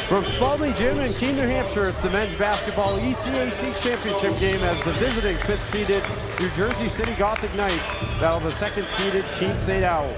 From Spaulding Gym in Keene, New Hampshire, it's the men's basketball ECAC championship game as the visiting 5th-seeded New Jersey City Gothic Knights battle the 2nd-seeded Keene State Owls.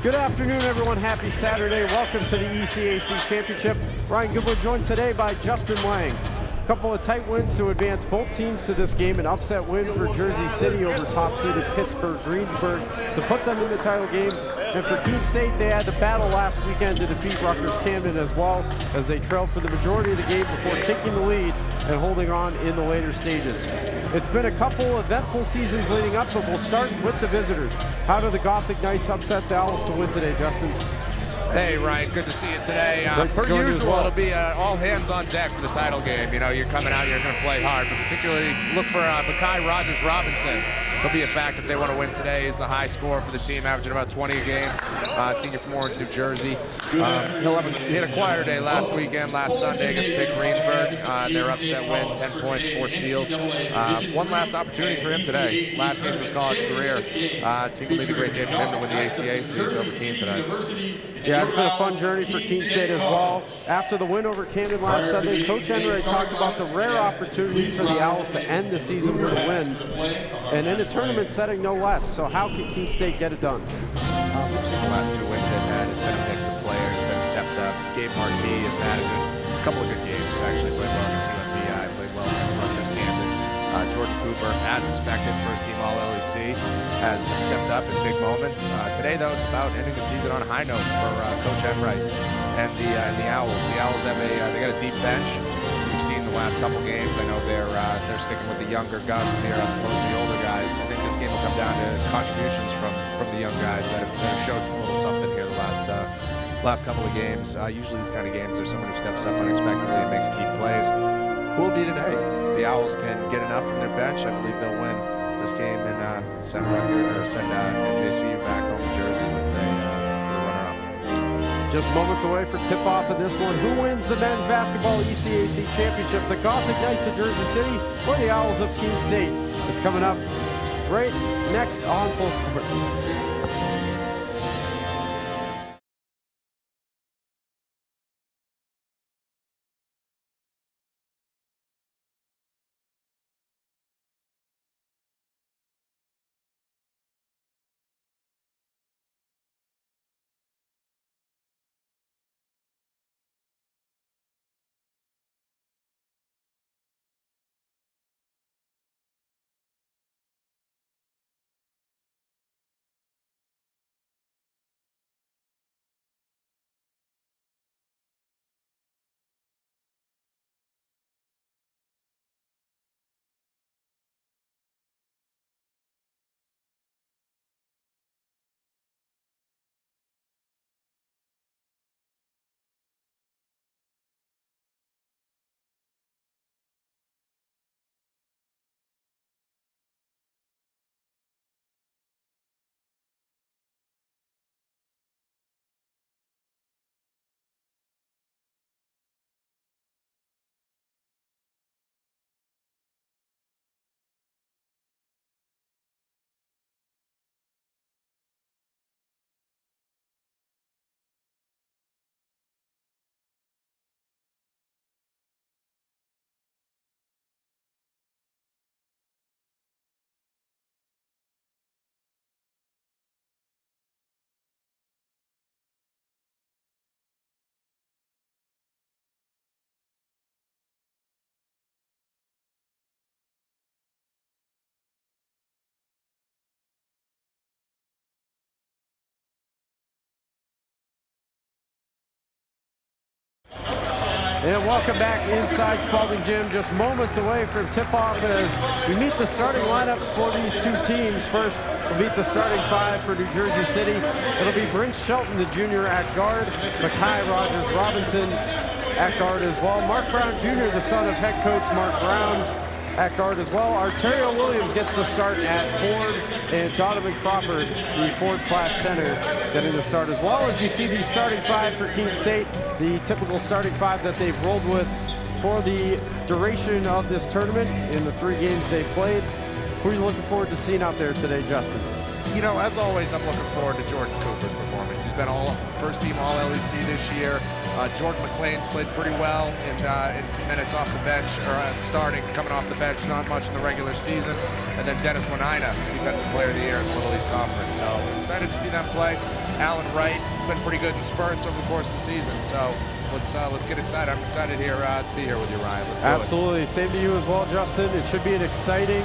Good afternoon, everyone. Happy Saturday. Welcome to the ECAC championship. Ryan Goodwood joined today by Justin Lang. A couple of tight wins to advance both teams to this game. An upset win for Jersey City over top-seeded Pittsburgh Greensburg to put them in the title game. And for Keene State, they had to battle last weekend to defeat Rutgers Camden as well, as they trailed for the majority of the game before taking the lead and holding on in the later stages. It's been a couple eventful seasons leading up, but we'll start with the visitors. How do the Gothic Knights upset the Owls to win today, Justin? Hey, Ryan, good to see you today. Per usual, it'll be all hands on deck for the title game. You know, you're coming out, you're going to play hard, but particularly look for Makai Rogers-Robinson. He'll be a fact if they want to win today. He's the high scorer for the team, averaging about 20 a game. Senior from Orange, New Jersey. He had a quieter day last weekend, last Sunday against Pitt Greensburg. Their upset win, 10 points, 4 steals. One last opportunity for him today. Last game of his college career. Team will be a great day for him to win the ACACs over Keene tonight. Yeah, it's been a fun journey for Keene State as well. After the win over Camden last Sunday, Coach Enright talked about the rare opportunities for the Owls to end the season with a win, and in a tournament setting no less. So how can Keene State get it done? We've seen the last 2 wins they've had. It's been a mix of players that have stepped up. Gabe Marquis has had a couple of good games, actually. Played well against UMBI, played well against Rutgers Camden. Jordan Cooper, as expected, first-team All-LEC, has stepped up in big moments. Today, though, it's about ending the season on a high note for Coach Enright and the Owls. The Owls have they got a deep bench. We've seen the last couple games. I know they're sticking with the younger guns here as opposed to the older guys. I think this game will come down to contributions from the young guys that have showed a little something here the last couple of games. Usually these kind of games, there's someone who steps up unexpectedly and makes key plays. Will be today. If the Owls can get enough from their bench, I believe they'll win this game and send NJCU back home to Jersey with a runner-up. Just moments away for tip-off in this one. Who wins the men's basketball ECAC championship? The Gothic Knights of Jersey City or the Owls of Keene State? It's coming up right next on Full Sports. And welcome back inside Spaulding Gym, just moments away from tip-off as we meet the starting lineups for these two teams. First, we'll meet the starting 5 for New Jersey City. It'll be Brent Shelton, the junior at guard, Makai Rogers-Robinson at guard as well, Mark Brown Jr., the son of head coach Mark Brown, at guard as well. Arterio Williams gets the start at forward, and Donovan Crawford, the forward/center, getting the start as well. As you see the starting 5 for Keene State, the typical starting 5 that they've rolled with for the duration of this tournament in the 3 games they've played. Who are you looking forward to seeing out there today, Justin? you know, as always, I'm looking forward to Jordan Cooper's performance. He's been first-team All-LEC this year. Jordan McLean's played pretty well in some minutes off the bench, or coming off the bench, not much in the regular season. And then Dennis Wanina, Defensive Player of the Year in the Little East Conference. So I'm excited to see them play. Alan Wright has been pretty good in spurts over the course of the season. So let's get excited. I'm excited here to be here with you, Ryan. Let's do it. Absolutely. Same to you as well, Justin. It should be an exciting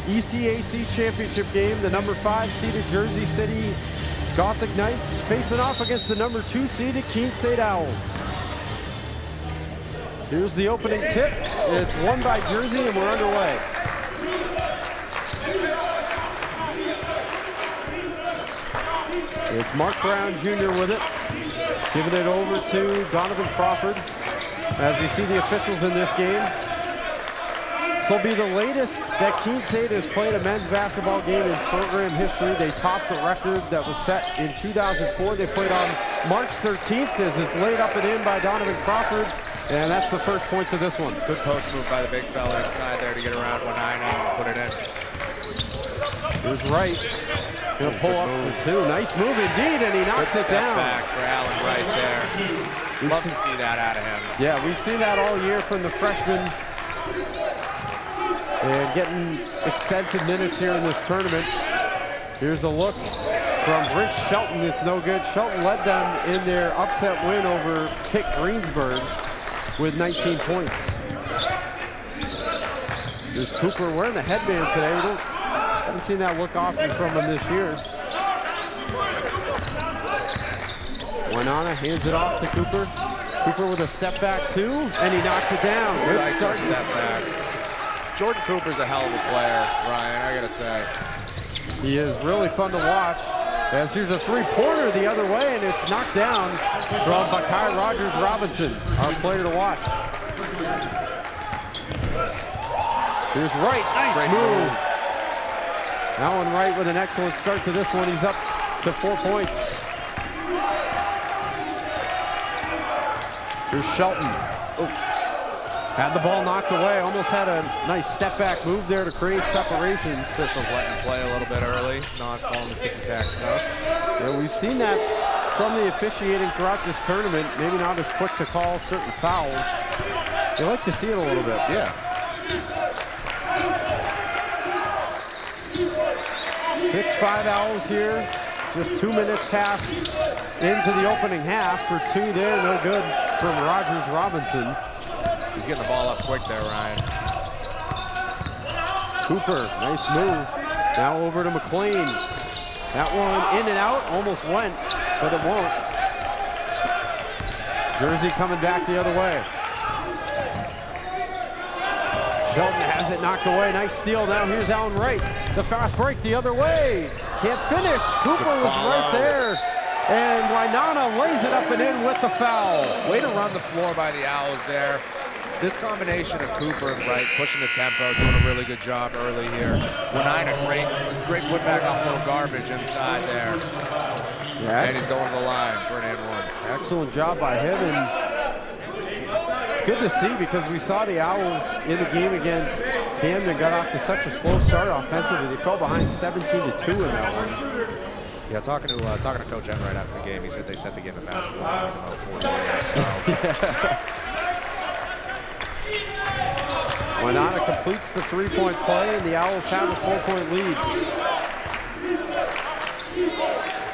ECAC championship game. The number 5 seeded Jersey City Gothic Knights facing off against the number 2 seeded Keene State Owls. Here's the opening tip. It's won by Jersey, and we're underway. It's Mark Brown Jr. with it, giving it over to Donovan Crawford. As you see the officials in this game, this will be the latest that Keene State has played a men's basketball game in program history. They topped the record that was set in 2004. They played on March 13th as it's laid up and in by Donovan Crawford. And that's the first points of this one. Good post move by the big fella inside there to get around Wanina and put it in. Here's Wright. Gonna pull up for 2. Nice move indeed, and he knocks it down. Back for Alan right there. Love to see that out of him. Yeah, we've seen that all year from the freshman. And getting extensive minutes here in this tournament. Here's a look from Brent Shelton. It's no good. Shelton led them in their upset win over Pitt Greensburg with 19 points. There's Cooper wearing the headband today. We haven't seen that look often from him this year. Wanina hands it off to Cooper. Cooper with a step back 2, and he knocks it down. Good nice start. Step back. Jordan Cooper's a hell of a player, Ryan, I gotta say. He is really fun to watch. As here's a 3-pointer the other way, and it's knocked down from Bakai Rogers Robinson, our player to watch. Here's Wright, nice Great move. Alan Wright with an excellent start to this one. He's up to 4 points. Here's Shelton. Oh. Had the ball knocked away, almost had a nice step back move there to create separation. Officials letting him play a little bit early, not calling the ticky-tack stuff. Yeah, we've seen that from the officiating throughout this tournament, maybe not as quick to call certain fouls. You like to see it a little bit. Yeah. 6-5 Owls here. Just 2 minutes passed into the opening half for 2 there. No good from Rogers Robinson. He's getting the ball up quick there, Ryan. Cooper, nice move. Now over to McLean. That one in and out, almost went, but it won't. Jersey coming back the other way. Shelton has it knocked away. Nice steal. Now here's Alan Wright. The fast break the other way. Can't finish. Cooper was right there. And Wanina lays it up and in with the foul. Way to run the floor by the Owls there. This combination of Cooper and Wright pushing the tempo, doing a really good job early here. Wanina, great putback off a little garbage inside there. Yes. And he's going to the line for an and 1. Excellent job by him. And it's good to see because we saw the Owls in the game against Camden got off to such a slow start offensively. They fell behind 17-2 in that one. Yeah, talking to Coach Enright after the game, he said they set the game in basketball in about 4 years. So. Wanina completes the 3-point play, and the Owls have a 4-point lead.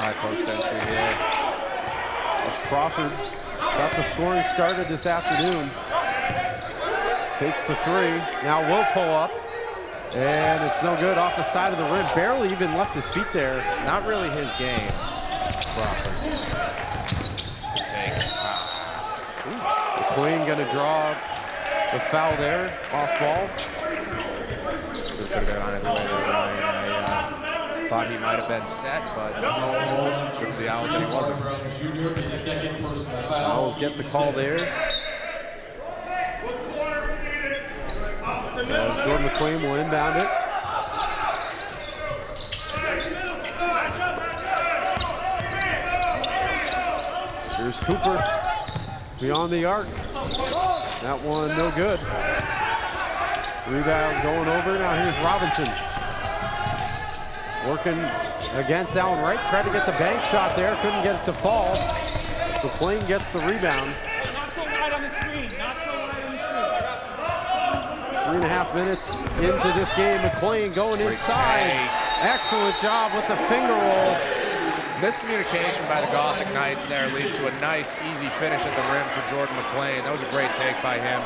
High post entry here. There's Crawford. Got the scoring started this afternoon. Fakes the 3. Now will pull up. And it's no good off the side of the rim. Barely even left his feet there. Not really his game, Crawford. Good take. Wow. McLean gonna draw the foul there, off ball. Could have been on it the way there, Ryan. I thought he might have been set, but good for the Owls and he wasn't. Owls get the call there. As Jordan McLean will inbound it. Here's Cooper beyond the arc. That one no good. Rebound going over. Now here's Robinson. working against Allen Wright. Tried to get the bank shot there, couldn't get it to fall. McLean gets the rebound. Not so wide on the screen, not so wide on the screen. 3.5 minutes into this game. McLean going inside. Excellent job with the finger roll. Miscommunication by the Gothic Knights there leads to a nice, easy finish at the rim for Jordan McLean. That was a great take by him.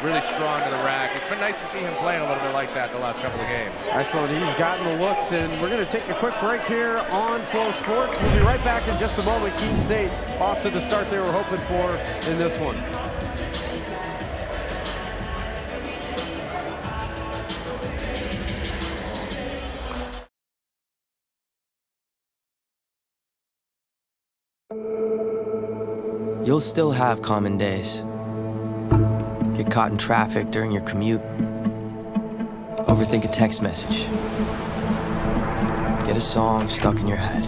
Really strong to the rack. It's been nice to see him playing a little bit like that the last couple of games. Excellent. He's gotten the looks, and we're going to take a quick break here on Flow Sports. We'll be right back in just a moment. Keene State off to the start they were hoping for in this one. You'll still have common days. Get caught in traffic during your commute. Overthink a text message. Get a song stuck in your head.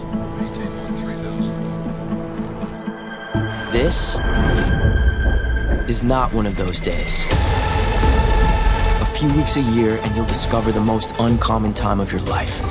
This is not one of those days. A few weeks a year and you'll discover the most uncommon time of your life.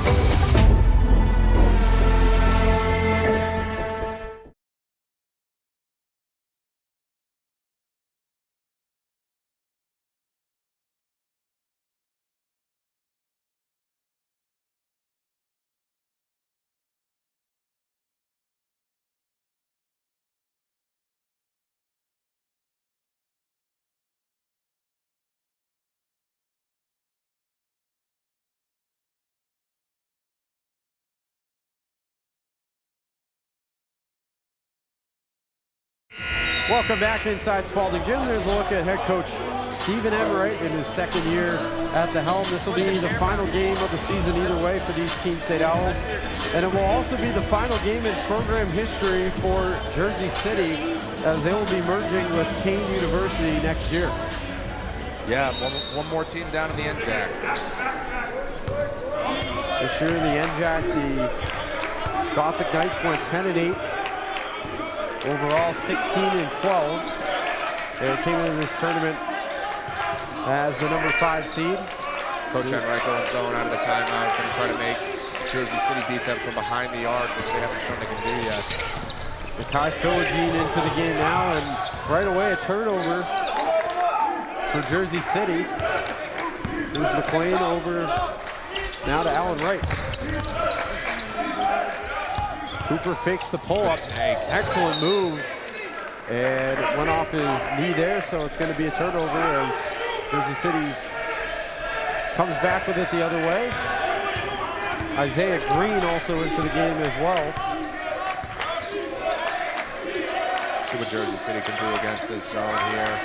Welcome back inside Spaulding Gym. There's a look at head coach Stephen Emright in his second year at the helm. This will be the final game of the season either way for these Keene State Owls. And it will also be the final game in program history for Jersey City as they will be merging with Keene University next year. Yeah, one more team down in the NJAC. This year in the NJAC, the Gothic Knights went 10-8. Overall, 16-12. They came into this tournament as the number 5 seed. Coach Enrico and zone out of the timeout, going to try to make Jersey City beat them from behind the arc, which they haven't shown they can do yet. Makai Philogene into the game now, and right away a turnover for Jersey City. Here's McLean over now to Allen Wright. Cooper fakes the pull-up. Excellent move. And it went off his knee there, so it's going to be a turnover as Jersey City comes back with it the other way. Isaiah Green also into the game as well. See what Jersey City can do against this zone here.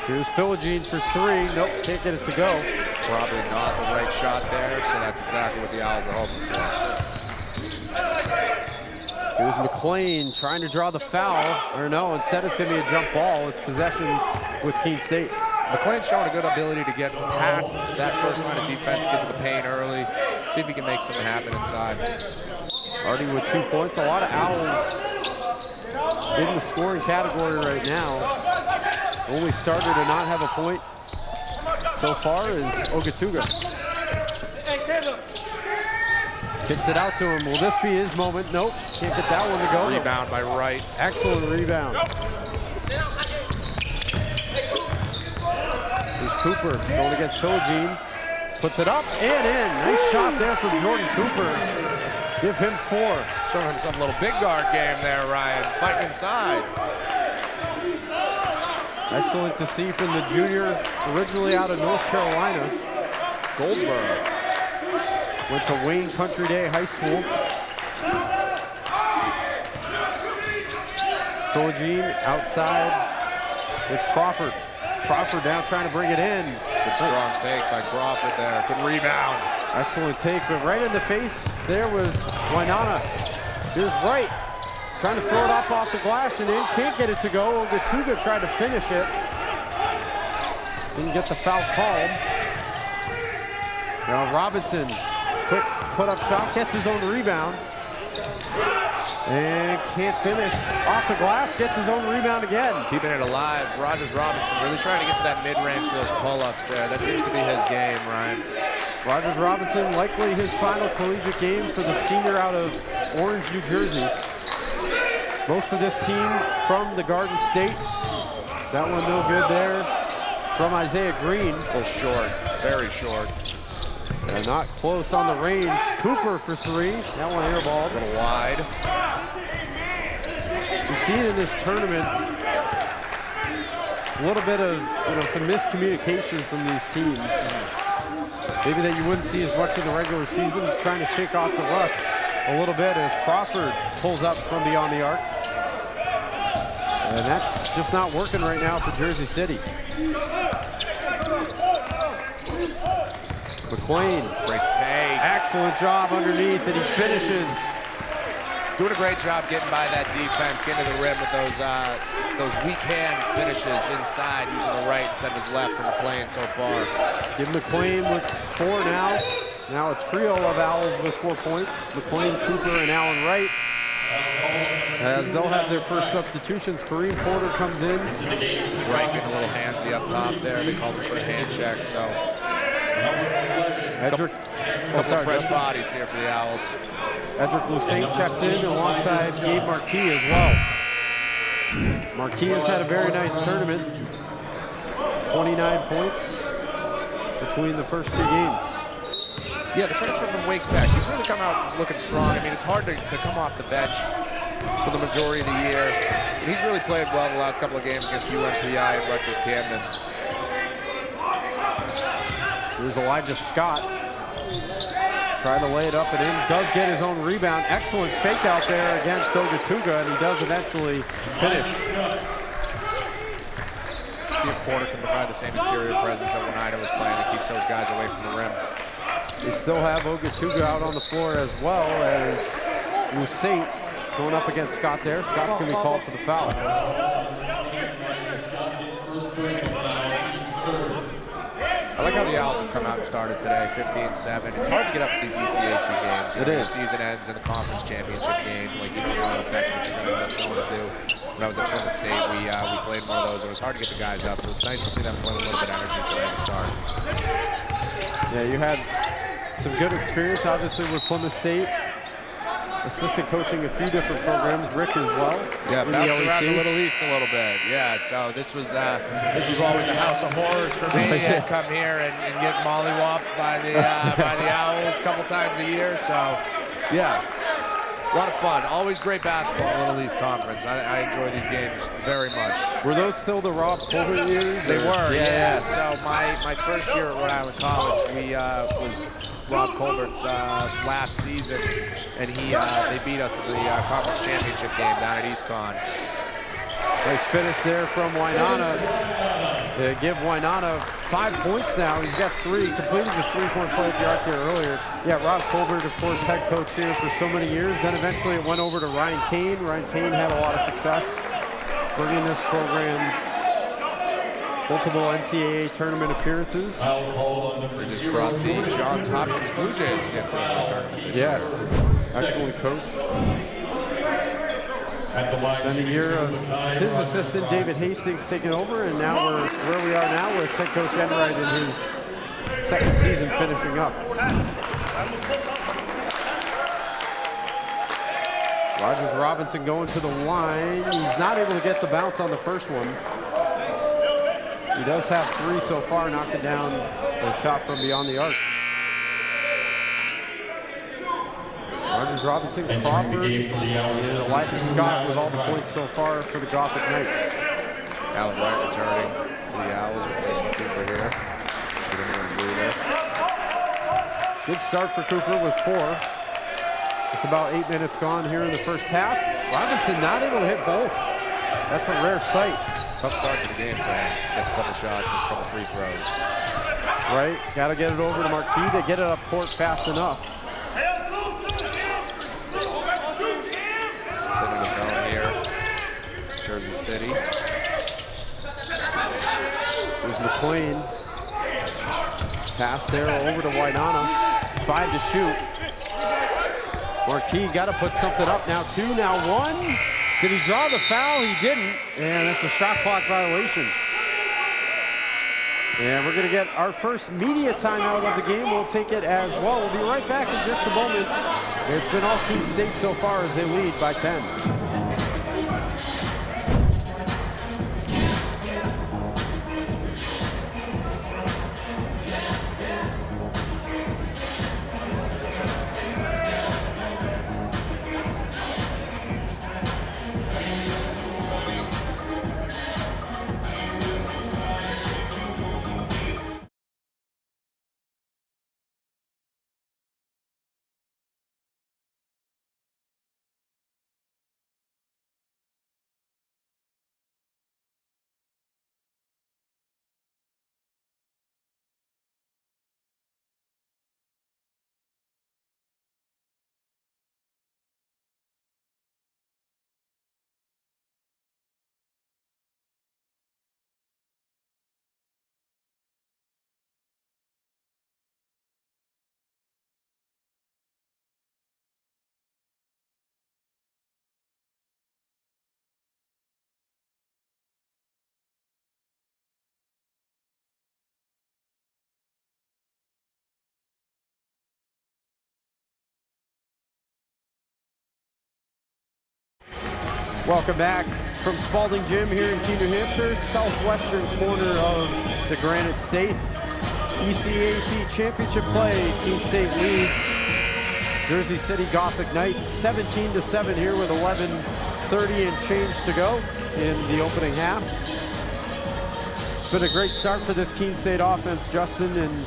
Here's Philogene for 3. Nope, can't get it to go. Probably not the right shot there, so that's exactly what the Owls are hoping for. Here's McLean trying to draw the foul, or no, instead it's going to be a jump ball. It's possession with Keene State. McLean's showing a good ability to get past that first line of defense, get to the paint early, see if he can make something happen inside. Already with 2 points. A lot of Owls in the scoring category right now. Only starter to not have a point so far is Ogatuga. Kicks it out to him. Will this be his moment? Nope, can't get that one to go. Rebound by Wright. Excellent rebound. Here's Cooper going against Philogene. Puts it up and in. Nice shot there from Jordan Cooper. Give him 4. Showing him some little big guard game there, Ryan. Fighting inside. Excellent to see from the junior, originally out of North Carolina. Goldsboro. Went to Wayne Country Day High School. Philogene outside. It's Crawford. Crawford down trying to bring it in. Good strong take by Crawford there. Good rebound. Excellent take, but right in the face there was Wainana. Here's Wright. Trying to throw it up off the glass and in. Can't get it to go. Ogatuga tried to finish it. Didn't get the foul called. Now Robinson. Quick put-up shot, gets his own rebound. And can't finish. Off the glass, gets his own rebound again. Keeping it alive. Rogers Robinson really trying to get to that mid-range for those pull-ups there. That seems to be his game, Ryan. Rogers Robinson, likely his final collegiate game for the senior out of Orange, New Jersey. Most of this team from the Garden State. That one no good there from Isaiah Green. A little short, very short. And not close on the range. Cooper for three. That one airballed. A little wide. We've seen in this tournament a little bit of some miscommunication from these teams. Maybe that you wouldn't see as much in the regular season, trying to shake off the rust a little bit as Crawford pulls up from beyond the arc. And that's just not working right now for Jersey City. McLean, Great take. excellent job underneath, and he finishes. Doing a great job getting by that defense, getting to the rim with those weak hand finishes inside, using the right instead of his left for McLean so far. Give McLean with 4 now. Now a trio of Owls with 4 points. McLean, Cooper, and Allen Wright. As they'll have their first substitutions, Kareem Porter comes in. Wright getting a little handsy up top there. They called him for a hand check, so. Edric, Couple fresh bodies here for the Owls. Edric Lussaint checks in alongside Gabe Marquis as well. Marquis has had a very nice tournament. 29 points between the first 2 games. Yeah, the transfer from Wake Tech, he's really come out looking strong. I mean, it's hard to come off the bench for the majority of the year. And he's really played well the last couple of games against UMPI and Rutgers Camden. Here's Elijah Scott. Trying to lay it up and in. Does get his own rebound. Excellent fake out there against Ogatuga, and he does eventually finish. See if Porter can provide the same interior presence that Oneida was playing that keeps those guys away from the rim. They still have Ogatuga out on the floor as well as Lussaint going up against Scott there. Scott's going to be called for the foul. I like how the Owls have come out and started today, 15-7. It's hard to get up for these ECAC games. It is. The season ends in the conference championship game. Like, you don't know if that's what you're going to end up going to do. When I was at Florida State, we played one of those. It was hard to get the guys up, so it's nice to see them play with a little bit of energy today to start. Yeah, you had some good experience, obviously, with Plymouth State. Assistant coaching a few different programs, Rick as well. Yeah, bounced around the Middle East a little bit. Yeah, so this was always a house of horrors for me. Yeah. I'd come here and get mollywopped by the Owls a couple times a year. So, yeah, a lot of fun. Always great basketball in the Middle East Conference. I enjoy these games very much. Were those still the Rob Colbert years? They were, yeah. So my first year at Rhode Island College, we was Rob Colbert's last season, and they beat us in the conference championship game down at EastCon. Nice finish there from Wainana. They give Wainana 5 points now. He's got 3, completed his 3-point play at the arc there earlier. Yeah, Rob Colbert, of course, head coach here for so many years. Then eventually it went over to Ryan Keene. Ryan Keene had a lot of success bringing this program multiple NCAA tournament appearances. We just brought the Johns Hopkins Blue Jays against the tournament this year. Excellent coach. Then a year of his assistant, David Hastings, taking over, and now we're where we are now with head coach Enright in his second season finishing up. Rogers Robinson going to the line. He's not able to get the bounce on the first one. He does have 3 so far, knocked it down a shot from beyond the arc. Rogers Robinson, Crawford, and Elijah Scott with all the points so far for the Gothic Knights. Allen Wright returning to the Owls, replacing Cooper here. Getting him through there. Good start for Cooper with 4. Just about 8 minutes gone here in the first half. Robinson not able to hit both. That's a rare sight. Tough start to the game for him. Missed a couple shots, missed a couple free throws. Right, got to get it over to Marquis to get it up court fast enough. Sitting in the zone here. Jersey City. There's McLean. Pass there over to Wainana. 5 to shoot. Marquis got to put something up now. 2, now 1. Did he draw the foul? He didn't. And it's a shot clock violation. And we're going to get our first media timeout of the game. We'll take it as well. We'll be right back in just a moment. It's been all Keene State so far as they lead by 10. Welcome back from Spaulding Gym here in Keene, New Hampshire, southwestern corner of the Granite State. ECAC championship play. Keene State leads Jersey City Gothic Knights 17-7 here with 11:30 and change to go in the opening half. It's been a great start for this Keene State offense, Justin, and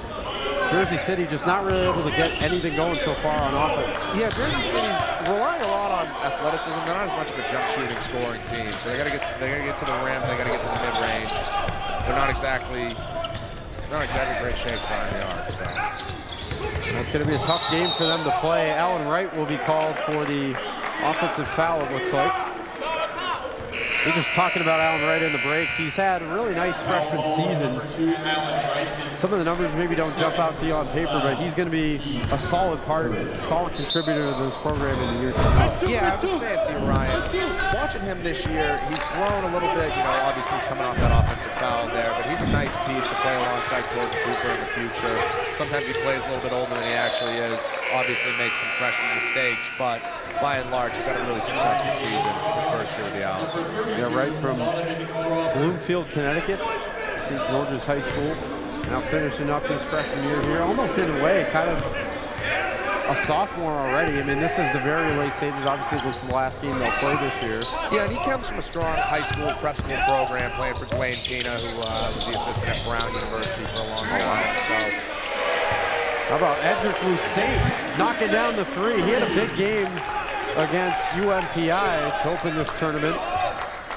Jersey City just not really able to get anything going so far on offense. Yeah, Jersey City's relying a lot on athleticism. They're not as much of a jump shooting scoring team. So they gotta get to the rim, they gotta get to the mid-range. They're not exactly great shakes behind the arc. So that's gonna be a tough game for them to play. Alan Wright will be called for the offensive foul, it looks like. We're just talking about Alan Wright in the break. He's had a really nice freshman season. Some of the numbers maybe don't jump out to you on paper, but he's going to be a solid contributor to this program in the years to come. Yeah, I was saying to you, Ryan, watching him this year, he's grown a little bit, you know, obviously coming off that offensive foul there, but he's a nice piece to play alongside Jordan Cooper in the future. Sometimes he plays a little bit older than he actually is, obviously makes some freshman mistakes, but by and large, he's had a really successful season the first year with the Owls. Yeah, right from Bloomfield, Connecticut, St. George's High School. Now finishing up his freshman year here, almost in a way, kind of a sophomore already. I mean, this is the very late stages. Obviously, this is the last game they'll play this year. Yeah, and he comes from a strong high school, prep school program, playing for Dwayne Keene, who was the assistant at Brown University for a long time. So, how about Edric Lucet knocking down the three? He had a big game against UMPI to open this tournament.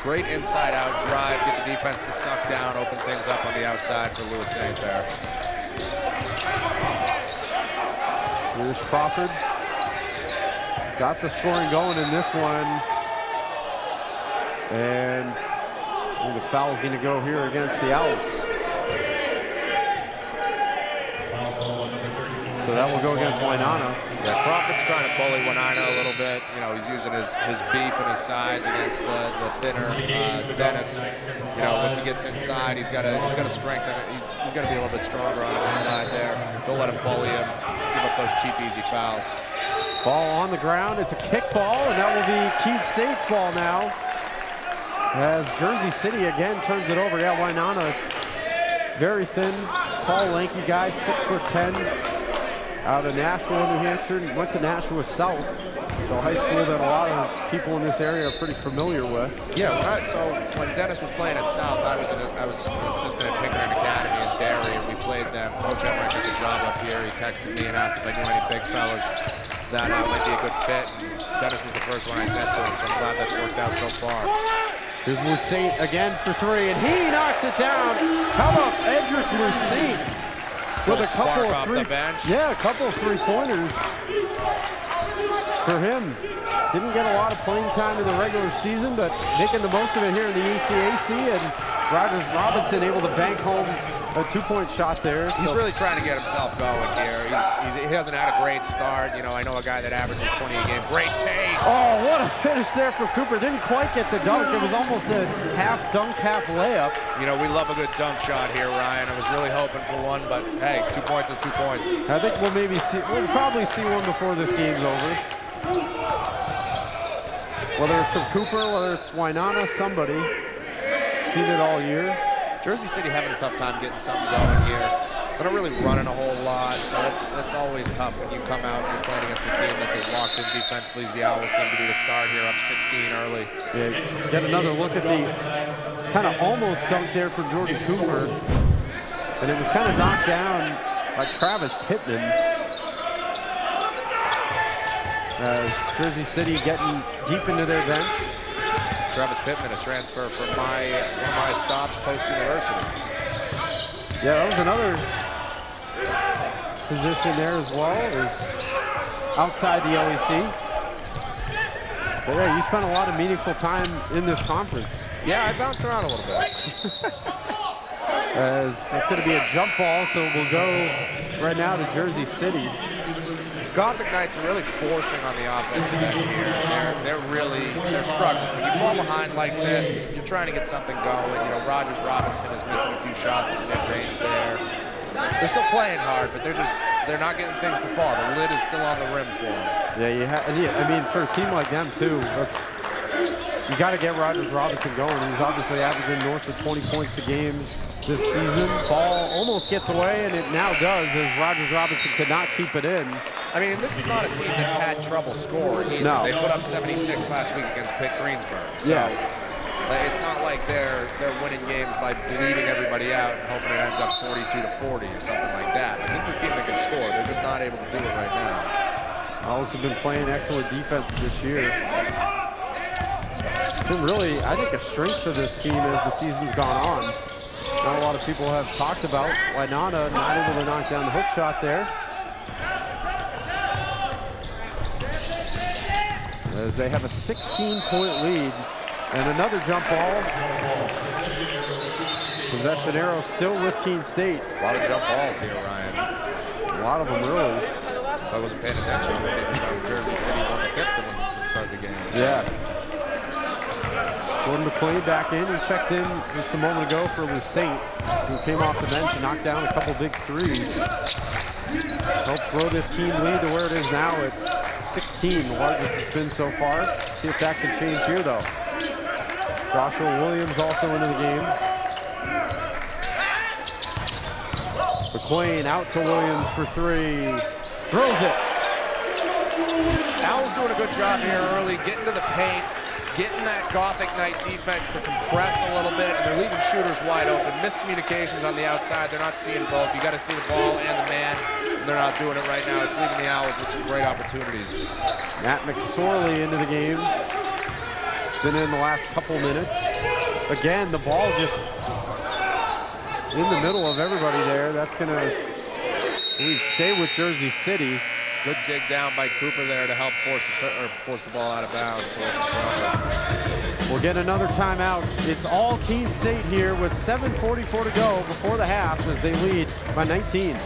Great inside-out drive, get the defense to suck down, open things up on the outside for Lewis Saint there. Here's Crawford. Got the scoring going in this one. And I think the foul's going to go here against the Owls. So that will go against Wainana. Yeah, Crawford's trying to bully Wainana a little bit. You know, he's using his beef and his size against the thinner Dennis. You know, once he gets inside, he's got to strengthen it. He's got to be a little bit stronger on the inside there. Don't let him bully him. Give up those cheap, easy fouls. Ball on the ground. It's a kick ball, and that will be Keene State's ball now. As Jersey City again turns it over. Yeah, Wainana, very thin, tall, lanky guy, 6'10". Out of Nashua, New Hampshire, went to Nashua South. So a high school that a lot of people in this area are pretty familiar with. Yeah, when Dennis was playing at South, I was an assistant at Pinkerton Academy in Derry, and we played them. Coach Emmerich did the job up here. He texted me and asked if I knew any big fellas that might be a good fit. And Dennis was the first one I sent to him, so I'm glad that's worked out so far. Here's Lucet again for three, and he knocks it down. How about Edric Lucet? With a couple of off the bench. Yeah, a couple of three-pointers for him. didn't get a lot of playing time in the regular season, but making the most of it here in the ECAC, and Rogers Robinson able to bank home a 2-point shot there. He's really trying to get himself going here. He hasn't had a great start. You know, I know a guy that averages 20 a game. Great take. Oh, what a finish there for Cooper. Didn't quite get the dunk. It was almost a half dunk, half layup. You know, we love a good dunk shot here, Ryan. I was really hoping for one, but hey, 2 points is 2 points. I think we'll probably see one before this game's over. Whether it's from Cooper, whether it's Winona, somebody. Seen it all year. Jersey City having a tough time getting something going here. They're not really running a whole lot, so it's always tough when you come out and you're playing against a team that's as locked in defensively as the Owls seem to be to start here, up 16 early. Yeah, get another look at the kind of almost dunk there from Jordan Cooper. And it was kind of knocked down by Travis Pittman. As Jersey City getting deep into their bench. Travis Pittman, a transfer from one of my stops post-university. Yeah, that was another position there as well, is outside the LEC. But yeah, you spent a lot of meaningful time in this conference. Yeah, I bounced around a little bit. As that's going to be a jump ball, so we'll go right now to Jersey City. Gothic Knights are really forcing on the offensive end here. They're struggling. When you fall behind like this, you're trying to get something going. You know, Rogers Robinson is missing a few shots at the mid-range there. They're still playing hard, but they're not getting things to fall. The lid is still on the rim for them. Yeah, I mean, for a team like them too, you got to get Rogers Robinson going. He's obviously averaging north of 20 points a game this season. Ball almost gets away, and it now does, as Rogers Robinson could not keep it in. I mean, this is not a team that's had trouble scoring either. No. They put up 76 last week against Pitt Greensburg. So it's not like they're winning games by bleeding everybody out and hoping it ends up 42-40 or something like that. Like, this is a team that can score. They're just not able to do it right now. Owls have been playing excellent defense this year. Been really, I think, a strength of this team as the season's gone on. Not a lot of people have talked about Winona not able to knock down the hook shot there. As they have a 16-point lead. And another jump ball. Possession arrow still with Keene State. A lot of jump balls here, Ryan. A lot of them, really. I wasn't paying attention. Maybe Jersey City won the tip to start the game. Yeah. Jordan McLean back in. He checked in just a moment ago for Lucent, who came off the bench and knocked down a couple big threes. Helped grow this Keene lead to where it is now at 16, the largest it's been so far. See if that can change here, though. Joshua Williams also into the game. McLean out to Williams for three. Drills it. Owls doing a good job here early, getting to the paint, getting that Gothic Knight defense to compress a little bit, and they're leaving shooters wide open. Miscommunications on the outside. They're not seeing both. You got to see the ball and the man, and they're not doing it right now. It's leaving the Owls with some great opportunities. Matt McSorley into the game. Been in the last couple minutes. Again, the ball just in the middle of everybody there. That's going to stay with Jersey City. Good dig down by Cooper there to help force the ball out of bounds. We'll get another timeout. It's all Keene State here with 7:44 to go before the half as they lead by 19.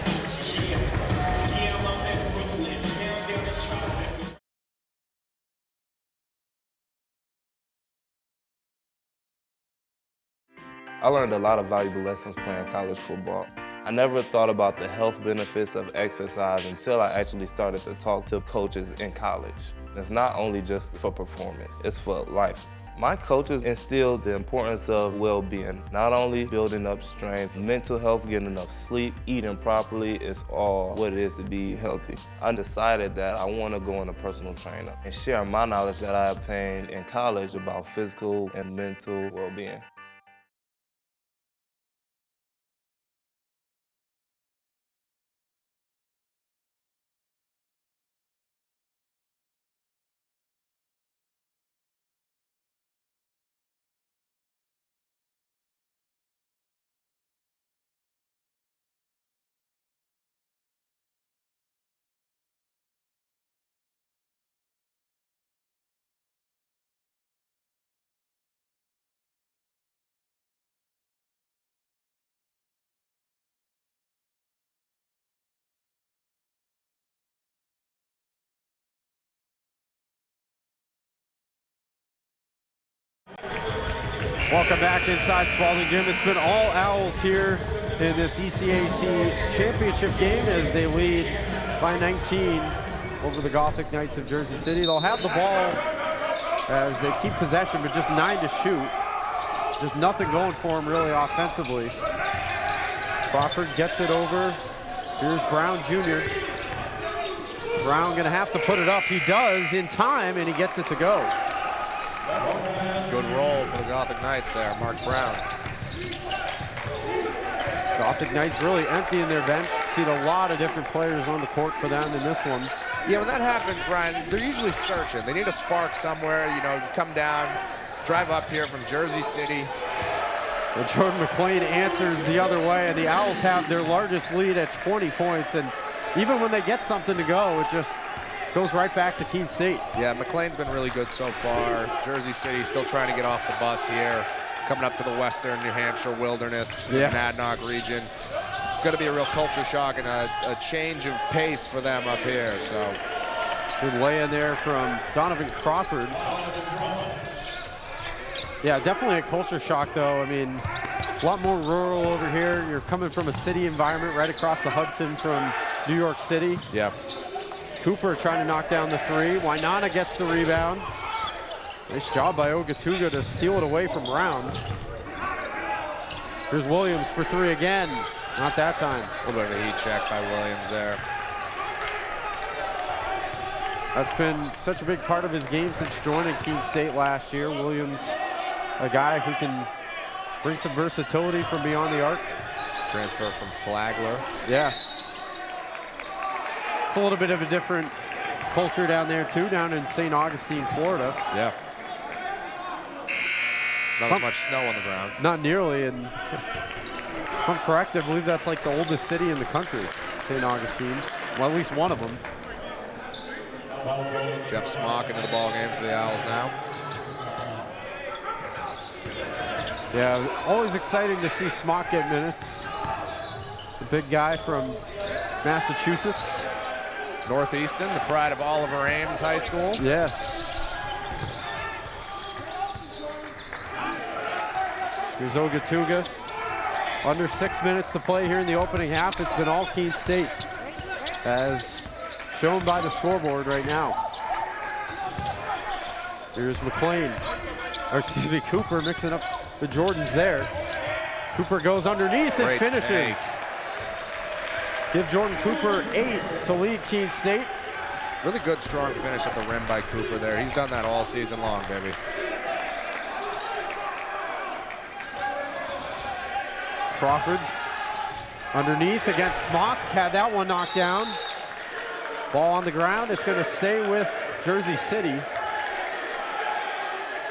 I learned a lot of valuable lessons playing college football. I never thought about the health benefits of exercise until I actually started to talk to coaches in college. It's not only just for performance, it's for life. My coaches instilled the importance of well-being, not only building up strength, mental health, getting enough sleep, eating properly is all what it is to be healthy. I decided that I want to go into personal trainer and share my knowledge that I obtained in college about physical and mental well-being. Welcome back inside Spaulding Gym. It's been all Owls here in this ECAC championship game as they lead by 19 over the Gothic Knights of Jersey City. They'll have the ball as they keep possession, but just 9 to shoot. Just nothing going for them really offensively. Crawford gets it over. Here's Brown Jr. Brown gonna have to put it up. He does in time, and he gets it to go. Good roll for the Gothic Knights there, Mark Brown. Gothic Knights really emptying their bench. Seen a lot of different players on the court for them in this one. Yeah, when that happens, Brian, they're usually searching. They need a spark somewhere, you know, come down, drive up here from Jersey City. And Jordan McLean answers the other way, and the Owls have their largest lead at 20 points. And even when they get something to go, it just goes right back to Keene State. Yeah, McLean's been really good so far. Jersey City still trying to get off the bus here, coming up to the western New Hampshire wilderness, Monadnock region. It's going to be a real culture shock and a change of pace for them up here. So good lay in there from Donovan Crawford. Yeah, definitely a culture shock, though. I mean, a lot more rural over here. You're coming from a city environment right across the Hudson from New York City. Yeah. Cooper trying to knock down the three. Wainana gets the rebound. Nice job by Ogatuga to steal it away from Brown. Here's Williams for three again. Not that time. A little bit of a heat check by Williams there. That's been such a big part of his game since joining Keene State last year. Williams, a guy who can bring some versatility from beyond the arc. Transfer from Flagler. Yeah. It's a little bit of a different culture down there too, down in St. Augustine, Florida. Yeah. Not as much snow on the ground. Not nearly, and if I'm correct, I believe that's like the oldest city in the country, St. Augustine. Well, at least one of them. Jeff Smock into the ball game for the Owls now. Yeah, always exciting to see Smock get minutes. The big guy from Massachusetts. Northeastern, the pride of Oliver Ames High School. Yeah. Here's Ogatuga. Under 6 minutes to play here in the opening half. It's been all Keene State, as shown by the scoreboard right now. Here's McLean, or excuse me, Cooper mixing up the Jordans there. Cooper goes underneath and finishes. Take. Give Jordan Cooper 8 to lead Keene State. Really good, strong finish at the rim by Cooper there. He's done that all season long, baby. Crawford underneath against Smock. Had that one knocked down. Ball on the ground. It's going to stay with Jersey City.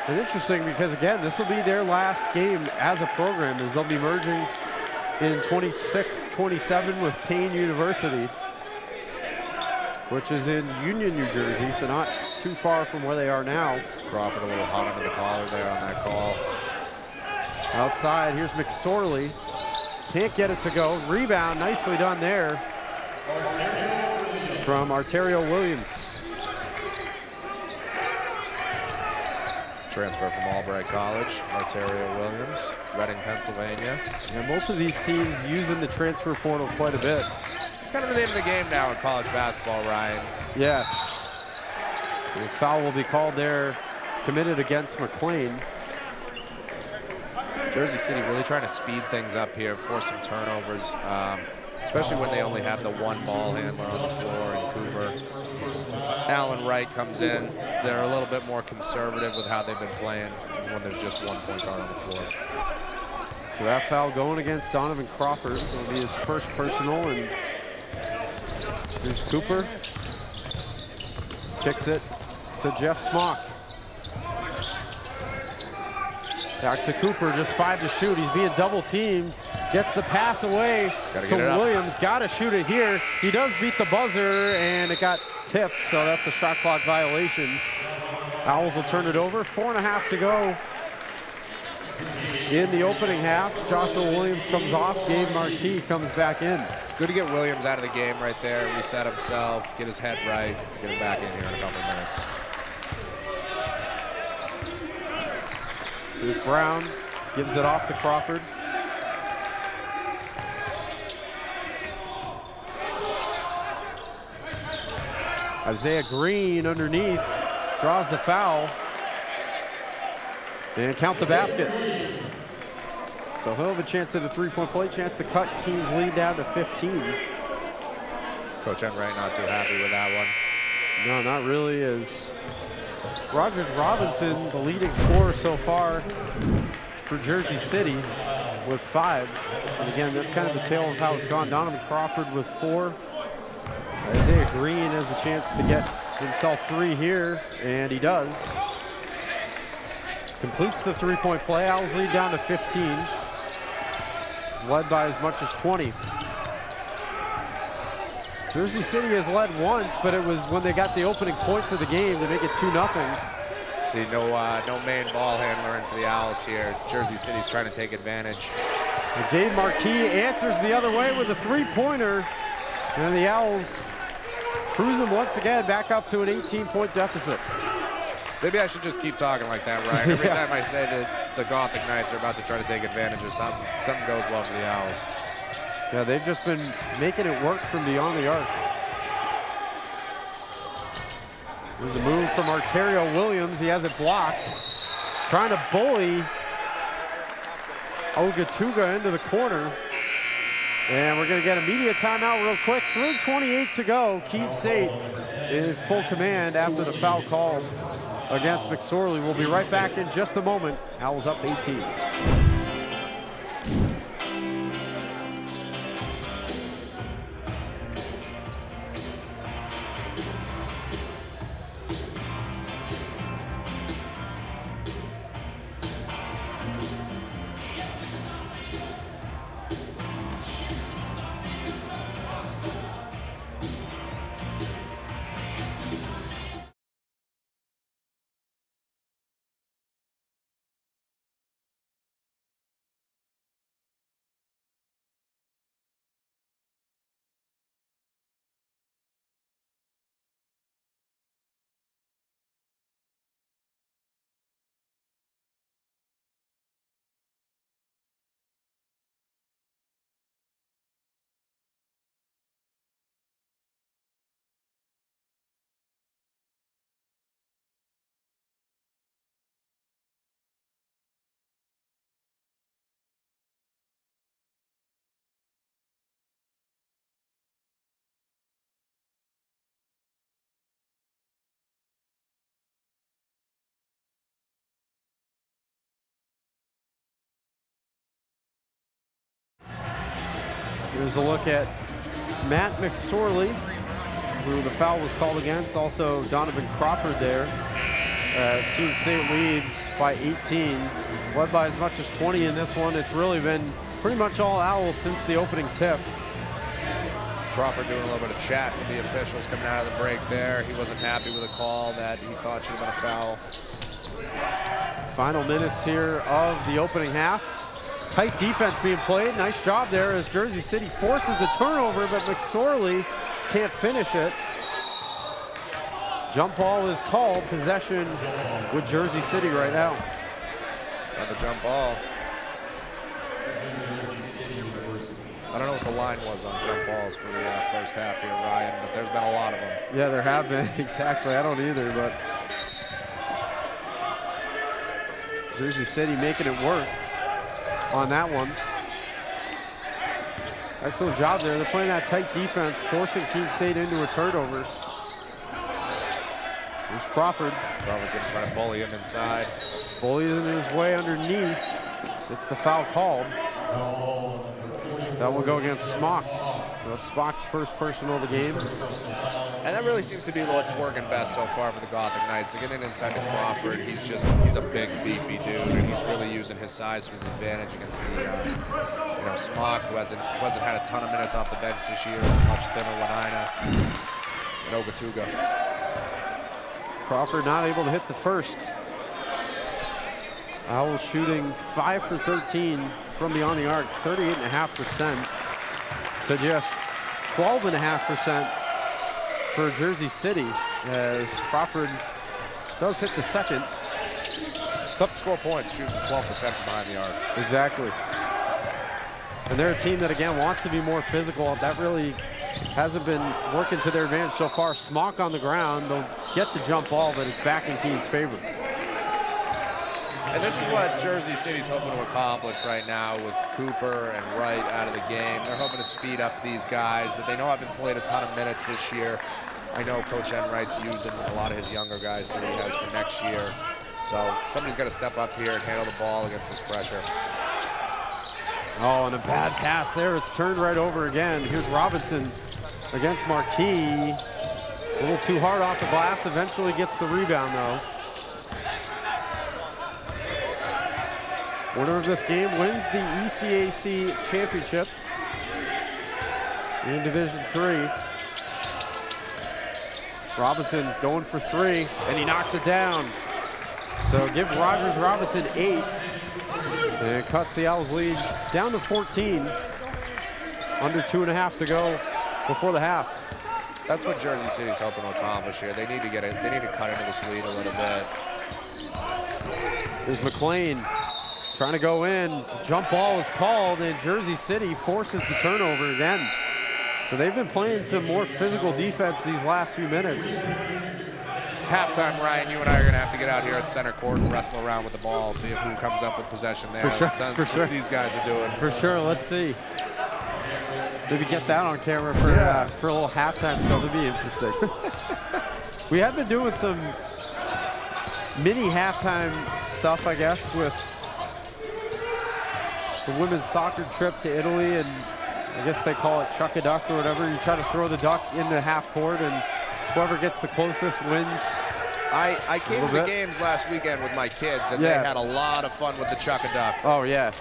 And interesting because, again, this will be their last game as a program, as they'll be merging in 26-27 with Keene University, which is in Union, New Jersey, so not too far from where they are now. Crawford a little hot under the collar there on that call. Outside, here's McSorley. Can't get it to go. Rebound, nicely done there from Arterio Williams. Transfer from Albright College, Arterio Williams, Reading, Pennsylvania. Yeah, both of these teams using the transfer portal quite a bit. It's kind of the name of the game now in college basketball, Ryan. Yeah. The foul will be called there, committed against McLean. Jersey City really trying to speed things up here, force some turnovers, especially when they only have the one ball handler on the floor in Cooper. Alan Wright comes in. They're a little bit more conservative with how they've been playing when there's just one point guard on the floor. So that foul going against Donovan Crawford. It'll be his first personal, and here's Cooper. Kicks it to Jeff Smock. Back to Cooper, just 5 to shoot. He's being double teamed. Gets the pass away to Williams. Got to shoot it here. He does beat the buzzer, and it got tipped, so that's a shot clock violation. Owls will turn it over. 4.5 to go in the opening half. Joshua Williams comes off. Gabe Marquis comes back in. Good to get Williams out of the game right there, reset himself, get his head right, get him back in here in a couple minutes. Here's Brown. gives it off to Crawford. Isaiah Green underneath, draws the foul, and count the basket. So he'll have a chance at a three-point play, chance to cut Keene's lead down to 15. Coach Enright not too happy with that one. No, not really. As Rogers Robinson, the leading scorer so far for Jersey City with 5. And again, that's kind of the tale of how it's gone. Donovan Crawford with 4. Isaiah Green has a chance to get himself 3 here, and he does. Completes the three-point play. Owls lead down to 15. Led by as much as 20. Jersey City has led once, but it was when they got the opening points of the game to make it 2-0. See, no main ball handler into the Owls here. Jersey City's trying to take advantage. And Gabe Marquis answers the other way with a three-pointer, and the Owls cruise them once again back up to an 18-point deficit. Maybe I should just keep talking like that, Ryan. Every time I say that the Gothic Knights are about to try to take advantage of something, something goes well for the Owls. Yeah, they've just been making it work from beyond the arc. There's a move from Arterio Williams. He has it blocked. Trying to bully Ogatuga into the corner. And we're going to get a media timeout real quick. 3:28 to go. Keene State in full command after the foul call against McSorley. We'll be right back in just a moment. Owls up 18. Here's a look at Matt McSorley, who the foul was called against. Also Donovan Crawford there, as Keene State leads by 18. Led by as much as 20 in this one. It's really been pretty much all Owls since the opening tip. Crawford doing a little bit of chat with the officials coming out of the break there. He wasn't happy with a call that he thought should have been a foul. Final minutes here of the opening half. Tight defense being played. Nice job there as Jersey City forces the turnover, but McSorley can't finish it. Jump ball is called. Possession with Jersey City right now. Another jump ball. I don't know what the line was on jump balls for the first half here, Ryan, but there's been a lot of them. Yeah, there have been. Exactly. I don't either, but Jersey City making it work on that one. Excellent job there. They're playing that tight defense, forcing Keene State into a turnover. Here's Crawford. Crawford's going to try to bully him inside. Bullying his way underneath. It's the foul called. That will go against Smock. So Smock's first personal of the game. And that really seems to be what's working best so far for the Gothic Knights. They're getting inside to Crawford. He's a big, beefy dude, and he's really using his size to his advantage against the, Smock, who hasn't had a ton of minutes off the bench this year. Much thinner Lanina and Ogatuga. Crawford not able to hit the first. Owls shooting 5 for 13 from beyond the arc, 38.5% to just 12.5% for Jersey City, as Crawford does hit the second. tough to score points shooting 12% from behind the arc. Exactly. And they're a team that, again, wants to be more physical. That really hasn't been working to their advantage so far. Smock on the ground. They'll get the jump ball, but it's back in Keene's favor. And this is what Jersey City's hoping to accomplish right now with Cooper and Wright out of the game. They're hoping to speed up these guys that they know haven't played a ton of minutes this year. I know Coach Enright's using a lot of his younger guys that he has for next year. So somebody's got to step up here and handle the ball against this pressure. Oh, and a bad pass there. It's turned right over again. Here's Robinson against Marquis. A little too hard off the glass. Eventually gets the rebound, though. Winner of this game wins the ECAC championship in Division III. Robinson going for three, and he knocks it down. So give Rogers Robinson 8. And it cuts the Owls lead down to 14. Under 2.5 to go before the half. That's what Jersey City's hoping to accomplish here. They need to get it. They need to cut into this lead a little bit. There's McLean trying to go in. Jump ball is called, and Jersey City forces the turnover again. So they've been playing some more physical defense these last few minutes. Halftime, Ryan, you and I are going to have to get out here at center court and wrestle around with the ball, see who comes up with possession there. For sure, for sure. What these guys are doing. For sure, let's see. Maybe get that on camera for a little halftime show. That'd be interesting. We have been doing some mini halftime stuff, I guess, with the women's soccer trip to Italy, and I guess they call it chuck a duck or whatever. You try to throw the duck into half court, and whoever gets the closest wins. I came to the games last weekend with my kids, and they had a lot of fun with the chuck a duck. Oh yeah,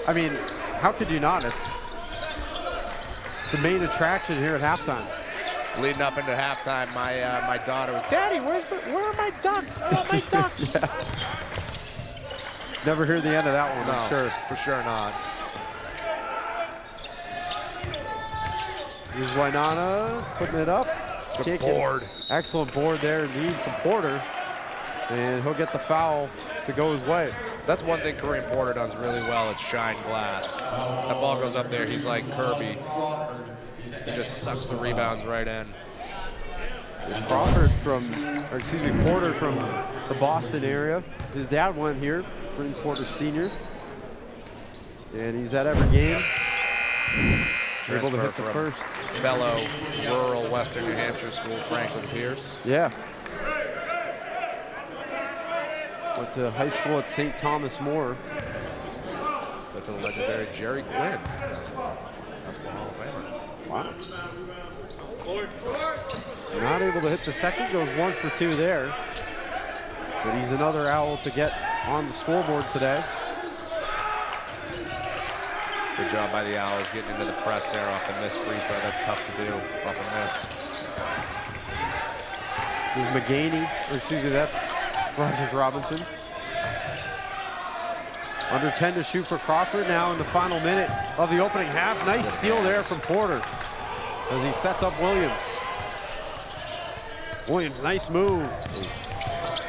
I mean, how could you not? It's the main attraction here at halftime. Leading up into halftime, my daughter was, "Daddy, where are my ducks? I want my ducks." Yeah. Never hear the end of that one, I'm sure. For sure not. Here's Wainana putting it up. Good board. Excellent board there indeed from Porter. And he'll get the foul to go his way. That's one thing Kareem Porter does really well. It's shine glass. That ball goes up there. He's like Kirby. He just sucks the rebounds right in. Porter from the Boston area. His dad went here, Kareem Porter Sr. And he's at every game. Able to hit the first. Fellow rural Western New Hampshire school, Franklin Pierce. Yeah. Went to high school at St. Thomas More. Played for the legendary Jerry Quinn. Basketball Hall of Famer. Wow. Not able to hit the second, goes 1 for 2 there. But he's another Owl to get on the scoreboard today. Good job by the Owls getting into the press there off the missed free throw. That's tough to do off a miss. There's McGaney, or excuse me, that's Rogers Robinson. Under 10 to shoot for Crawford now in the final minute of the opening half. Nice steal there from Porter as he sets up Williams. Williams, nice move.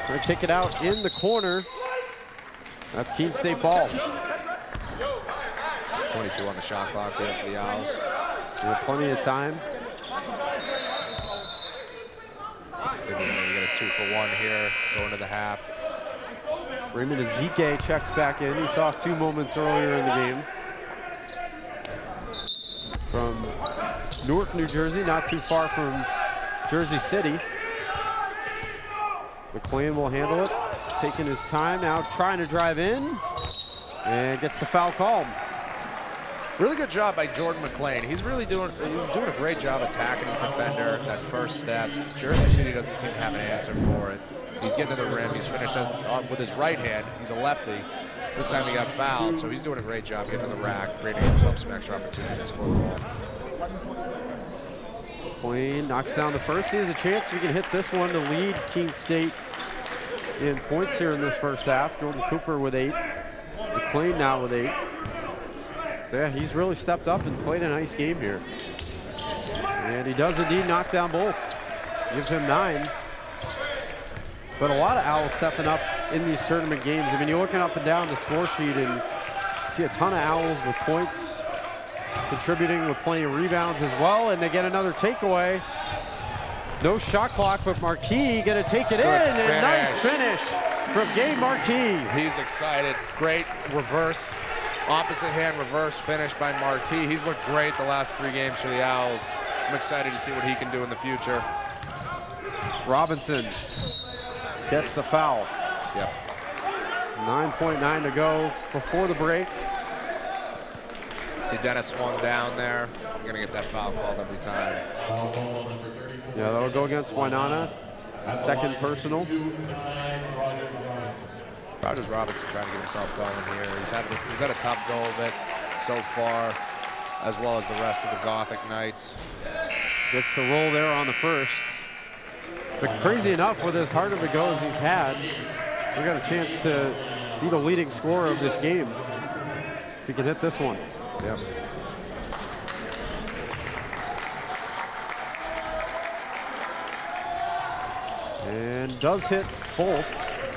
Gonna kick it out in the corner. That's Keene State ball. 22 on the shot clock here for the Owls. We have plenty of time. So we get a 2 for 1 here going to the half. Raymond Ezike checks back in. He saw a few moments earlier in the game. From Newark, New Jersey, not too far from Jersey City. McLean will handle it, taking his time now, trying to drive in, and gets the foul called. Really good job by Jordan McLean. He was doing a great job attacking his defender that first step. Jersey City doesn't seem to have an answer for it. He's getting to the rim. He's finished with his right hand. He's a lefty. This time he got fouled, so he's doing a great job getting to the rack, creating himself some extra opportunities to score the ball. McLean knocks down the first. He has a chance if he can hit this one to lead Keene State in points here in this first half. Jordan Cooper with 8. McLean now with 8. So yeah, he's really stepped up and played a nice game here. And he does indeed knock down both. Give him 9. But a lot of Owls stepping up in these tournament games. I mean, you're looking up and down the score sheet and see a ton of Owls with points, contributing with plenty of rebounds as well, and they get another takeaway. No shot clock, but Marquis gonna take it in, and nice finish from Gabe Marquis. He's excited. Great reverse, opposite hand reverse finish by Marquis. He's looked great the last 3 games for the Owls. I'm excited to see what he can do in the future. Robinson gets the foul. Yep. 9.9 to go before the break. See Dennis swung down there. I'm gonna get that foul called every time. Yeah, that'll go against Wainana. Second personal. Rogers Robinson trying to get himself going here. He's had a tough go of it so far, as well as the rest of the Gothic Knights. Gets the roll there on the first. But crazy enough, with as hard of a go as he's had, he's got a chance to be the leading scorer of this game if he can hit this one. Yep. And does hit both.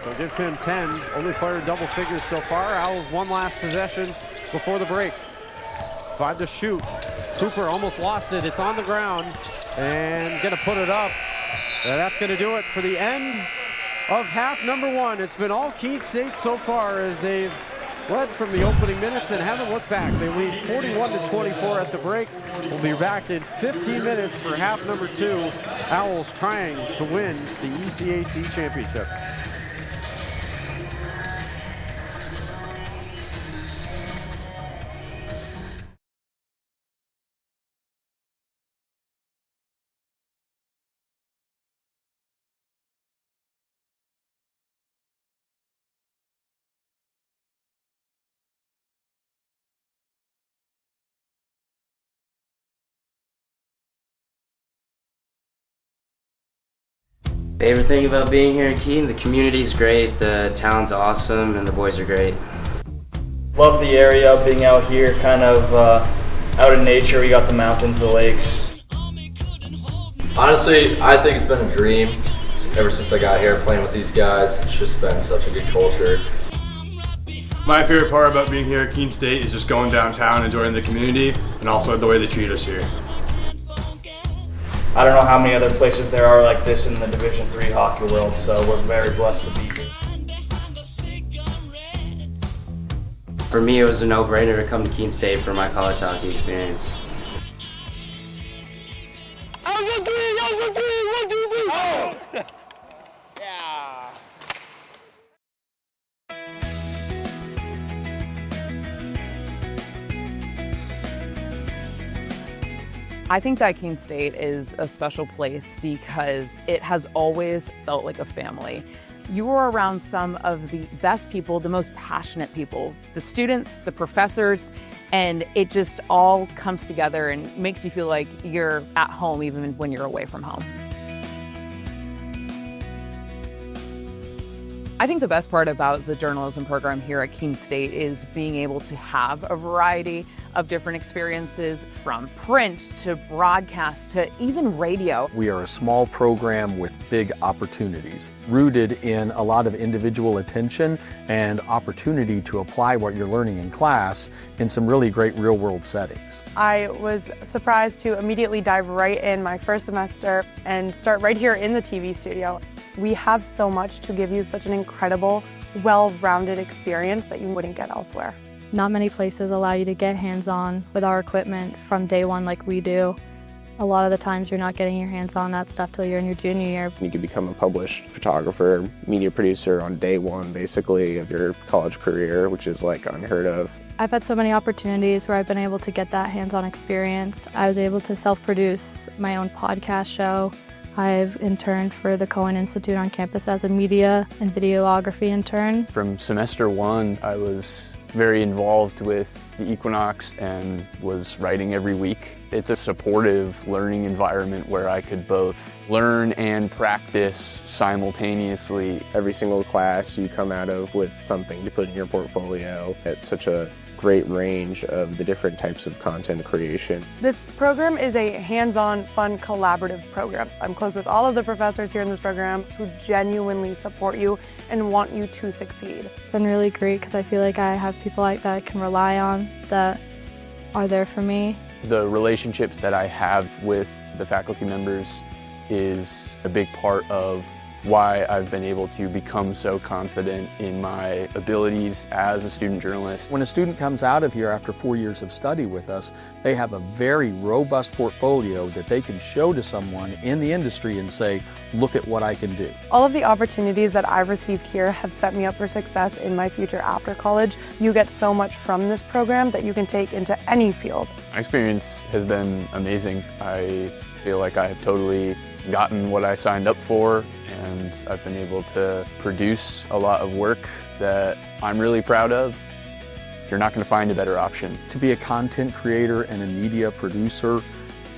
So good for him, 10. Only player double figures so far. Owls one last possession before the break. 5 to shoot. Cooper almost lost it. It's on the ground and gonna put it up. And that's gonna do it for the end of half number 1. It's been all Keene State so far as they've led from the opening minutes and haven't looked back. They lead 41-24 at the break. We'll be back in 15 minutes for half number 2. Owls trying to win the ECAC championship. Favorite thing about being here in Keene, the community's great, the town's awesome, and the boys are great. Love the area, being out here, kind of out in nature. We got the mountains, the lakes. Honestly, I think it's been a dream ever since I got here playing with these guys. It's just been such a good culture. My favorite part about being here at Keene State is just going downtown, enjoying the community, and also the way they treat us here. I don't know how many other places there are like this in the Division III hockey world, so we're very blessed to be here. For me, it was a no-brainer to come to Keene State for my college hockey experience. Owls and Gothic! Owls and Gothic! 1, 2, 3! Oh! Yeah! I think that Keene State is a special place because it has always felt like a family. You are around some of the best people, the most passionate people, the students, the professors, and it just all comes together and makes you feel like you're at home even when you're away from home. I think the best part about the journalism program here at Keene State is being able to have a variety of different experiences, from print to broadcast to even radio. We are a small program with big opportunities, rooted in a lot of individual attention and opportunity to apply what you're learning in class in some really great real-world settings. I was surprised to immediately dive right in my first semester and start right here in the TV studio. We have so much to give you such an incredible, well-rounded experience that you wouldn't get elsewhere. Not many places allow you to get hands-on with our equipment from day one like we do. A lot of the times you're not getting your hands on that stuff till you're in your junior year. You can become a published photographer, media producer on day one basically of your college career, which is like unheard of. I've had so many opportunities where I've been able to get that hands-on experience. I was able to self-produce my own podcast show. I've interned for the Cohen Institute on campus as a media and videography intern. From semester 1, I was very involved with the Equinox and was writing every week. It's a supportive learning environment where I could both learn and practice simultaneously. Every single class you come out of with something to put in your portfolio. It's such a great range of the different types of content creation. This program is a hands-on, fun, collaborative program. I'm close with all of the professors here in this program who genuinely support you and want you to succeed. It's been really great because I feel like I have people like that I can rely on that are there for me. The relationships that I have with the faculty members is a big part of why I've been able to become so confident in my abilities as a student journalist. When a student comes out of here after 4 years of study with us, they have a very robust portfolio that they can show to someone in the industry and say, look at what I can do. All of the opportunities that I've received here have set me up for success in my future after college. You get so much from this program that you can take into any field. My experience has been amazing. I feel like I have totally gotten what I signed up for, and I've been able to produce a lot of work that I'm really proud of. You're not going to find a better option. To be a content creator and a media producer,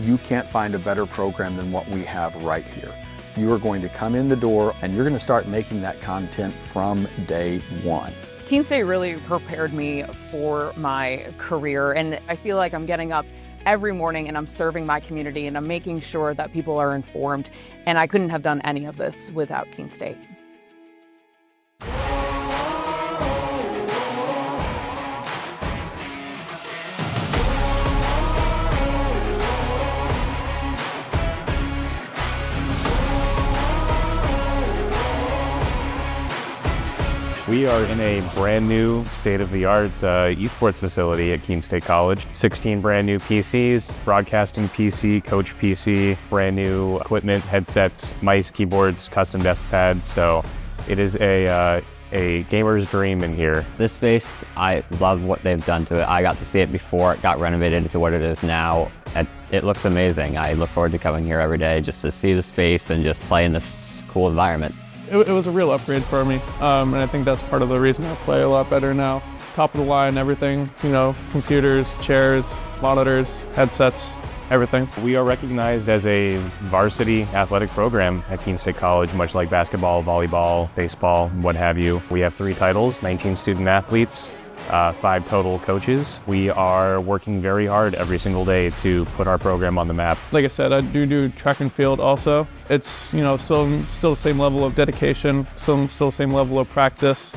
you can't find a better program than what we have right here. You are going to come in the door and you're going to start making that content from day one. Keene State really prepared me for my career, and I feel like I'm getting up every morning and I'm serving my community and I'm making sure that people are informed, and I couldn't have done any of this without Keene State. We are in a brand new state-of-the-art esports facility at Keene State College. 16 brand new PCs, broadcasting PC, coach PC, brand new equipment, headsets, mice, keyboards, custom desk pads. So it is a gamer's dream in here. This space, I love what they've done to it. I got to see it before it got renovated into what it is now. It looks amazing. I look forward to coming here every day just to see the space and just play in this cool environment. It was a real upgrade for me, and I think that's part of the reason I play a lot better now. Top of the line, everything, you know, computers, chairs, monitors, headsets, everything. We are recognized as a varsity athletic program at Keene State College, much like basketball, volleyball, baseball, what have you. We have 3 titles, 19 student athletes, 5 total coaches. We are working very hard every single day to put our program on the map. Like I said, I do track and field also. It's, you know, still the same level of dedication, still the same level of practice.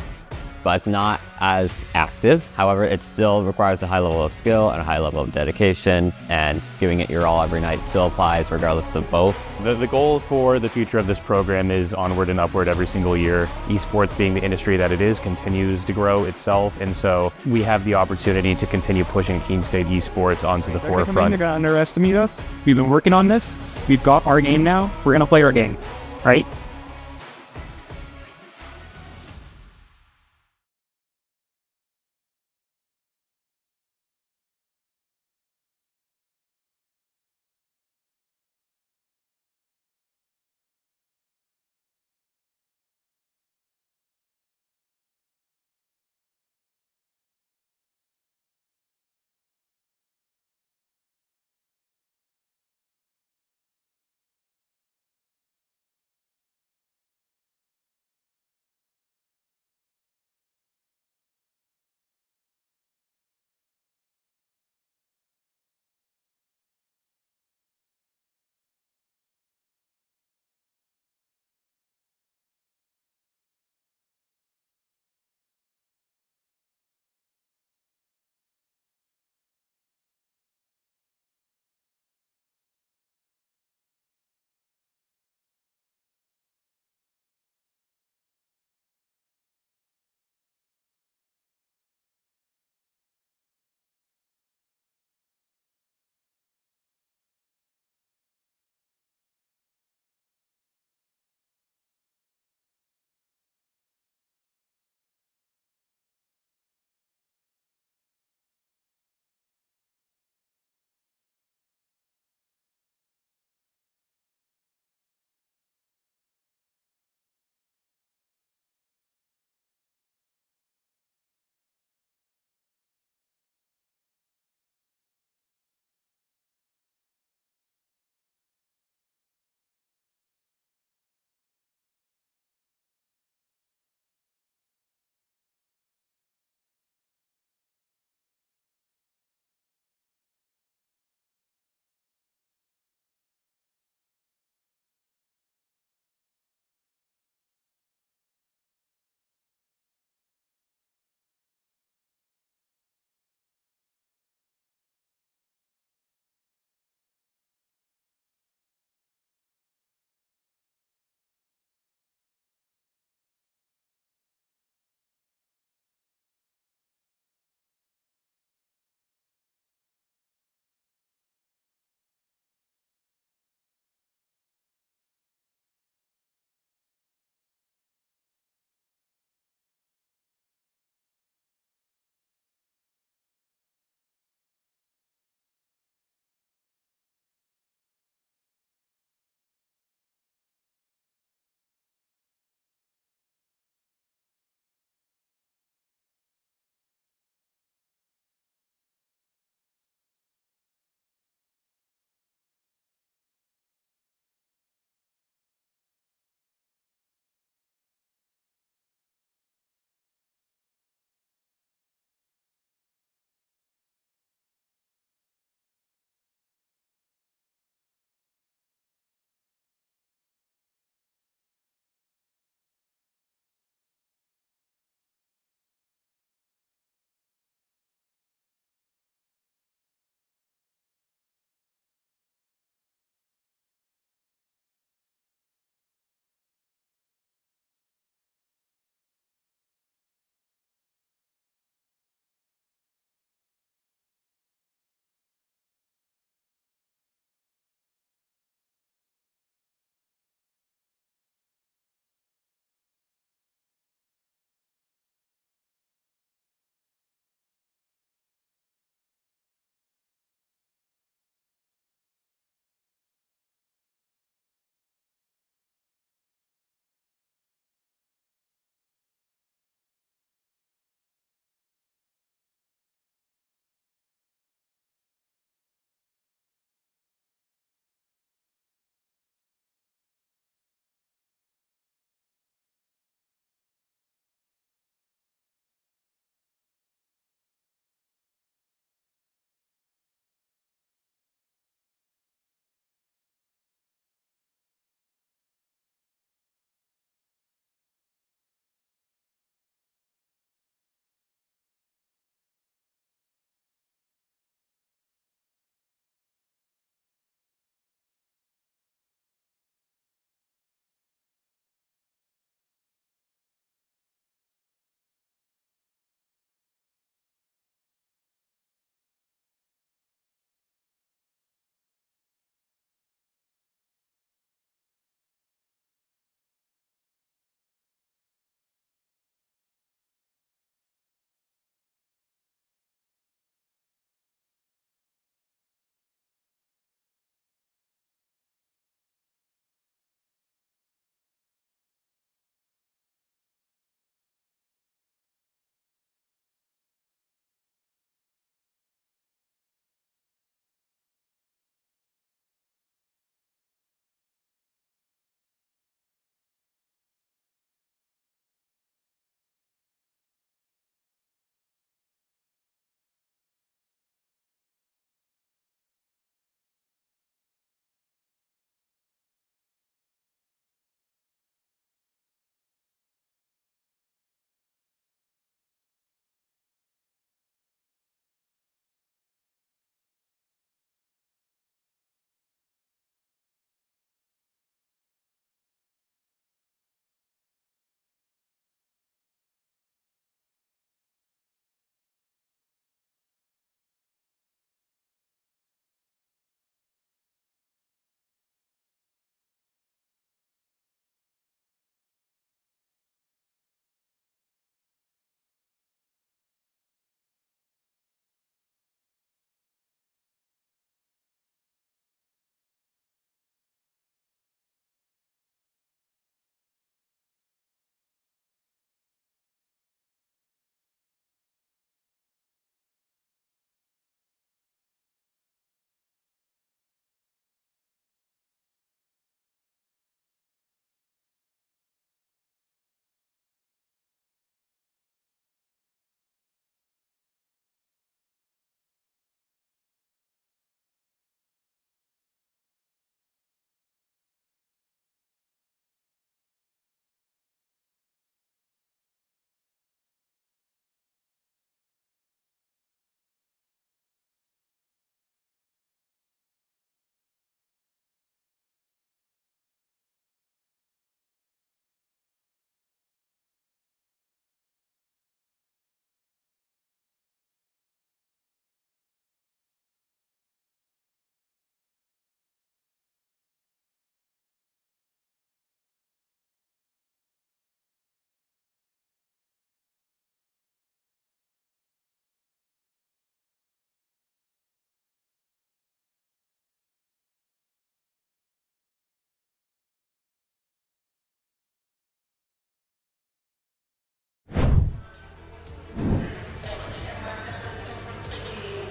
But it's not as active. However, it still requires a high level of skill and a high level of dedication, and giving it your all every night still applies regardless of both. The goal for the future of this program is onward and upward every single year. Esports, being the industry that it is, continues to grow itself, and so we have the opportunity to continue pushing Keene State esports onto the forefront. They're gonna underestimate us. We've been working on this. We've got our game now. We're gonna play our game, right?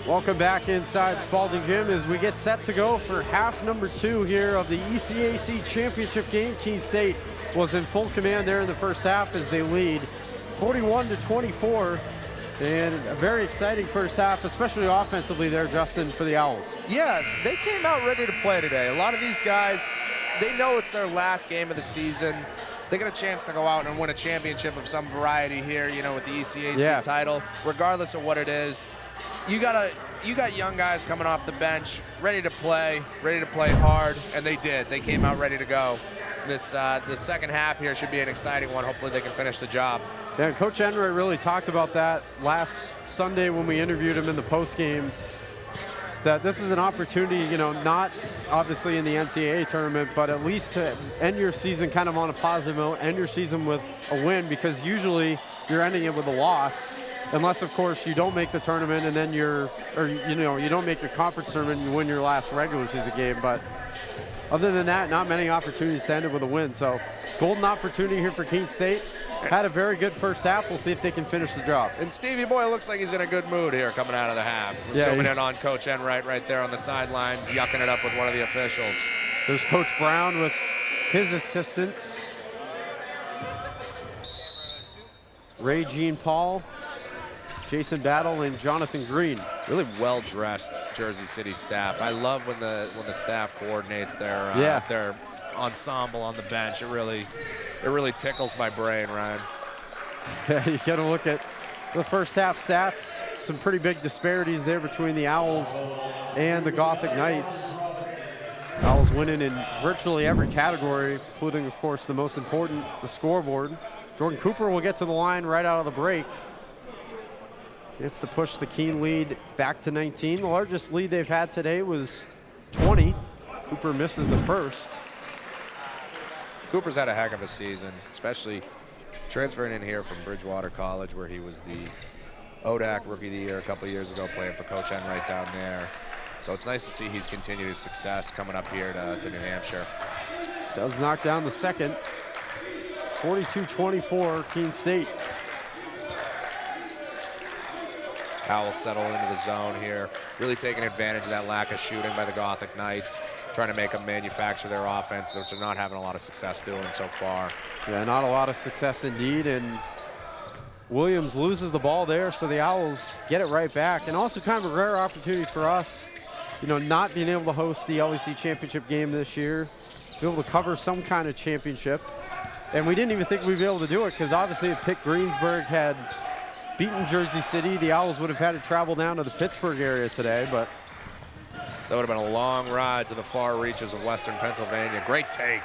Welcome back inside Spaulding Gym as we get set to go for half number 2 here of the ECAC championship game. Keene State was in full command there in the first half as they lead 41-24. And a very exciting first half, especially offensively there, Justin, for the Owls. Yeah, they came out ready to play today. A lot of these guys, they know it's their last game of the season. They get a chance to go out and win a championship of some variety here, you know, with the ECAC title, regardless of what it is. You got young guys coming off the bench, ready to play hard, and they did. They came out ready to go. This the second half here should be an exciting one. Hopefully they can finish the job. Yeah, and Coach Enright really talked about that last Sunday when we interviewed him in the postgame, that this is an opportunity, you know, not obviously in the NCAA tournament, but at least to end your season kind of on a positive note, end your season with a win, because usually you're ending it with a loss, unless of course you don't make the tournament and then you don't make your conference tournament and you win your last regular season game. But other than that, not many opportunities to end it with a win. So golden opportunity here for Keene State. Had a very good first half. We'll see if they can finish the job. And Stevie Boy looks like he's in a good mood here coming out of the half. We're zooming in on Coach Enright right there on the sidelines, yucking it up with one of the officials. There's Coach Brown with his assistants. Ray Jean Paul, Jason Battle, and Jonathan Green. Really well-dressed Jersey City staff. I love when the staff coordinates their ensemble on the bench. It really tickles my brain, Ryan. Yeah, you got to look at the first half stats. Some pretty big disparities there between the Owls and the Gothic Knights. Owls winning in virtually every category, including, of course, the most important, the scoreboard. Jordan Cooper will get to the line right out of the break. Gets to push the Keene lead back to 19. The largest lead they've had today was 20. Cooper misses the first. Cooper's had a heck of a season, especially transferring in here from Bridgewater College, where he was the ODAC Rookie of the Year a couple years ago, playing for Coach Enright down there. So it's nice to see he's continued his success coming up here to New Hampshire. Does knock down the second. 42-24, Keene State. Owls settle into the zone here, really taking advantage of that lack of shooting by the Gothic Knights, trying to make them manufacture their offense, which they're not having a lot of success doing so far. Yeah, not a lot of success indeed, and Williams loses the ball there, so the Owls get it right back. And also kind of a rare opportunity for us, you know, not being able to host the LEC championship game this year, be able to cover some kind of championship. And we didn't even think we'd be able to do it, because obviously if Pitt Greensburg had beaten Jersey City, the Owls would have had to travel down to the Pittsburgh area today, but that would have been a long ride to the far reaches of Western Pennsylvania. Great take.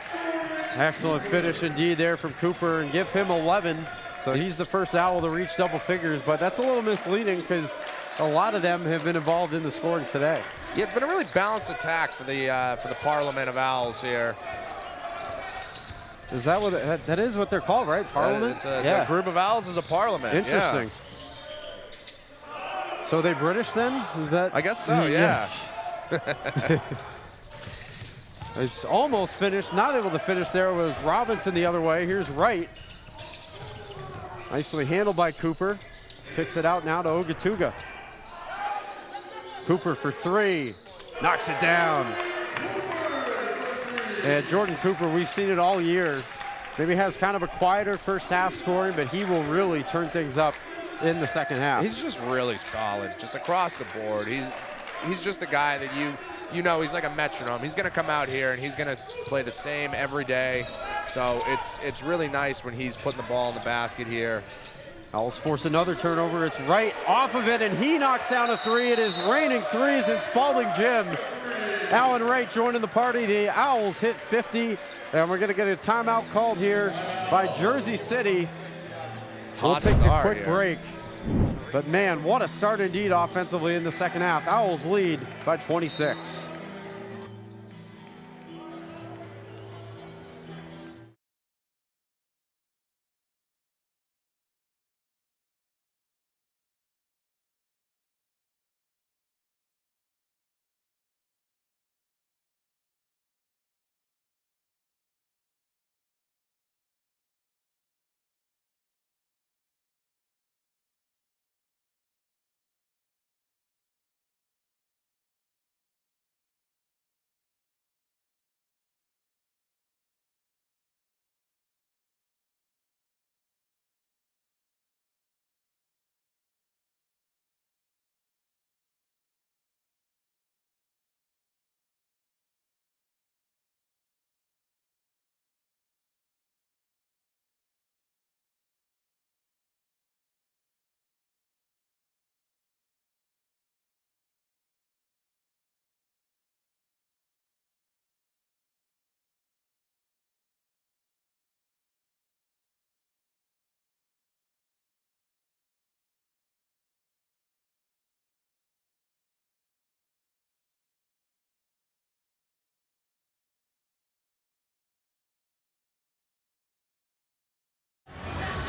Excellent finish indeed there from Cooper, and give him 11. So he's the first Owl to reach double figures, but that's a little misleading because a lot of them have been involved in the scoring today. Yeah, it's been a really balanced attack for the Parliament of Owls here. Is that what that is what they're called, right? Parliament? The group of Owls is a parliament. Interesting. So are they British then? Is that? I guess so, yeah. It's almost finished. Not able to finish there was Robinson the other way. Here's Wright. Nicely handled by Cooper. Kicks it out now to Ogatuga. Cooper for three. Knocks it down. And Jordan Cooper, we've seen it all year. Maybe has kind of a quieter first half scoring, but he will really turn things up in the second half. He's just really solid, just across the board. He's just a guy that you know, he's like a metronome. He's going to come out here and he's going to play the same every day. So it's really nice when he's putting the ball in the basket here. Owls force another turnover. It's right off of it, and he knocks down a three. It is raining threes in Spaulding Gym. Alan Wright joining the party. The Owls hit 50, and we're going to get a timeout called here by Jersey City. We'll take a quick break. But man, what a start indeed offensively in the second half. Owls lead by 26.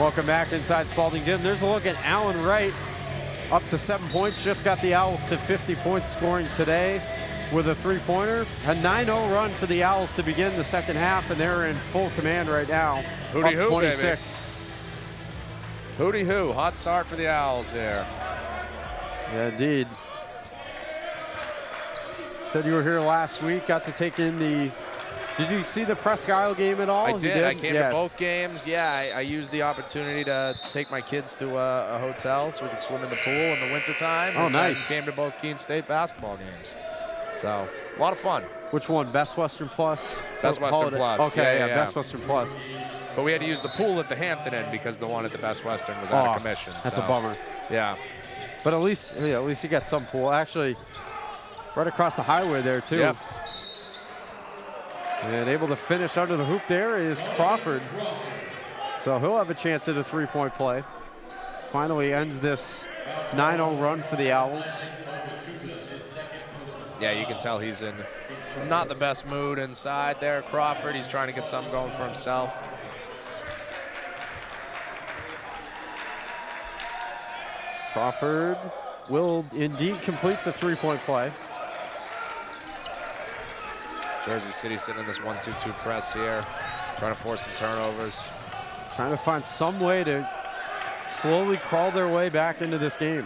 Welcome back inside Spaulding Gym. There's a look at Alan Wright, up to 7 points. Just got the Owls to 50 points scoring today with a three-pointer. A 9-0 run for the Owls to begin the second half, and they're in full command right now. Hooty up hoo, 26. Hooty hoo. Hot start for the Owls here. Yeah, indeed. Said you were here last week, got to take in the... Did you see the Presque Isle game at all? I did. I came Yeah. to both games. Yeah, I used the opportunity to take my kids to a hotel so we could swim in the pool in the wintertime. Oh, and nice. Came to both Keene State basketball games. So, a lot of fun. Which one? Best Western Plus? Best Western Holiday? Plus. Okay, Yeah. Best Western Plus. But we had to use the pool at the Hampton Inn because the one at the Best Western was out of commission. That's so, a bummer. Yeah. But at least you got some pool. Actually, right across the highway there, too. Yep. And able to finish under the hoop there is Crawford. So he'll have a chance at a three-point play. Finally ends this 9-0 run for the Owls. Yeah, you can tell he's in not the best mood inside there, Crawford. He's trying to get something going for himself. Crawford will indeed complete the three-point play. Jersey City sitting in this 1-2-2 press here, trying to force some turnovers. Trying to find some way to slowly crawl their way back into this game.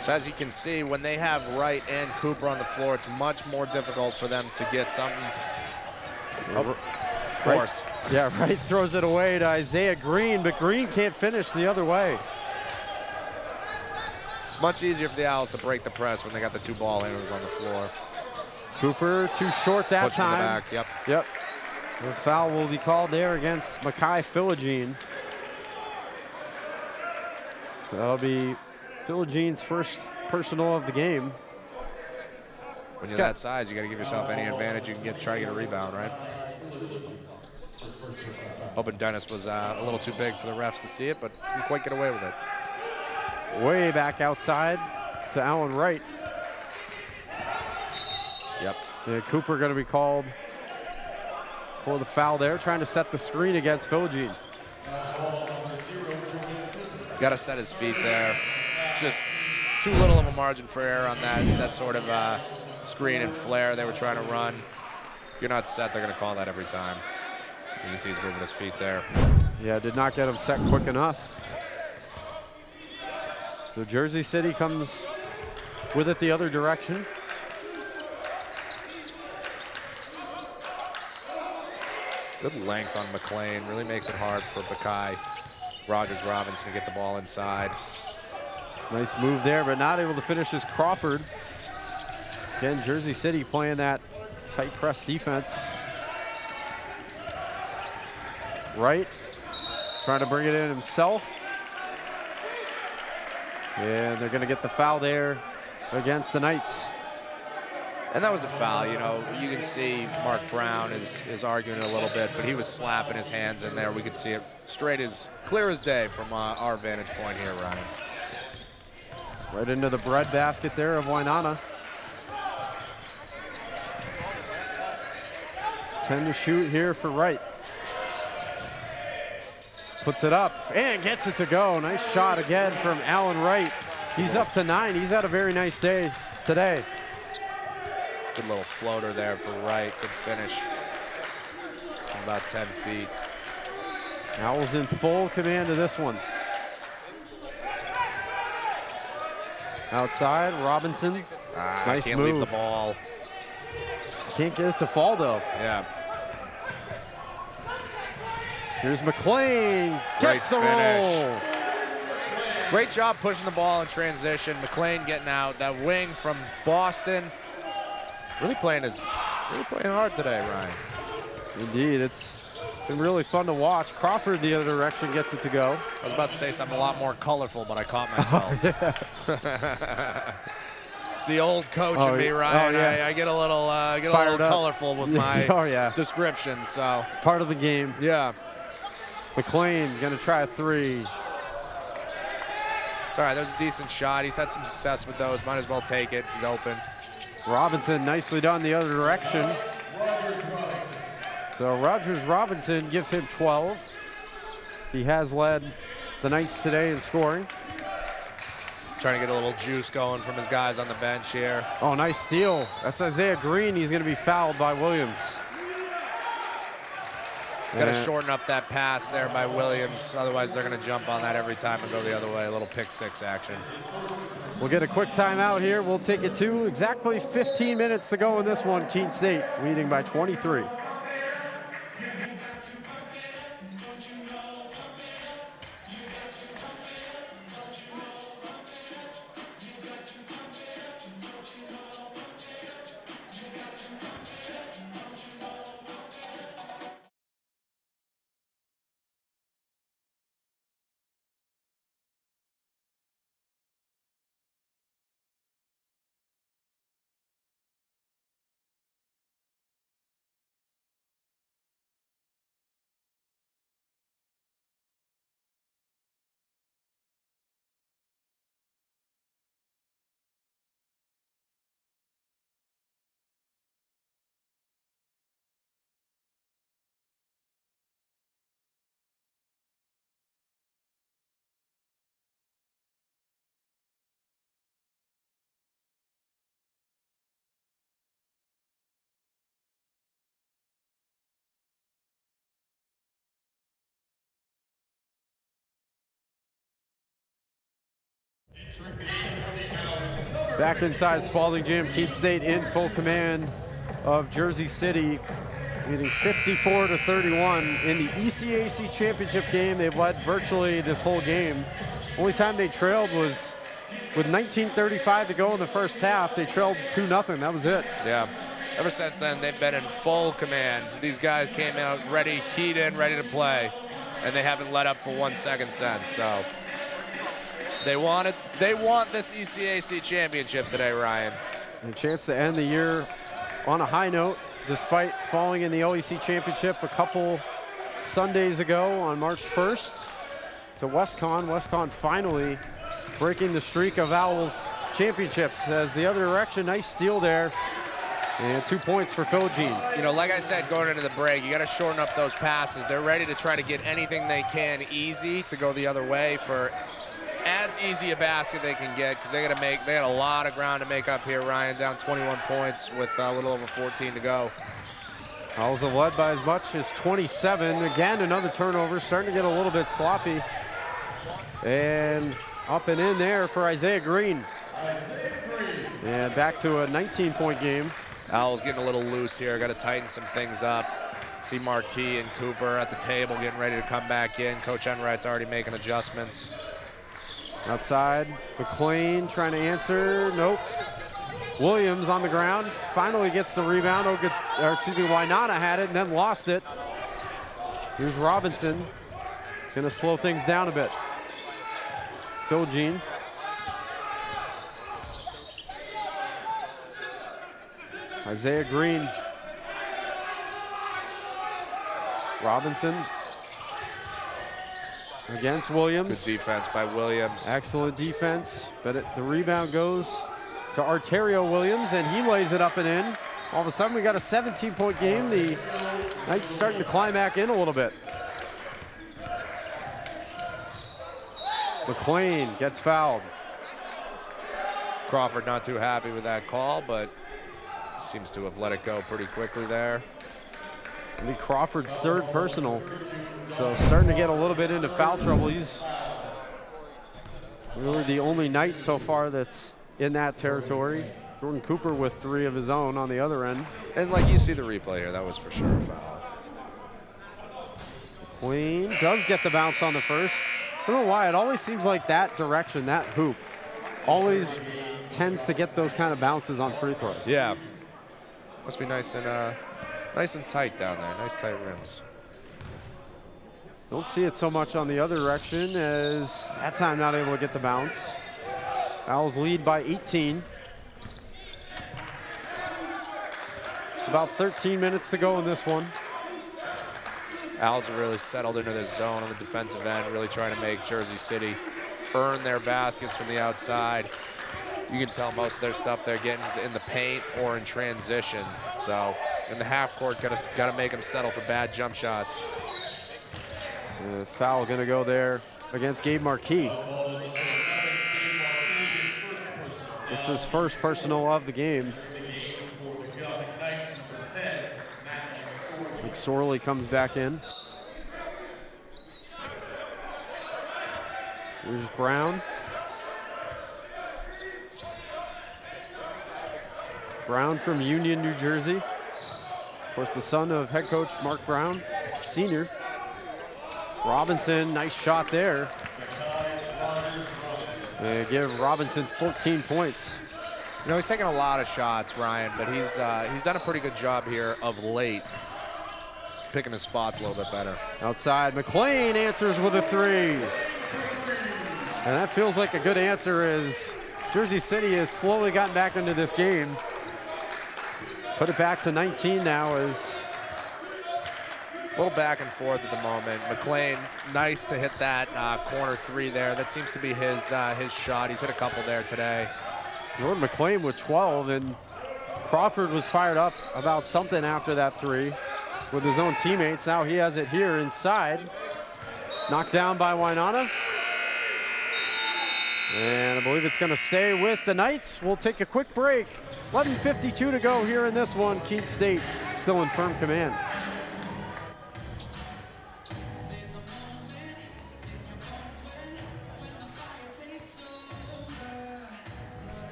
So as you can see, when they have Wright and Cooper on the floor, it's much more difficult for them to get something. Of course. Yeah, Wright throws it away to Isaiah Green, but Green can't finish the other way. It's much easier for the Owls to break the press when they got the two ball handlers on the floor. Cooper too short that Pushing time. the back, yep. Yep. The foul will be called there against Makai Philogene. So that'll be Philogene's first personal of the game. When you're that size, you got to give yourself any advantage you can get to try to get a rebound, right? Hoping Dennis was a little too big for the refs to see it, but didn't quite get away with it. Way back outside to Alan Wright. Yep. And Cooper going to be called for the foul there, trying to set the screen against Philogene. Got to set his feet there. Just too little of a margin for error on that sort of screen and flare they were trying to run. If you're not set, they're going to call that every time. You can see he's moving his feet there. Yeah, did not get him set quick enough. So Jersey City comes with it the other direction. Good length on McLean. Really makes it hard for Bakai Rogers Robinson to get the ball inside. Nice move there, but not able to finish is Crawford. Again, Jersey City playing that tight press defense. Wright trying to bring it in himself. And they're going to get the foul there against the Knights. And that was a foul, you know. You can see Mark Brown is arguing a little bit, but he was slapping his hands in there. We could see it straight as clear as day from our vantage point here, Ryan. Right into the bread basket there of Wainana. 10 to shoot here for Wright. Puts it up and gets it to go. Nice shot again from Alan Wright. He's up to 9. He's had a very nice day today. Good little floater there for Wright. Good finish. From about 10 feet. Owls in full command of this one. Outside, Robinson. Nice can't move. leave the ball. Can't get it to fall though. Yeah. Here's McLean. Great Gets the finish. roll. Great job pushing the ball in transition. McLean getting out. That wing from Boston. Really playing hard today, Ryan. Indeed, it's been really fun to watch. Crawford the other direction gets it to go. I was about to say something a lot more colorful, but I caught myself. It's the old coach in me, Ryan. I get a little colorful with my descriptions. So part of the game. Yeah. McLean gonna try a three. It's all right. That was a decent shot. He's had some success with those. Might as well take it. He's open. Robinson nicely done the other direction. So Rogers Robinson, give him 12. He has led the Knights today in scoring. Trying to get a little juice going from his guys on the bench here. Oh, nice steal. That's Isaiah Green. He's going to be fouled by Williams. Got to shorten up that pass there by Williams. Otherwise, they're going to jump on that every time and go the other way. A little pick six action. We'll get a quick timeout here. We'll take it to exactly 15 minutes to go in this one. Keene State leading by 23. Back inside Spaulding Gym, Keene State in full command of Jersey City, leading 54-31 in the ECAC championship game. They've led virtually this whole game. Only time they trailed was with 19:35 to go in the first half. They trailed 2-0. That was it. Yeah. Ever since then, they've been in full command. These guys came out ready, keyed in, ready to play, and they haven't let up for 1 second since. So they want this ECAC championship today, Ryan. A chance to end the year on a high note, despite falling in the OEC championship a couple Sundays ago on March 1st to WestCon. WestCon finally breaking the streak of Owls championships as the other direction. Nice steal there. And 2 points for Phil Jean. You know, like I said, going into the break, you got to shorten up those passes. They're ready to try to get anything they can easy to go the other way for as easy a basket they can get, because they got a lot of ground to make up here. Ryan down 21 points with a little over 14 to go. Owls have led by as much as 27. Again, another turnover, starting to get a little bit sloppy. And up and in there for Isaiah Green. And back to a 19-point game. Owls getting a little loose here. Got to tighten some things up. See Marquis and Cooper at the table getting ready to come back in. Coach Enright's already making adjustments. Outside, McLean trying to answer. Nope. Williams on the ground. Finally gets the rebound. Wynonna had it and then lost it. Here's Robinson. Gonna slow things down a bit. Phil Jean. Isaiah Green. Robinson against Williams. Good defense by Williams. Excellent defense, but the rebound goes to Arterio Williams, and he lays it up and in. All of a sudden, we got a 17-point game. The Knights starting to climb back in a little bit. McLean gets fouled. Crawford not too happy with that call, but seems to have let it go pretty quickly there. It'll be Crawford's third personal, so starting to get a little bit into foul trouble. He's really the only Knight so far that's in that territory. Jordan Cooper with 3 of his own on the other end. And like you see the replay here, that was for sure a foul. McLean does get the bounce on the first. I don't know why, it always seems like that direction, that hoop, always tends to get those kind of bounces on free throws. Yeah. Must be nice and tight down there. Nice tight rims. Don't see it so much on the other direction, as that time not able to get the bounce. Owls lead by 18. Just about 13 minutes to go in this one. Owls have really settled into this zone on the defensive end, really trying to make Jersey City earn their baskets from the outside. You can tell most of their stuff they're getting is in the paint or in transition. So in the half court, got to make them settle for bad jump shots. Foul going to go there against Gabe Marquis. This is his first personal of the game. McSorley comes back in. Here's Brown. Brown from Union, New Jersey. Of course, the son of head coach Mark Brown, senior. Robinson, nice shot there. They give Robinson 14 points. You know, he's taken a lot of shots, Ryan, but he's done a pretty good job here of late, picking his spots a little bit better. Outside, McLean answers with a three. And that feels like a good answer as Jersey City has slowly gotten back into this game. Put it back to 19 now as a little back and forth at the moment. McLean, nice to hit that corner three there. That seems to be his shot. He's hit a couple there today. Jordan McLean with 12, and Crawford was fired up about something after that three with his own teammates. Now he has it here inside. Knocked down by Wainana. And I believe it's going to stay with the Knights. We'll take a quick break. 11:52 to go here in this one. Keene State still in firm command.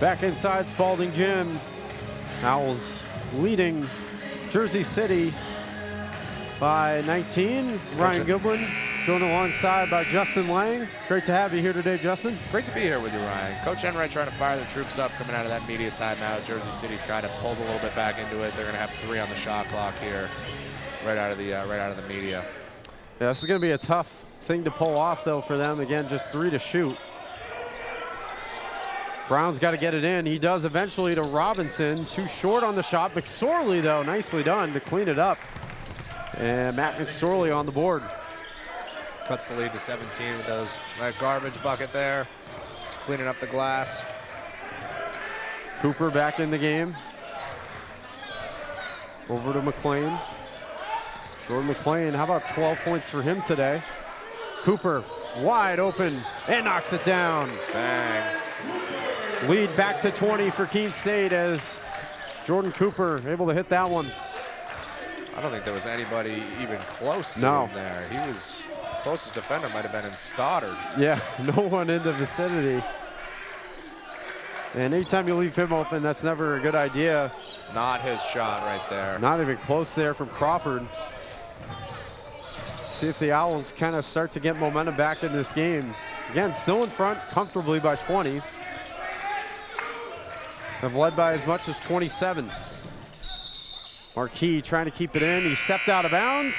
Back inside Spaulding Gym. Owls leading Jersey City by 19. Ryan Goodwin joined alongside by Justin Lang. Great to have you here today, Justin. Great to be here with you, Ryan. Coach Enright trying to fire the troops up coming out of that media timeout. Jersey City's kind of pulled a little bit back into it. They're going to have 3 on the shot clock here, right out of the media. Yeah, this is going to be a tough thing to pull off, though, for them. Again, just 3 to shoot. Brown's got to get it in. He does eventually to Robinson. Too short on the shot. McSorley, though, nicely done to clean it up. And Matt McSorley on the board. Cuts the lead to 17 with that garbage bucket there. Cleaning up the glass. Cooper back in the game. Over to McLean. Jordan McLean, how about 12 points for him today? Cooper wide open and knocks it down. Bang. Lead back to 20 for Keene State as Jordan Cooper able to hit that one. I don't think there was anybody even close to him there. He was, closest defender might have been in Stoddard. Yeah, no one in the vicinity. And anytime you leave him open, that's never a good idea. Not his shot right there. Not even close there from Crawford. See if the Owls kind of start to get momentum back in this game. Again, still in front comfortably by 20. Have led by as much as 27. Marquis trying to keep it in. He stepped out of bounds.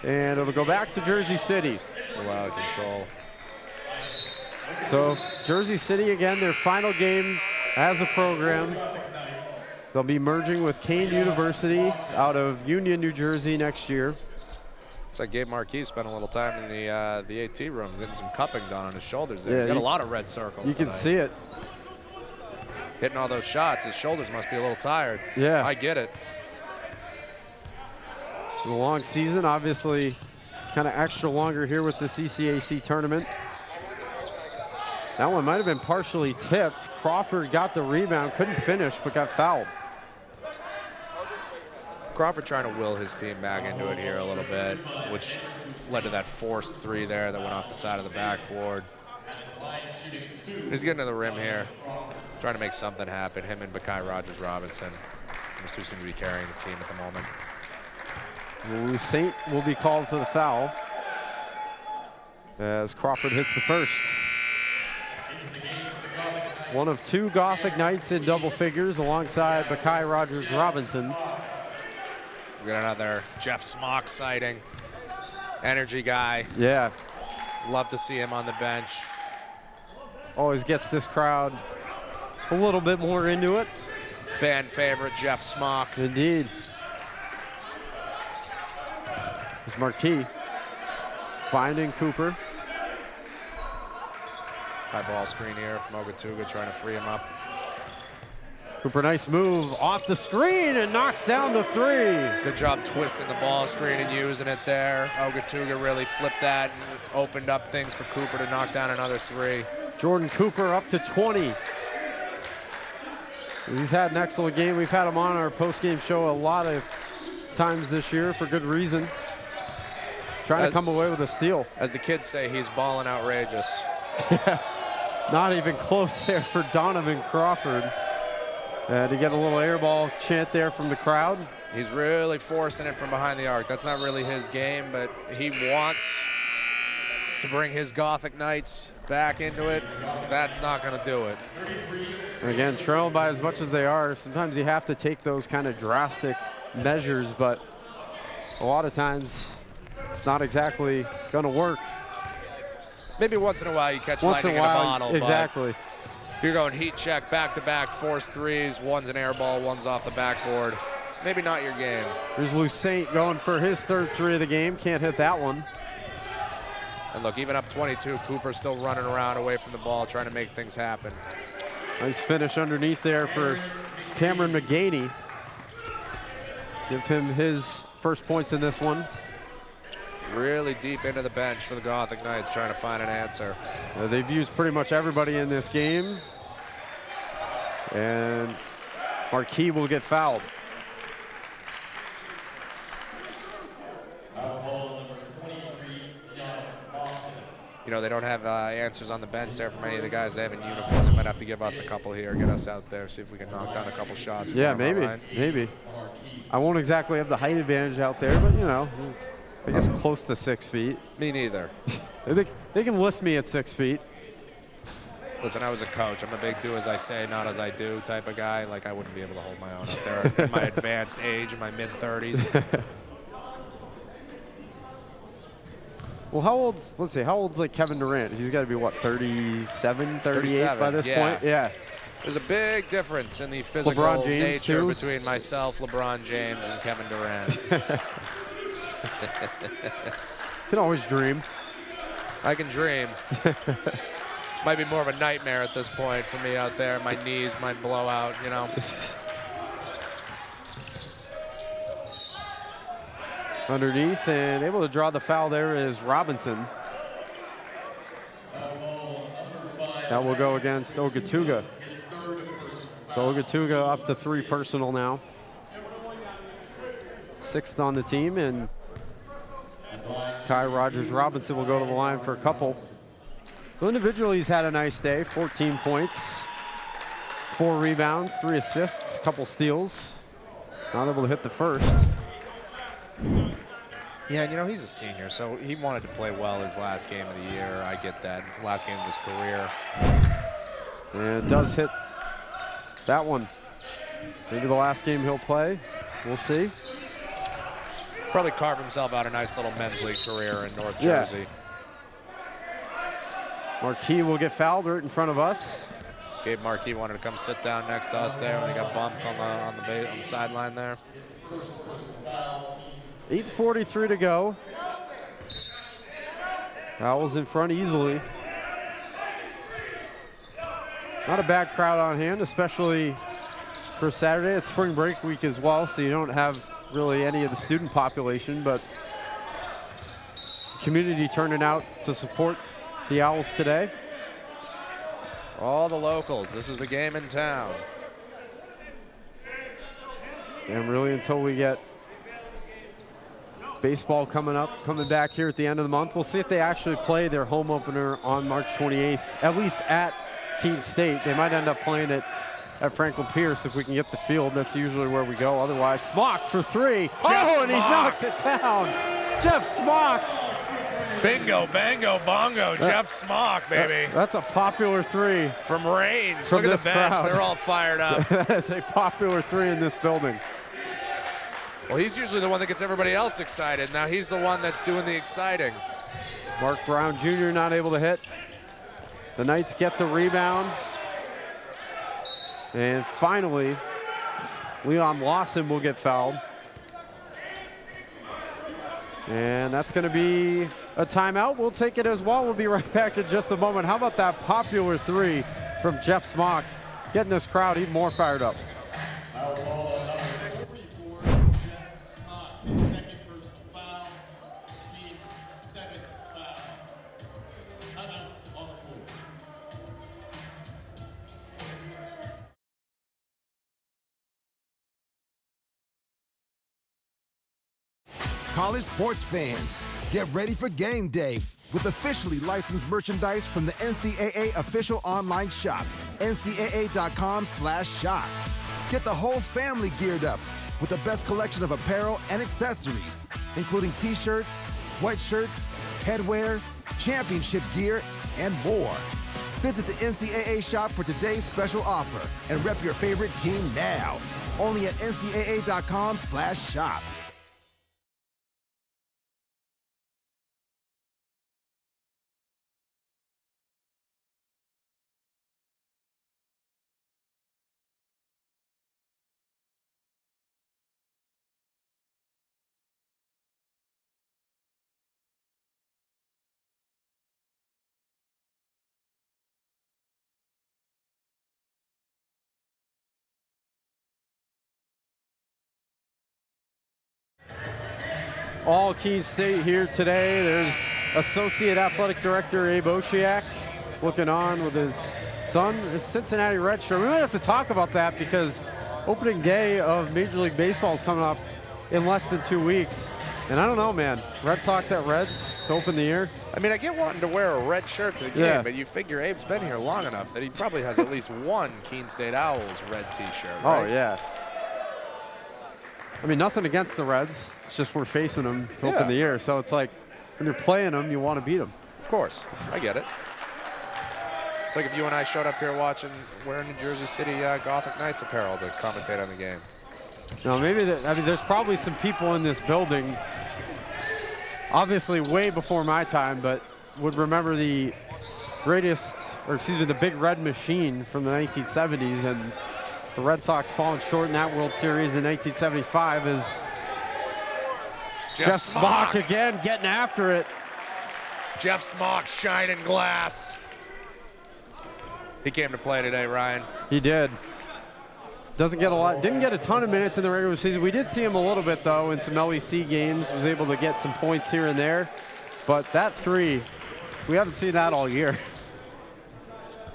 And it'll go back to Jersey City. A lot of control. So Jersey City, again, their final game as a program. They'll be merging with Keene University out of Union, New Jersey next year. Looks like Gabe Marquis spent a little time in the AT room getting some cupping done on his shoulders there. Yeah, He's got a lot of red circles You can tonight. see it. Hitting all those shots, his shoulders must be a little tired. Yeah. I get it. It's a long season, obviously kind of extra longer here with the ECAC tournament. That one might have been partially tipped. Crawford got the rebound, couldn't finish, but got fouled. Crawford trying to will his team back into it here a little bit, which led to that forced 3 there that went off the side of the backboard. He's getting to the rim here, trying to make something happen. Him and Bakai Rogers-Robinson. Those two seem to be carrying the team at the moment. St. will be called for the foul as Crawford hits the first. One of 2 Gothic Knights in double figures alongside Bakai Rogers-Robinson. We got another Jeff Smock sighting. Energy guy. Yeah. Love to see him on the bench. Always gets this crowd a little bit more into it. Fan favorite Jeff Smock. Indeed. There's Marquis finding Cooper. High ball screen here from Ogatuga trying to free him up. Cooper, nice move off the screen and knocks down the 3. Good job twisting the ball screen and using it there. Ogatuga really flipped that and opened up things for Cooper to knock down another 3. Jordan Cooper up to 20. He's had an excellent game. We've had him on our post-game show a lot of times this year for good reason. Trying to come away with a steal. As the kids say, he's balling outrageous. Not even close there for Donovan Crawford. To get a little air ball chant there from the crowd. He's really forcing it from behind the arc. That's not really his game, but he wants to bring his Gothic Knights back into it. That's not going to do it. Again, trailed by as much as they are, sometimes you have to take those kind of drastic measures, but a lot of times it's not exactly going to work. Maybe once in a while you catch lightning in a bottle. Exactly. If you're going heat check, back-to-back, forced 3s, one's an air ball, one's off the backboard, maybe not your game. Here's Lou Saint going for his 3rd 3 of the game. Can't hit that one. And look, even up 22, Cooper's still running around away from the ball, trying to make things happen. Nice finish underneath there for Cameron McGaney. Give him his first points in this one. Really deep into the bench for the Gothic Knights, trying to find an answer. They've used pretty much everybody in this game. And Marquis will get fouled. You know, they don't have answers on the bench there from any of the guys they have in uniform. They might have to give us a couple here, get us out there, see if we can knock down a couple shots. Yeah, maybe. I won't exactly have the height advantage out there, but, you know, I guess close to 6 feet. Me neither. They can list me at 6 feet. Listen, I was a coach. I'm a big do as I say, not as I do type of guy. Like, I wouldn't be able to hold my own up there in my advanced age, in my mid-30s. Well, how old's like Kevin Durant? He's got to be, what, 37, 38 by this point? Yeah. There's a big difference in the physical LeBron James nature too? between myself, LeBron James, and Kevin Durant. Can always dream. I can dream. Might be more of a nightmare at this point for me out there. My knees might blow out, you know. Underneath and able to draw the foul there is Robinson. That will go against Ogatuga. So Ogatuga up to 3 personal now. 6th on the team, and Kai Rogers-Robinson will go to the line for a couple. So individually, he's had a nice day. 14 points, 4 rebounds, 3 assists, a couple steals. Not able to hit the first. Yeah, and you know, he's a senior, so he wanted to play well his last game of the year. I get that. Last game of his career. And does hit that one. Maybe the last game he'll play. We'll see. Probably carve himself out a nice little men's league career in North Jersey. Marquis will get fouled right in front of us. Gabe Marquis wanted to come sit down next to us there when he got bumped on the sideline there. 8:43 to go. Owls in front easily. Not a bad crowd on hand, especially for Saturday. It's spring break week as well, so you don't have really any of the student population, but community turning out to support the Owls today. All the locals. This is the game in town. And really until we get Baseball coming back here at the end of the month. We'll see if they actually play their home opener on March 28th, at least at Keene State. They might end up playing it at Franklin Pierce if we can get the field. That's usually where we go. Otherwise, Smock for three. And he knocks it down. Jeff Smock. Bingo, bango, bongo. Jeff Smock, baby. That's a popular three. From range. From Look at the bench. crowd. They're all fired up. That is a popular three in this building. Well, he's usually the one that gets everybody else excited. Now he's the one that's doing the exciting. Mark Brown Jr. not able to hit. The Knights get the rebound. And finally, Leon Lawson will get fouled. And that's going to be a timeout. We'll take it as well. We'll be right back in just a moment. How about that popular three from Jeff Smock, getting this crowd even more fired up. College sports fans, get ready for game day with officially licensed merchandise from the NCAA official online shop, ncaa.com/shop. Get the whole family geared up with the best collection of apparel and accessories, including t-shirts, sweatshirts, headwear, championship gear, and more. Visit the NCAA shop for today's special offer and rep your favorite team now. Only at ncaa.com/shop. All Keene State here today. There's Associate Athletic Director Abe Oshiak looking on with his son, his Cincinnati Red shirt. We might have to talk about that because opening day of Major League Baseball is coming up in less than 2 weeks. And I don't know, man. Red Sox at Reds to open the year. I mean, I get wanting to wear a red shirt to the game, Yeah. but you figure Abe's been here long enough that he probably has at least one Keene State Owls red t-shirt, right? Oh, yeah. I mean, nothing against the Reds. It's just we're facing them to open the year. So it's like when you're playing them, you want to beat them. Of course. I get it. It's like if you and I showed up here wearing New Jersey City Gothic Knights apparel to commentate on the game. No, maybe there's probably some people in this building, obviously way before my time, but would remember the big red machine from the 1970s, and the Red Sox falling short in that World Series in 1975 is Jeff Smock again getting after it. Jeff Smock shining glass. He came to play today, Ryan. He did. Didn't get a ton of minutes in the regular season. We did see him a little bit, though, in some LEC games. Was able to get some points here and there. But that three, we haven't seen that all year.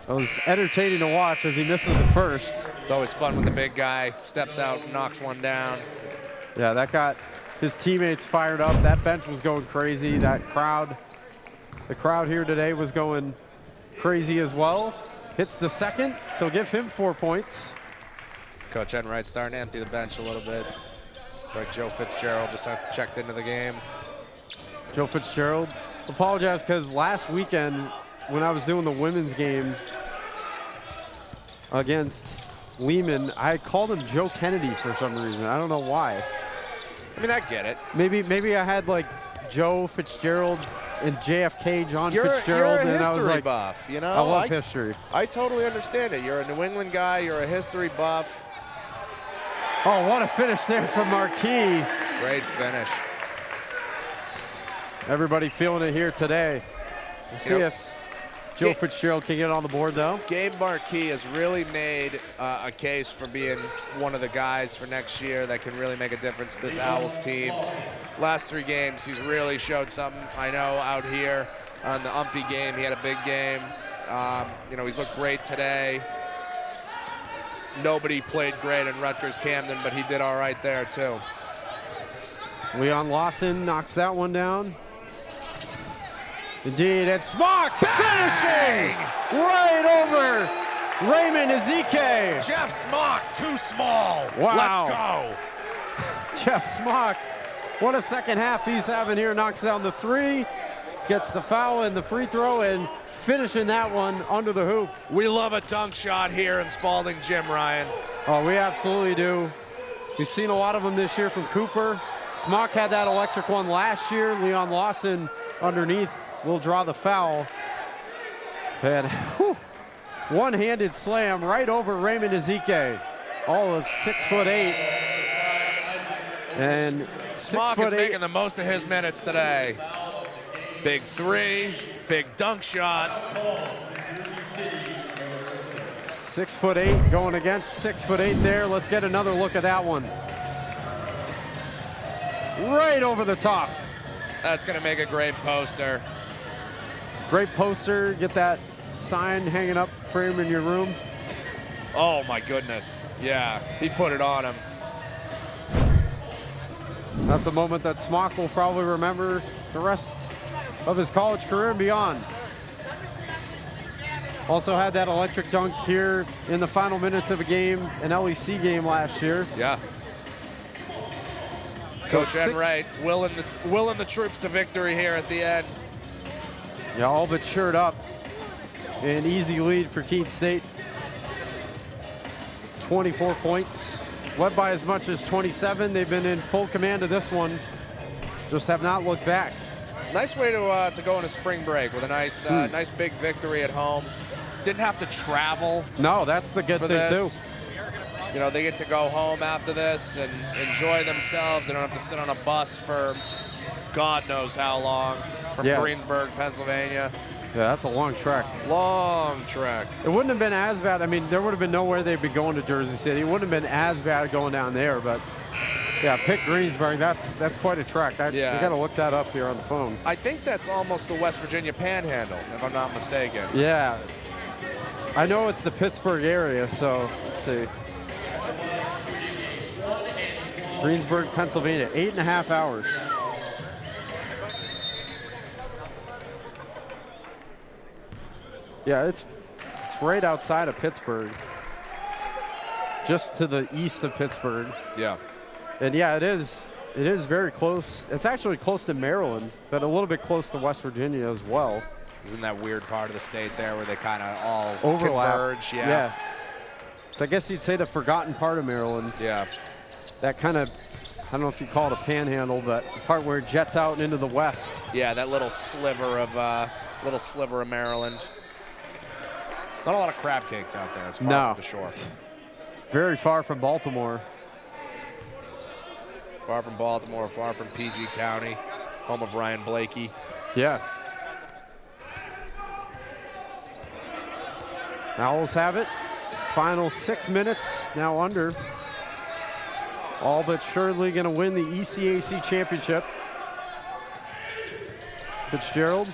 It was entertaining to watch as he misses the first. It's always fun when the big guy steps out and knocks one down. Yeah, that got his teammates fired up. That bench was going crazy. The crowd here today was going crazy as well. Hits the second, so give him 4 points. Coach Enright starting to empty the bench a little bit. It's like Joe Fitzgerald just checked into the game. Joe Fitzgerald. Apologize because last weekend when I was doing the women's game against Lehman, I called him Joe Kennedy for some reason. I don't know why. I mean, I get it. Maybe I had like Joe Fitzgerald and JFK John Fitzgerald. You're a and history I was like, buff, you know? I love history. I totally understand it. You're a New England guy. You're a history buff. Oh, what a finish there from Marquis. Great finish. Everybody feeling it here today. We'll see if Joe Fitzgerald can get on the board, though. Gabe Marquis has really made a case for being one of the guys for next year that can really make a difference for this Owls team. Last 3 games, he's really showed something. I know out here on the Umpy game, he had a big game. He's looked great today. Nobody played great in Rutgers Camden, but he did all right there, too. Leon Lawson knocks that one down. Indeed, and Smock finishing right over Raymond Ezike. Jeff Smock, too small. Wow. Let's go. Jeff Smock, what a second half he's having here. Knocks down the three, gets the foul and the free throw, and finishing that one under the hoop. We love a dunk shot here in Spaulding Gym, Ryan. Oh, we absolutely do. We've seen a lot of them this year from Cooper. Smock had that electric one last year. Leon Lawson underneath will draw the foul. And whew, one-handed slam right over Raymond Ezike. All of 6'8". And Smock is making the most of his minutes today. Big three, big dunk shot. 6'8", going against 6'8" there. Let's get another look at that one. Right over the top. That's gonna make a great poster. Great poster. Get that sign hanging up, frame in your room. Oh my goodness. Yeah, he put it on him. That's a moment that Smock will probably remember the rest of his college career and beyond. Also had that electric dunk here in the final minutes of a game, an LEC game last year. Yeah. Coach Enright willing the troops to victory here at the end. Yeah, all but cheered up. An easy lead for Keene State. 24 points, led by as much as 27. They've been in full command of this one. Just have not looked back. Nice way to go into spring break with a nice nice big victory at home. Didn't have to travel. No, that's the good thing too. You know, they get to go home after this and enjoy themselves. They don't have to sit on a bus for God knows how long from Greensburg, Pennsylvania. Yeah, that's a long trek. Long trek. It wouldn't have been as bad. I mean, there would have been nowhere they'd be going to Jersey City. It wouldn't have been as bad going down there, but yeah, pick Greensburg. That's quite a trek. You got to look that up here on the phone. I think that's almost the West Virginia Panhandle, if I'm not mistaken. Yeah. I know it's the Pittsburgh area, so let's see. Greensburg, Pennsylvania, 8.5 hours. Yeah, it's right outside of Pittsburgh. Just to the east of Pittsburgh. Yeah. And yeah, it is very close. It's actually close to Maryland, but a little bit close to West Virginia as well. Isn't that weird part of the state there where they kind of all overlap? Converge? Yeah. So I guess you'd say the forgotten part of Maryland. Yeah. That kind of, I don't know if you call it a panhandle, but the part where it jets out into the west. Yeah, that little sliver of Maryland. Not a lot of crab cakes out there. It's far from the shore. Very far from Baltimore. Far from Baltimore, far from PG County, home of Ryan Blakey. Yeah. Owls have it. Final 6 minutes, now under. All but surely going to win the ECAC championship. Fitzgerald.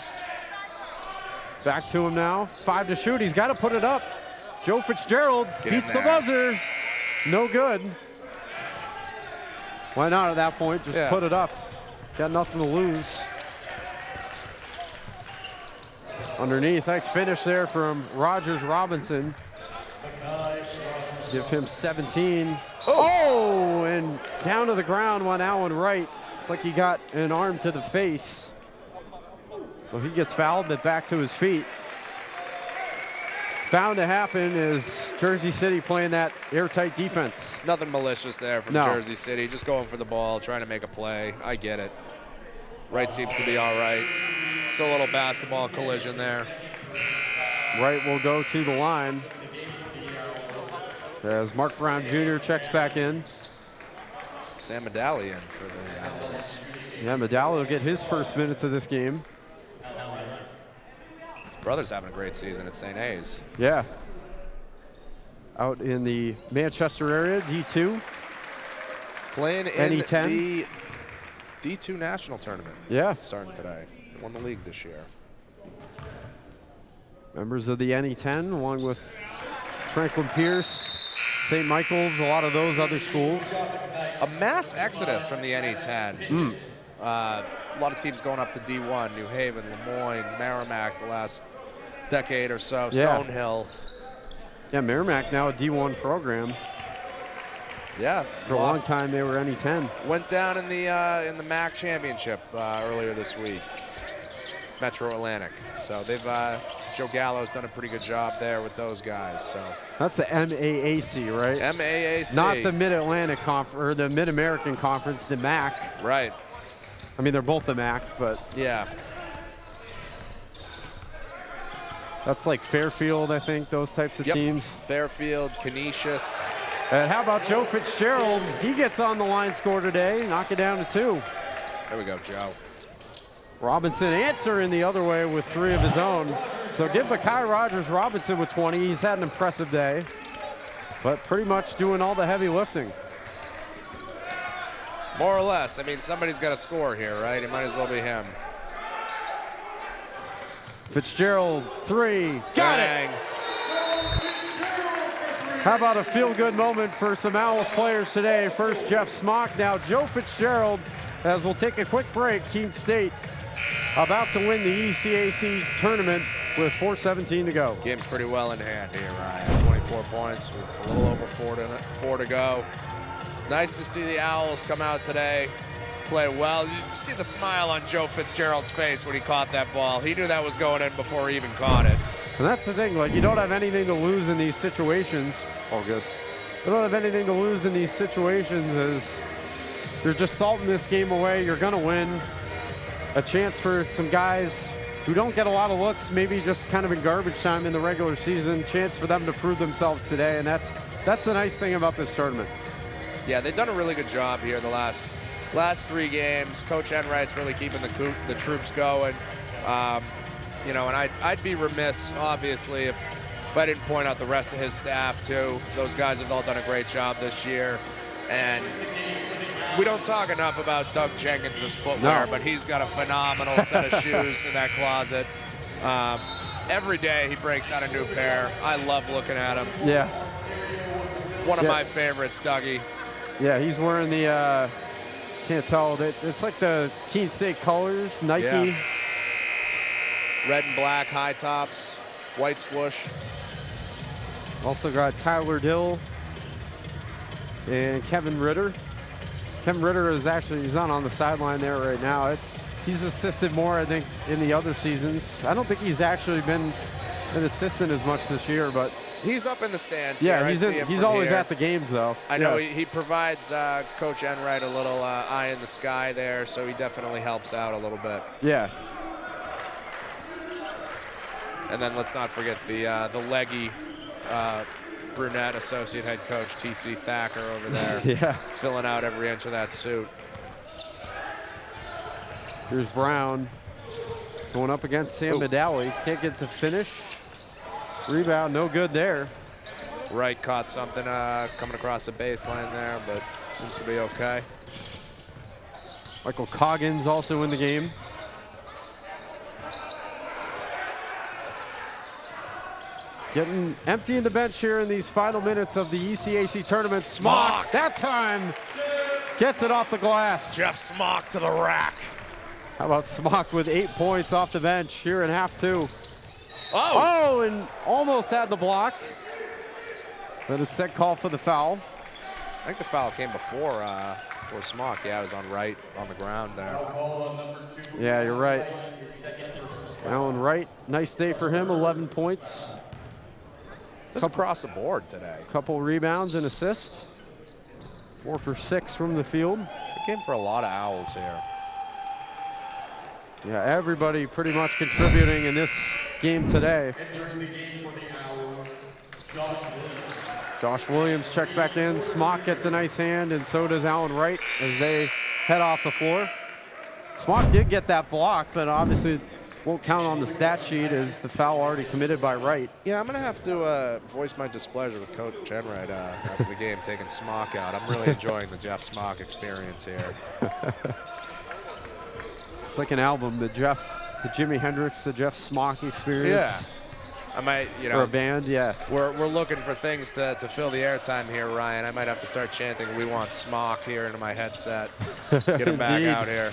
Back to him now. 5 to shoot. He's got to put it up. Joe Fitzgerald beats the buzzer. No good. Why not at that point? Just put it up. Got nothing to lose. Underneath, nice finish there from Rogers Robinson. Give him 17. Oh, and down to the ground went Allen Wright. Like he got an arm to the face. So he gets fouled, but back to his feet. Bound to happen is Jersey City playing that airtight defense. Nothing malicious there from Jersey City. Just going for the ball, trying to make a play. I get it. Wright seems to be all right. Still a little basketball collision there. Wright will go to the line as Mark Brown Jr. checks back in. Sam Medallion for the Owls. Yeah, Medallion will get his first minutes of this game. Brother's having a great season at St. A's. Yeah. Out in the Manchester area, D2. Playing in NE10. the D2 National Tournament. Yeah. Starting today. They won the league this year. Members of the NE10, along with Franklin Pierce, St. Michael's, a lot of those other schools. A mass exodus from the NE10. A lot of teams going up to D1, New Haven, Lemoyne, Merrimack the last decade or so, Yeah. Stonehill. Yeah, Merrimack now a D1 program. Yeah. For a long time they were NE10. Went down in the MAC championship earlier this week, Metro Atlantic. So they've Joe Gallo's done a pretty good job there with those guys. So That's the MAAC, right? MAAC. Not the Mid-Atlantic Conference or the Mid-American Conference, the MAC. Right. I mean, they're both the MAC, but yeah. That's like Fairfield, I think, those types of teams. Fairfield, Canisius. And how about Joe Fitzgerald? He gets on the line score today, knock it down to 2. There we go, Joe. Robinson answering the other way with 3 of his own. So give Makai Rogers Robinson with 20. He's had an impressive day, but pretty much doing all the heavy lifting. More or less. I mean, somebody's got to score here, right? It might as well be him. Fitzgerald, 3. Got it! How about a feel-good moment for some Owls players today? First, Jeff Smock, now Joe Fitzgerald, as we'll take a quick break. Keene State about to win the ECAC tournament with 4:17 to go. Game's pretty well in hand here, Ryan. 24 points with a little over 4 to go. Nice to see the Owls come out today, play well. You see the smile on Joe Fitzgerald's face when he caught that ball. He knew that was going in before he even caught it. And that's the thing, like, you don't have anything to lose in these situations. All good. You don't have anything to lose in these situations as you're just salting this game away. You're going to win. A chance for some guys who don't get a lot of looks, maybe just kind of in garbage time in the regular season. Chance for them to prove themselves today, and that's the nice thing about this tournament. Yeah, they've done a really good job here the last 3 games. Coach Enright's really keeping the troops going. You know, and I'd be remiss, obviously, if I didn't point out the rest of his staff, too. Those guys have all done a great job this year. And we don't talk enough about Doug Jenkins' footwear, but he's got a phenomenal set of shoes in that closet. Every day he breaks out a new pair. I love looking at him. Yeah. One of my favorites, Dougie. Yeah, he's wearing the, can't tell, it's like the Keene State colors, Nike. Yeah. Red and black high tops, white swoosh. Also got Tyler Dill and Kevin Ritter. Kevin Ritter is he's not on the sideline there right now. He's assisted more, I think, in the other seasons. I don't think he's actually been an assistant as much this year, but he's up in the stands. Yeah, here. he's always at the games, though. I know he provides Coach Enright a little eye in the sky there, so he definitely helps out a little bit. Yeah. And then let's not forget the leggy brunette associate head coach, T.C. Thacker, over there. Yeah. Filling out every inch of that suit. Here's Brown going up against Sam Medali. Can't get to finish. Rebound, no good there. Wright caught something coming across the baseline there, but seems to be okay. Michael Coggins also in the game. Getting empty in the bench here in these final minutes of the ECAC tournament. Smock, that time, gets it off the glass. Jeff Smock to the rack. How about Smock with 8 points off the bench here in half 2. Oh, and almost had the block. But it's set call for the foul. I think the foul came before Smock. Yeah, it was on Wright on the ground there. Yeah, you're right. Alan Wright, nice day for him, 11 points. Just across the board today. Couple rebounds and assists. 4 for 6 from the field. Good game for a lot of Owls here. Yeah, everybody pretty much contributing in this game today. Entering the game for the Owls, Josh Williams. Josh Williams checks back in. Smock gets a nice hand, and so does Alan Wright as they head off the floor. Smock did get that block, but obviously won't count on the stat sheet as the foul already committed by Wright. Yeah, I'm going to have to voice my displeasure with Coach Enright after the game, taking Smock out. I'm really enjoying the Jeff Smock experience here. It's like an album, the Jimi Hendrix, the Jeff Smock experience. Yeah. I might, Or a band, yeah. We're looking for things to fill the airtime here, Ryan. I might have to start chanting "We want smock" here into my headset. Get him back out here.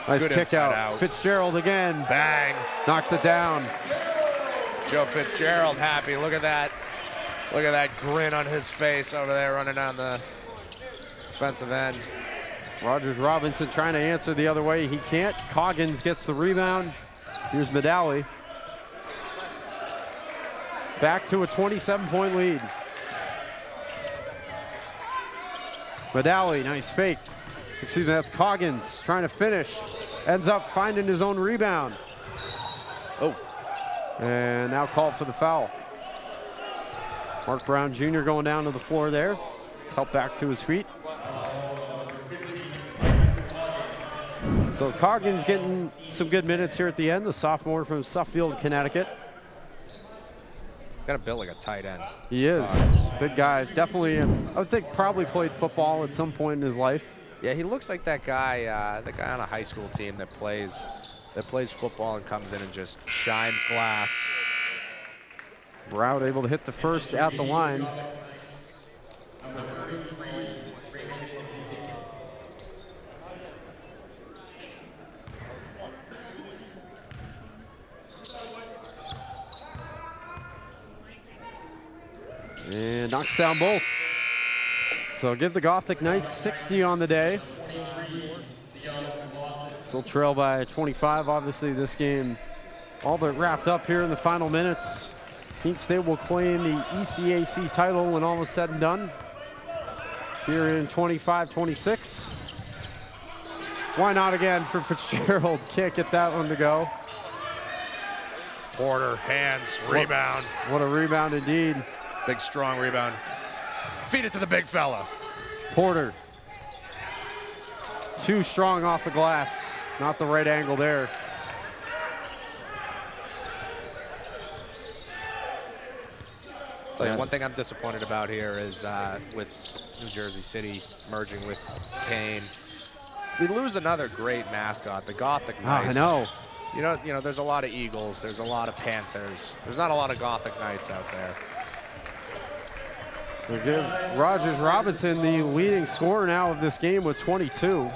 Nice Good kick out. Fitzgerald again. Bang. Knocks it down. Joe Fitzgerald happy. Look at that. Look at that grin on his face over there running down the defensive end. Rogers Robinson trying to answer the other way. He can't. Coggins gets the rebound. Here's Medali. Back to a 27-point lead. Medali, nice fake. Excuse me, that's Coggins trying to finish. Ends up finding his own rebound. Oh. And now called for the foul. Mark Brown Jr. going down to the floor there. Let's help back to his feet. So Coggins getting some good minutes here at the end, the sophomore from Suffield, Connecticut. He's got a build like a tight end. He is. Big guy. Definitely, I would think probably played football at some point in his life. Yeah, he looks like that guy on a high school team that plays football and comes in and just shines glass. Brown able to hit the first at the line. And knocks down both. So give the Gothic Knights 60 on the day. Still trail by 25. Obviously this game all but wrapped up here in the final minutes. Keene State will claim the ECAC title when all is said and done. Here in 25-26. Why not again for Fitzgerald? Can't get that one to go. Porter, hands, rebound. What a rebound indeed. Big, strong rebound. Feed it to the big fella. Porter. Too strong off the glass. Not the right angle there. Tell you, one thing I'm disappointed about here is with New Jersey City merging with Keene, we lose another great mascot, the Gothic Knights. I know. You know, there's a lot of Eagles, there's a lot of Panthers. There's not a lot of Gothic Knights out there. We'll give Rogers Robinson the leading scorer now of this game with 22.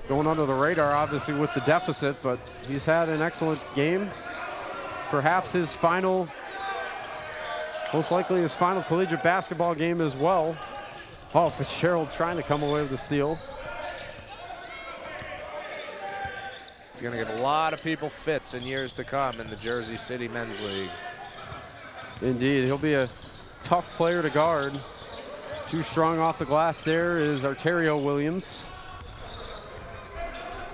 Going under the radar, obviously, with the deficit, but he's had an excellent game. Perhaps his final, most likely his final collegiate basketball game as well. Oh, Fitzgerald trying to come away with the steal. He's going to give a lot of people fits in years to come in the Jersey City Men's League. Indeed, he'll be a tough player to guard. Too strong off the glass there is Arterio Williams.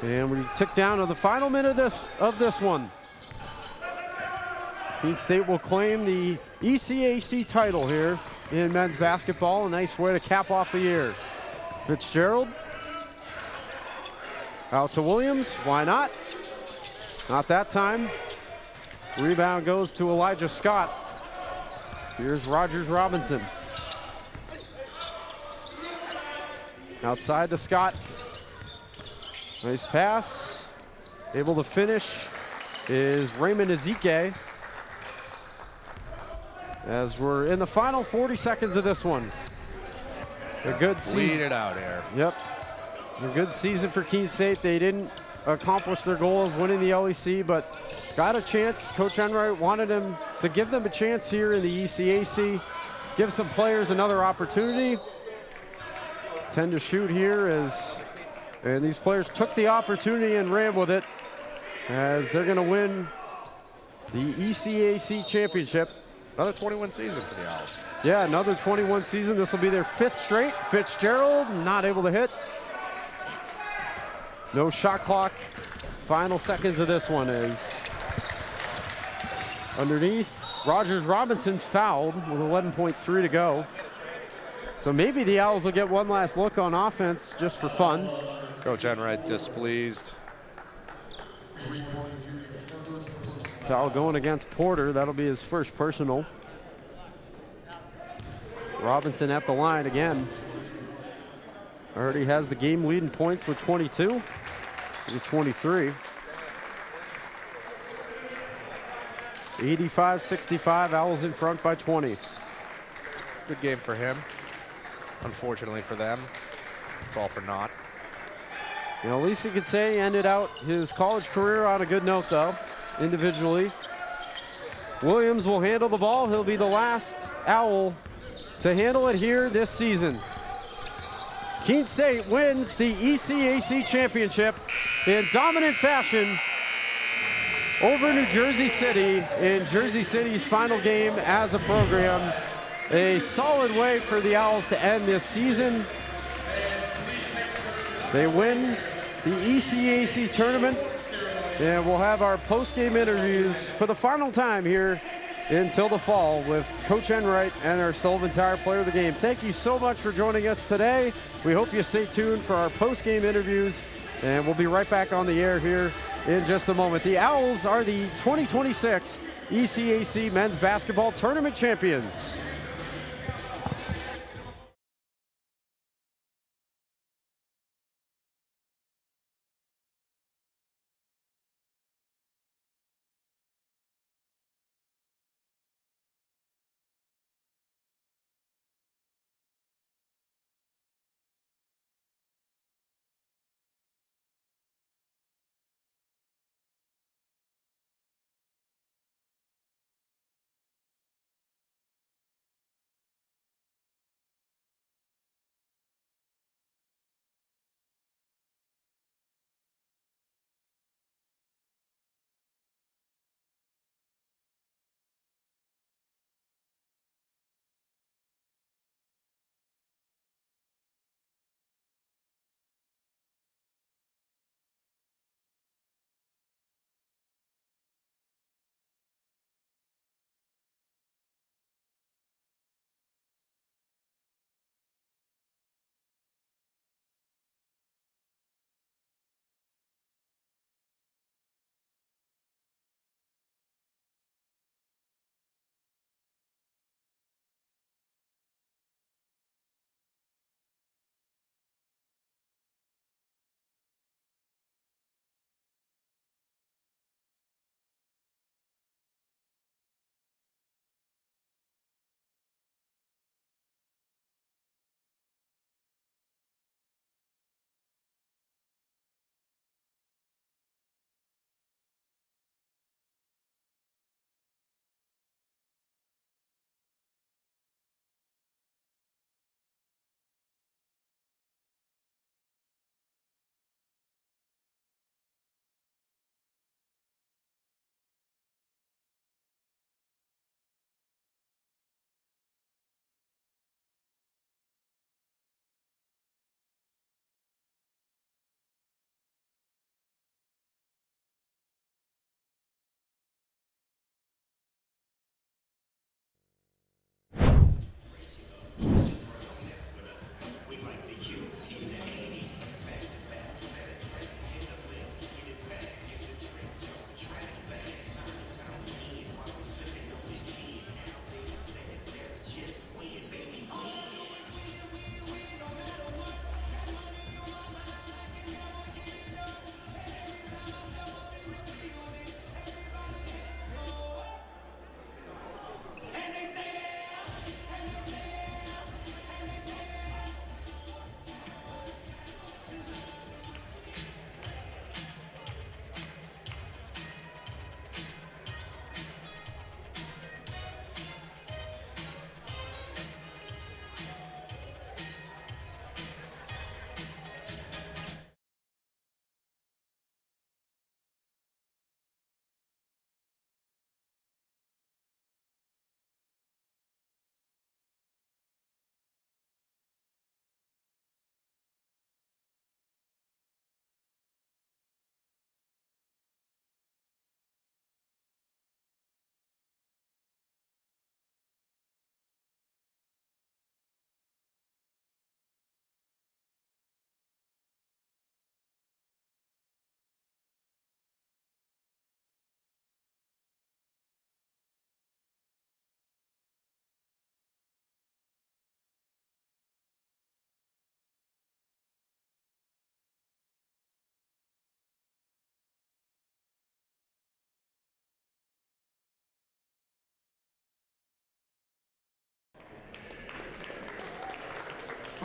And we tick down to the final minute of this one. Keene State will claim the ECAC title here in men's basketball. A nice way to cap off the year. Fitzgerald. Out to Williams. Why not? Not that time. Rebound goes to Elijah Scott. Here's Rogers Robinson. Outside to Scott. Nice pass. Able to finish is Raymond Ezike. As we're in the final 40 seconds of this one. A good season. Lead it out here. Yep. A good season for Keene State. They didn't accomplish their goal of winning the LEC, but got a chance. Coach Enright wanted them to give them a chance here in the ECAC. Give some players another opportunity. 10 to shoot here and these players took the opportunity and ran with it as they're going to win the ECAC championship. Another 21 season for the Owls. Yeah, another 21 season. This will be their 5th straight. Fitzgerald not able to hit. No shot clock. Final seconds of this one is underneath. Rogers Robinson fouled with 11.3 to go. So maybe the Owls will get one last look on offense just for fun. Coach Enright displeased. Foul going against Porter. That'll be his first personal. Robinson at the line again. Already has the game leading points with 22 to 23. 85-65, Owls in front by 20. Good game for him. Unfortunately for them, it's all for naught. You know, at least you could say he ended out his college career on a good note, though, individually. Williams will handle the ball. He'll be the last Owl to handle it here this season. Keene State wins the ECAC championship in dominant fashion over New Jersey City in Jersey City's final game as a program. A solid way for the Owls to end this season. They win the ECAC tournament, and we'll have our post-game interviews for the final time here until the fall with Coach Enright and our Sullivan Tire Player of the Game. Thank you so much for joining us today. We hope you stay tuned for our post-game interviews, and we'll be right back on the air here in just a moment. The Owls are the 2026 ECAC Men's Basketball Tournament champions.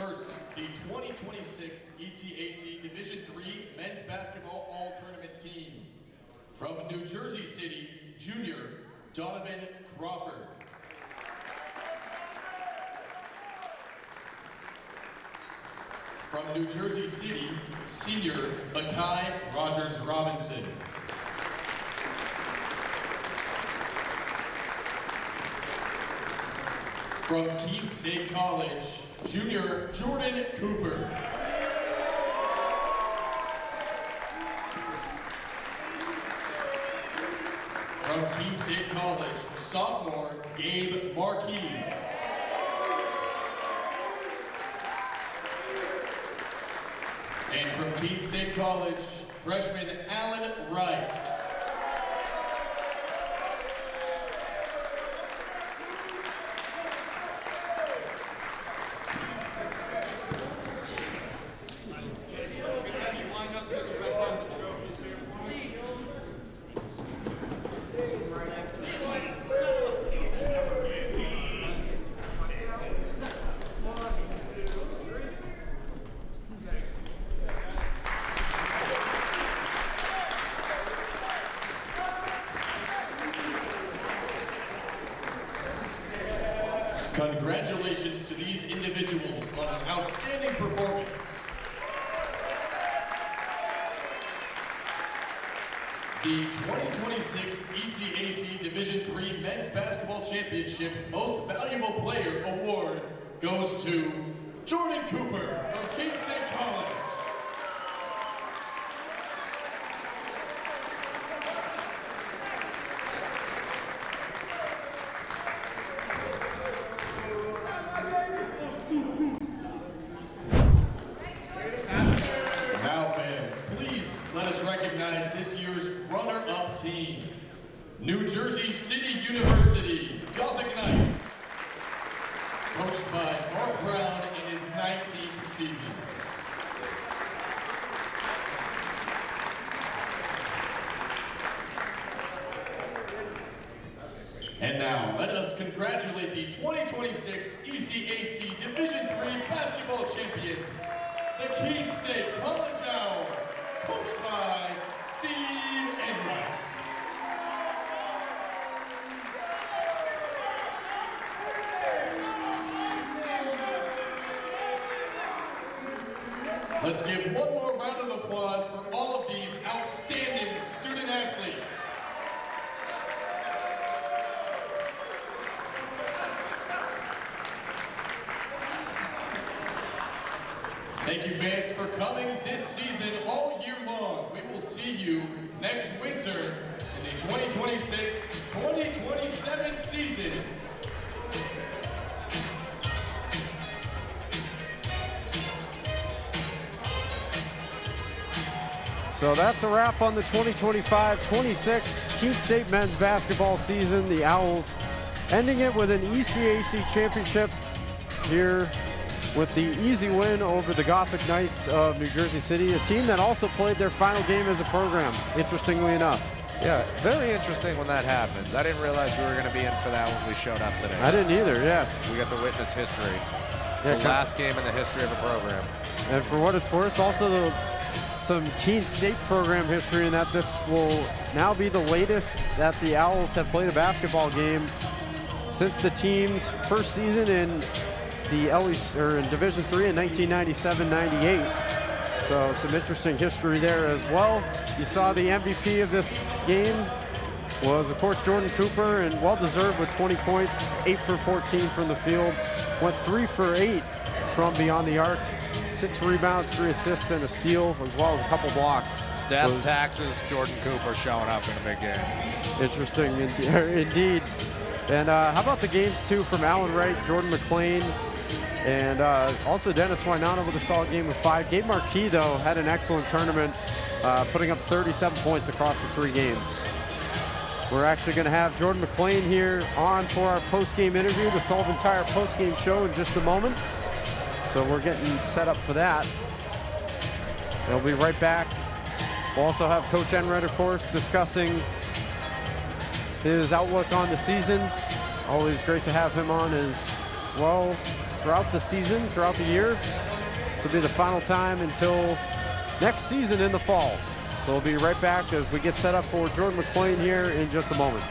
First, the 2026 ECAC Division III Men's Basketball All-Tournament team. From New Jersey City, junior, Donovan Crawford. From New Jersey City, senior, Akai Rogers Robinson. From Keene State College, junior, Jordan Cooper. From Keene State College, sophomore, Gabe Markey. And from Keene State College, freshman Alan Wright. Congratulations to these individuals on an outstanding performance. The 2026 ECAC Division III Men's Basketball Championship Most Valuable Player Award goes to Jordan Cooper from Keene State College. Now fans, please let us recognize this year's runner-up team. New Jersey City University Gothic Knights, coached by Mark Brown in his 19th season. And now, let us congratulate the 2026 ECAC Division III Basketball Champions, the Keene State College Owls, coached by Steve Enright. Let's give one more round of applause for all of these outstanding student athletes. Thank you, fans, for coming this season all year long. We will see you next winter in the 2026-2027 season. So that's a wrap on the 2025-26 Keene State men's basketball season. The Owls ending it with an ECAC championship here with the easy win over the Gothic Knights of New Jersey City, a team that also played their final game as a program, interestingly enough. Yeah, very interesting when that happens. I didn't realize we were going to be in for that when we showed up today. I didn't either, yeah. We got to witness history. Yeah, the last game in the history of a program. And for what it's worth, also some Keene State program history in that this will now be the latest that the Owls have played a basketball game since the team's first season in the in Division III in 1997-98. So some interesting history there as well. You saw the MVP of this game was, of course, Jordan Cooper, and well-deserved with 20 points, 8 for 14 from the field, went 3 for 8 from beyond the arc, 6 rebounds, 3 assists, and a steal, as well as a couple blocks. Death taxes, Jordan Cooper showing up in a big game. Interesting indeed. And how about the games, too, from Alan Wright, Jordan McLean, and also Dennis Wynonna with a solid game of 5. Gabe Markey, though, had an excellent tournament, putting up 37 points across the 3 games. We're actually going to have Jordan McLean here on for our post-game interview, the Sullivan Tire post-game show in just a moment. So we're getting set up for that. We'll be right back. We'll also have Coach Enright, of course, discussing his outlook on the season. Always great to have him on as well, throughout the season, throughout the year. This will be the final time until next season in the fall. So we'll be right back as we get set up for Jordan McLean here in just a moment.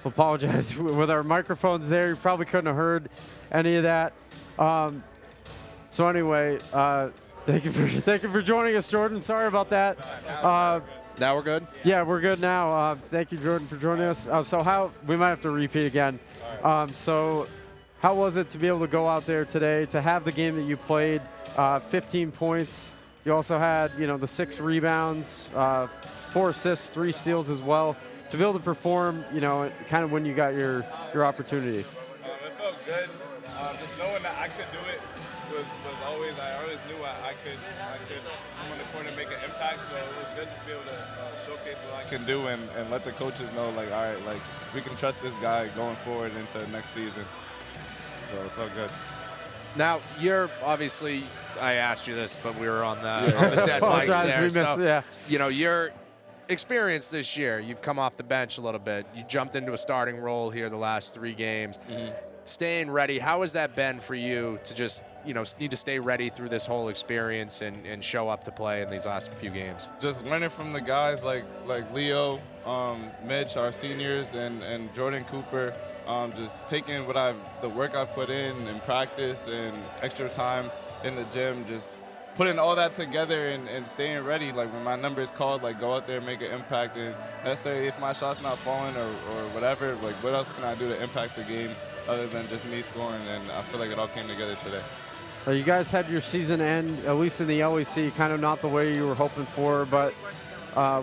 Apologize with our microphones there. You probably couldn't have heard any of that. So anyway, thank you for joining us, Jordan. Sorry about that. Now we're good? Yeah, we're good now. Thank you, Jordan, for joining us. We might have to repeat again. So how was it to be able to go out there today, to have the game that you played, 15 points? You also had, the 6 rebounds, 4 assists, 3 steals as well. To be able to perform, kind of when you got your opportunity. It felt good. Just knowing that I could do it was always, I always knew I could come on the court and make an impact. So it was good to be able to showcase what I can do and let the coaches know, all right, we can trust this guy going forward into next season. So it felt good. Now, you're obviously, I asked you this, but we were on the dead mics there. You're experience this year. You've come off the bench a little bit. You jumped into a starting role here the last 3 games. Staying ready, how has that been for you to just, need to stay ready through this whole experience and show up to play in these last few games? Just learning from the guys like Leo, Mitch, our seniors, and Jordan Cooper. Just taking the work I've put in practice and extra time in the gym, just putting all that together and staying ready. When my number is called, go out there and make an impact. And let's say if my shot's not falling or whatever, what else can I do to impact the game other than just me scoring? And I feel like it all came together today. You guys had your season end, at least in the LEC, kind of not the way you were hoping for, but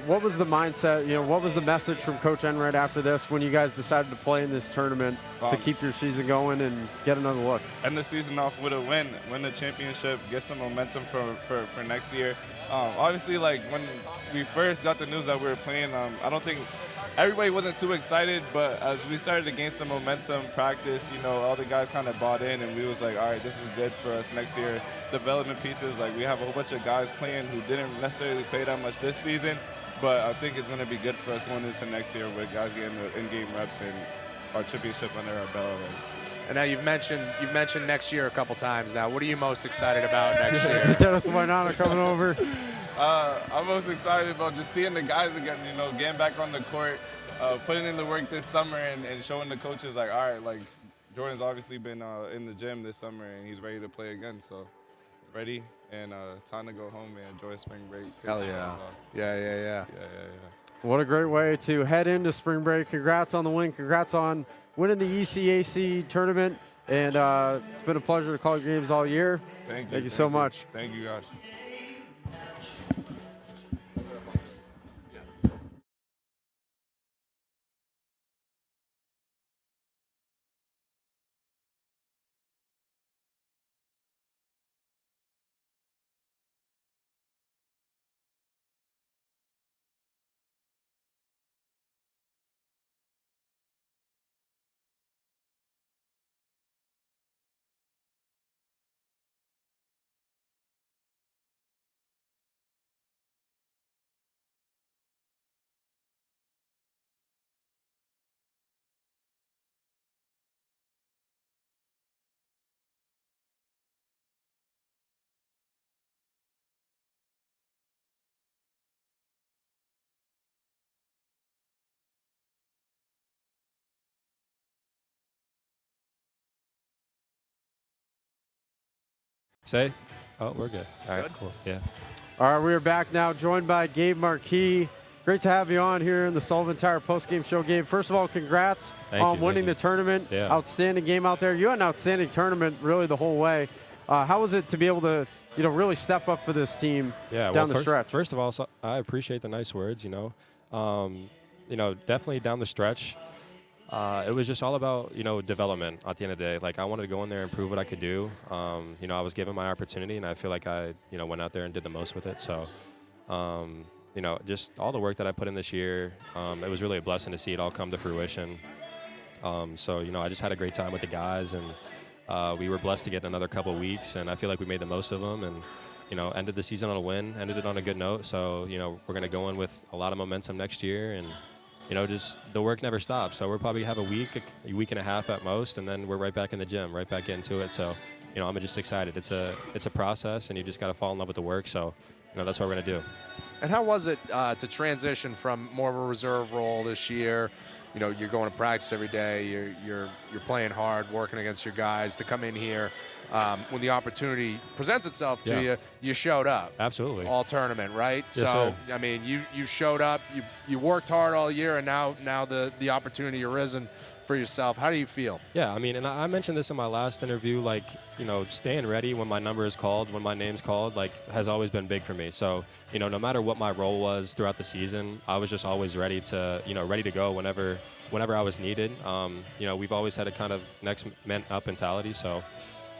what was the mindset, what was the message from Coach Enright after this when you guys decided to play in this tournament to keep your season going and get another look? End the season off with a win the championship, get some momentum for next year. Obviously, when we first got the news that we were playing, I don't think everybody wasn't too excited, but as we started to gain some momentum, practice, all the guys kind of bought in, and we was like, all right, this is good for us next year. Development pieces, we have a whole bunch of guys playing who didn't necessarily play that much this season, but I think it's going to be good for us going into next year with guys getting the in-game reps and our championship under our belt. And now you've mentioned next year a couple times now. What are you most excited about next year? Dennis Wainana coming over. I'm most excited about just seeing the guys again, getting back on the court, putting in the work this summer and showing the coaches, like, all right, like, Jordan's obviously been in the gym this summer and he's ready to play again. So, ready and time to go home and enjoy spring break. Hell yeah. Yeah. What a great way to head into spring break. Congrats on the win. Congrats on winning the ECAC tournament. And it's been a pleasure to call your games all year. Thank you so much. Thank you, guys. Say? Oh, we're good. All right, Good? cool. Yeah. All right, we are back now, joined by Gabe Marquis. Great to have you on here in the Sullivan Tire postgame show. Gabe, first of all, congrats on winning the tournament. Yeah. Outstanding game out there. You had an outstanding tournament really the whole way. How was it to be able to, really step up for this team down the stretch? First of all, I appreciate the nice words, definitely down the stretch. It was just all about, development at the end of the day. Like, I wanted to go in there and prove what I could do. I was given my opportunity, and I feel like I, went out there and did the most with it. So, just all the work that I put in this year, it was really a blessing to see it all come to fruition. I just had a great time with the guys, and we were blessed to get another couple of weeks, and I feel like we made the most of them. And, ended the season on a win, ended it on a good note. So, we're going to go in with a lot of momentum next year, and just the work never stops. So we'll probably have a week and a half at most, and then we're right back in the gym, right back into it. So, I'm just excited. It's a process, and you just got to fall in love with the work. So, that's what we're going to do. And how was it to transition from more of a reserve role this year? You're going to practice every day. You're playing hard, working against your guys. To come in here when the opportunity presents itself to you showed up. Absolutely. All tournament, right? Yes, so sir. I mean, you showed up. You worked hard all year, and now the opportunity arisen for yourself. How do you feel? Yeah, I mean, and I mentioned this in my last interview, like, staying ready when my number is called, when my name's called, like, has always been big for me. So, no matter what my role was throughout the season, I was just always ready to go whenever I was needed. We've always had a kind of next man up mentality. So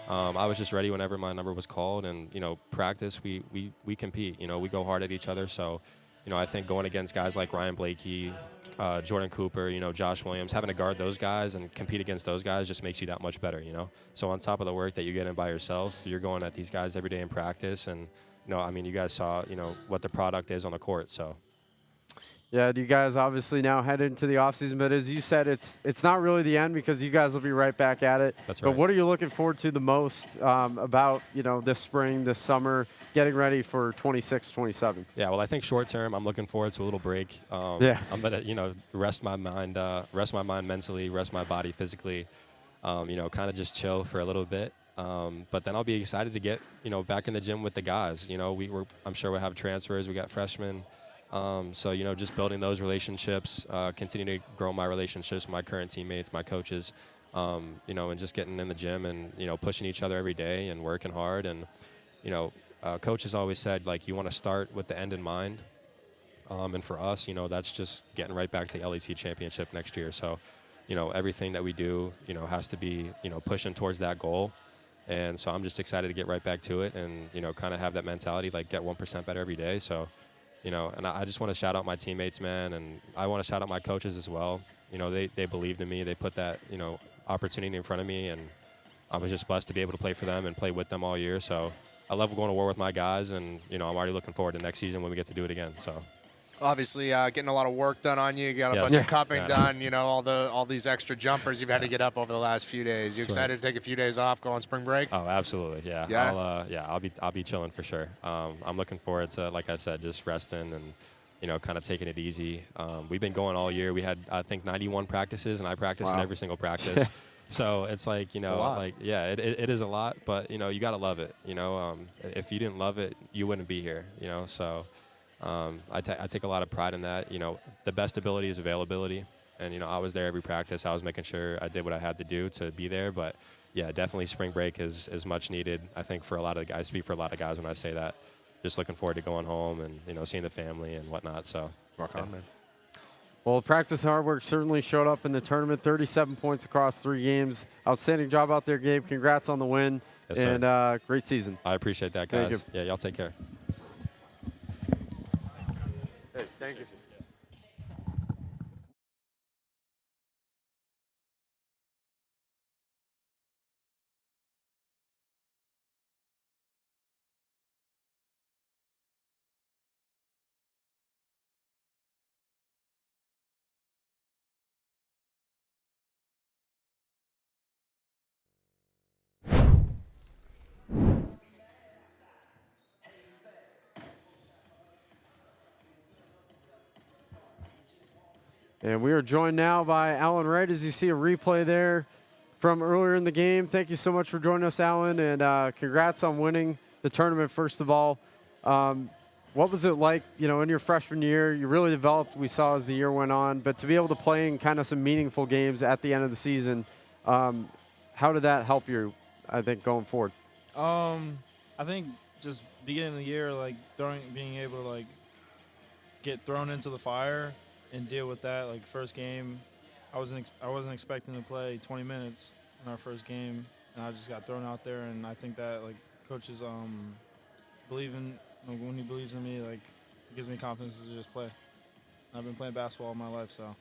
I was just ready whenever my number was called, and, practice, we compete, we go hard at each other. So, I think going against guys like Ryan Blakey, Jordan Cooper, Josh Williams, having to guard those guys and compete against those guys just makes you that much better, So on top of the work that you get in by yourself, you're going at these guys every day in practice. And, you guys saw, what the product is on the court. So. Yeah, you guys obviously now head into the offseason, but as you said, it's not really the end because you guys will be right back at it. That's right. But what are you looking forward to the most about, this spring, this summer, getting ready for 26, 27? Yeah, well, I think short term, I'm looking forward to a little break. I'm going to, rest my mind mentally, rest my body physically, kind of just chill for a little bit. But then I'll be excited to get, back in the gym with the guys. I'm sure we'll have transfers. We got freshmen. So, just building those relationships, continue to grow my relationships with my current teammates, my coaches, and just getting in the gym and, pushing each other every day and working hard. And, coaches always said, like, you want to start with the end in mind. And for us, that's just getting right back to the LEC championship next year. So, everything that we do, has to be, pushing towards that goal. And so I'm just excited to get right back to it and, kind of have that mentality, like get 1% better every day. So, and I just want to shout out my teammates, man, and I want to shout out my coaches as well. They believed in me. They put that, opportunity in front of me, and I was just blessed to be able to play for them and play with them all year. So I love going to war with my guys, and, I'm already looking forward to next season when we get to do it again. So. Obviously, getting a lot of work done on you. You got a bunch of cupping done. You know, all these extra jumpers you've had to get up over the last few days. You excited to take a few days off, go on spring break? Oh, absolutely, yeah. Yeah? I'll be chilling for sure. I'm looking forward to, like I said, just resting and, you know, kind of taking it easy. We've been going all year. We had, I think, 91 practices, and I practiced in every single practice. So it's like, you know, like, yeah, it is a lot, but, you know, you got to love it. You know, if you didn't love it, you wouldn't be here, you know, so. I take a lot of pride in that. You know, the best ability is availability. And, you know, I was there every practice. I was making sure I did what I had to do to be there. But, yeah, definitely spring break is much needed, I think, for a lot of the guys. I speak for a lot of guys when I say that. Just looking forward to going home and, you know, seeing the family and whatnot. So, rock on, man. Well, practice and hard work certainly showed up in the tournament. 37 points across 3 games. Outstanding job out there, Gabe. Congrats on the win. Yes, and great season. I appreciate that, guys. Yeah, y'all take care. Hey, thank you. And we are joined now by Alan Wright, as you see a replay there from earlier in the game. Thank you so much for joining us, Alan, and congrats on winning the tournament, first of all. What was it like, you know, in your freshman year? You really developed, we saw, as the year went on, but to be able to play in kind of some meaningful games at the end of the season, how did that help you, I think, going forward? I think just beginning of the year, like being able to like get thrown into the fire and deal with that. Like first game, I wasn't expecting to play 20 minutes in our first game, and I just got thrown out there. And I think that like coaches believe in, like, when he believes in me, like it gives me confidence to just play. I've been playing basketball all my life, so.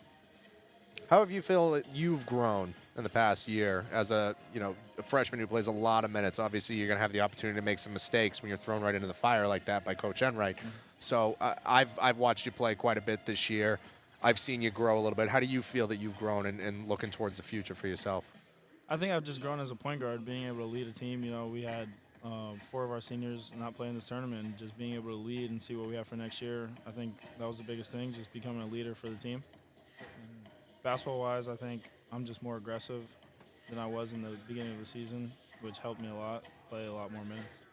How have you feel that you've grown in the past year as a freshman who plays a lot of minutes? Obviously, you're going to have the opportunity to make some mistakes when you're thrown right into the fire like that by Coach Enright. Mm-hmm. So I've watched you play quite a bit this year. I've seen you grow a little bit. How do you feel that you've grown and looking towards the future for yourself? I think I've just grown as a point guard, being able to lead a team. You know, we had 4 of our seniors not playing this tournament, and just being able to lead and see what we have for next year. I think that was the biggest thing, just becoming a leader for the team. Basketball-wise, I think I'm just more aggressive than I was in the beginning of the season, which helped me a lot, play a lot more minutes.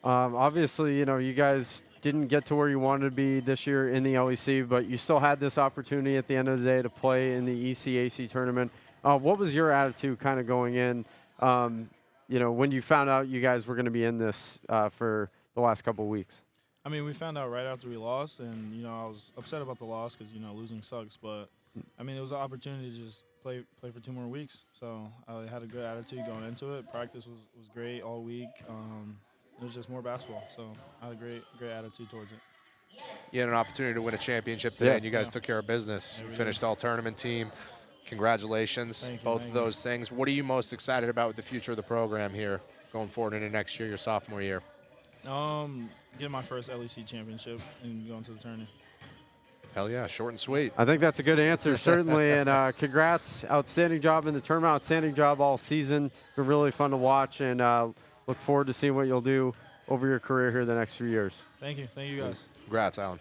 Obviously, you know, you guys didn't get to where you wanted to be this year in the LEC, but you still had this opportunity at the end of the day to play in the ECAC tournament. What was your attitude kind of going in, you know, when you found out you guys were going to be in this for the last couple of weeks? I mean, we found out right after we lost, and, you know, I was upset about the loss because, you know, losing sucks. But, I mean, it was an opportunity to just play for 2 more weeks. So I had a good attitude going into it. Practice was great all week. It was just more basketball. So I had a great attitude towards it. You had an opportunity to win a championship today, and you guys took care of business. You finished all-tournament team. Congratulations, both of those things. What are you most excited about with the future of the program here going forward into next year, your sophomore year? Getting my first LEC championship and going to the tourney. Hell yeah, short and sweet. I think that's a good answer, certainly. And congrats, outstanding job in the tournament, outstanding job all season. Been really fun to watch, and look forward to seeing what you'll do over your career here the next few years. Thank you guys. Congrats, Alan.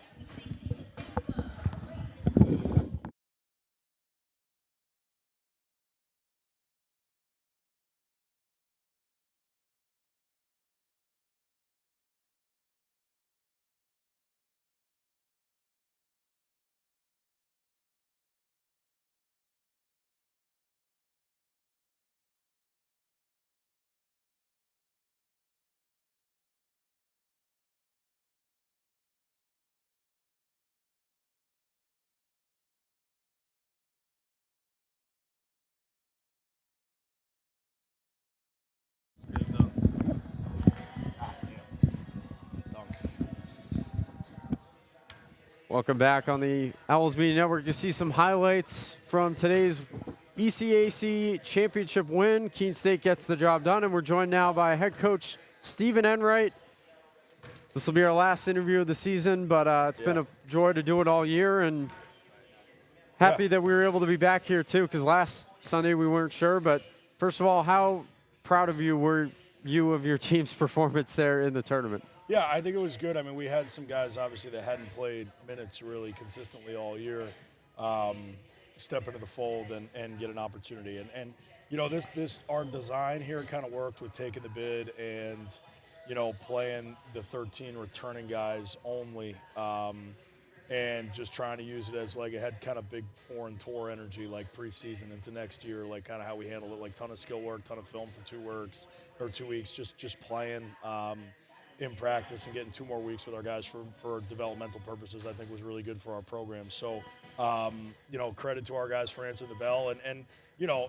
Welcome back on the Owls Media Network. You see some highlights from today's ECAC championship win. Keene State gets the job done, and we're joined now by head coach Stephen Enright. This will be our last interview of the season, but it's been a joy to do it all year, and happy that we were able to be back here too, because last Sunday we weren't sure. But first of all, how proud of you were you of your team's performance there in the tournament? Yeah, I think it was good. I mean, we had some guys, obviously, that hadn't played minutes really consistently all year, step into the fold and get an opportunity. And you know, our design here kind of worked with taking the bid and, you know, playing the 13 returning guys only, and just trying to use it as like it had kind of big foreign tour energy, like preseason into next year, like kind of how we handle it, like ton of skill work, ton of film for 2 weeks, just playing in practice and getting 2 more weeks with our guys for developmental purposes, I think was really good for our program. So, you know, credit to our guys for answering the bell. And you know,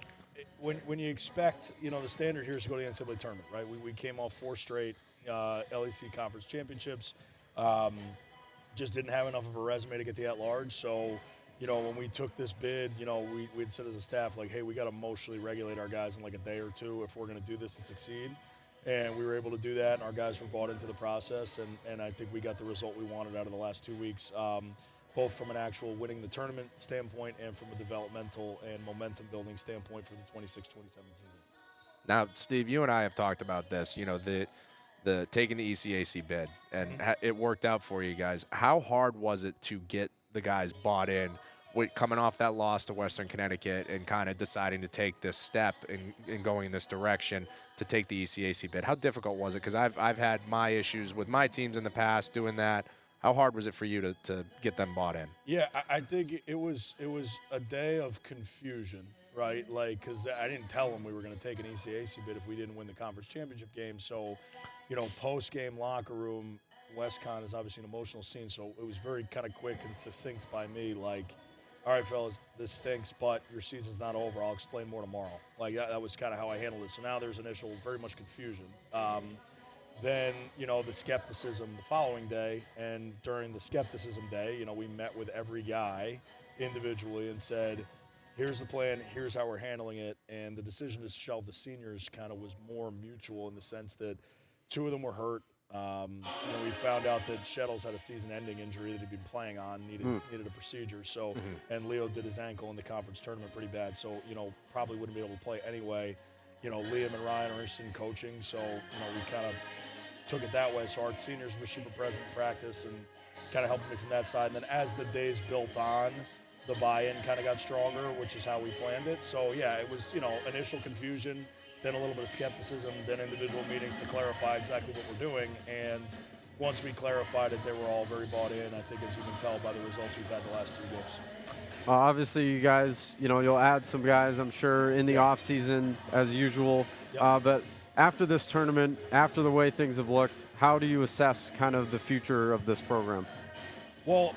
when you expect, you know, the standard here is to go to the NCAA tournament, right? We came off 4 straight LEC conference championships. Just didn't have enough of a resume to get the at-large. So, you know, when we took this bid, you know, we'd said as a staff, like, hey, we got to emotionally regulate our guys in like a day or 2 if we're going to do this and succeed. And we were able to do that, and our guys were bought into the process, and I think we got the result we wanted out of the last 2 weeks, both from an actual winning the tournament standpoint and from a developmental and momentum-building standpoint for the 26-27 season. Now, Steve, you and I have talked about this, you know, the taking the ECAC bid, and it worked out for you guys. How hard was it to get the guys bought in coming off that loss to Western Connecticut and kind of deciding to take this step and going in this direction to take the ECAC bid? How difficult was it? Because I've had my issues with my teams in the past doing that. How hard was it for you to get them bought in? Yeah, I think it was a day of confusion, right? Like, because I didn't tell them we were going to take an ECAC bid if we didn't win the conference championship game. So, you know, post-game locker room, WestCon is obviously an emotional scene, so it was very kind of quick and succinct by me, like, all right, fellas, this stinks, but your season's not over. I'll explain more tomorrow. Like, that was kind of how I handled it. So now there's initial, very much confusion. Then, you know, the skepticism the following day, and during the skepticism day, you know, we met with every guy individually and said, here's the plan, here's how we're handling it. And the decision to shelve the seniors kind of was more mutual in the sense that 2 of them were hurt. You know, we found out that Shettles had a season-ending injury that he'd been playing on, needed a procedure. So, and Leo did his ankle in the conference tournament pretty bad. So, you know, probably wouldn't be able to play anyway. You know, Liam and Ryan are interested in coaching, so, you know, we kind of took it that way. So our seniors were super present in practice and kind of helped me from that side. And then as the days built on, the buy-in kind of got stronger, which is how we planned it. So, yeah, it was, you know, initial confusion, then a little bit of skepticism, then individual meetings to clarify exactly what we're doing. And once we clarified it, they were all very bought in, I think, as you can tell by the results we've had the last 3 games. Obviously, you guys, you know, you'll add some guys, I'm sure, in the offseason as usual. But after this tournament, after the way things have looked, how do you assess kind of the future of this program? Well,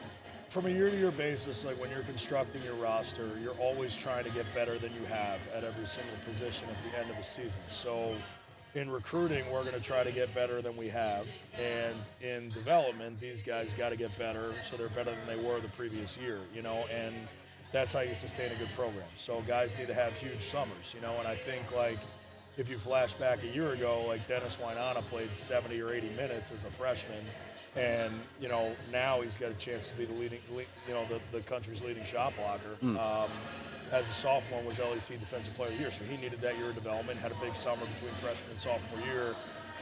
from a year-to-year basis, like when you're constructing your roster, you're always trying to get better than you have at every single position at the end of the season. So in recruiting, we're going to try to get better than we have. And in development, these guys got to get better so they're better than they were the previous year, you know, and that's how you sustain a good program. So guys need to have huge summers, you know, and I think, like, if you flash back a year ago, like Dennis Wainana played 70 or 80 minutes as a freshman, and, you know, now he's got a chance to be the leading, you know, the country's leading shot blocker. As a sophomore, was LEC Defensive Player of the Year, so he needed that year of development, had a big summer between freshman and sophomore year,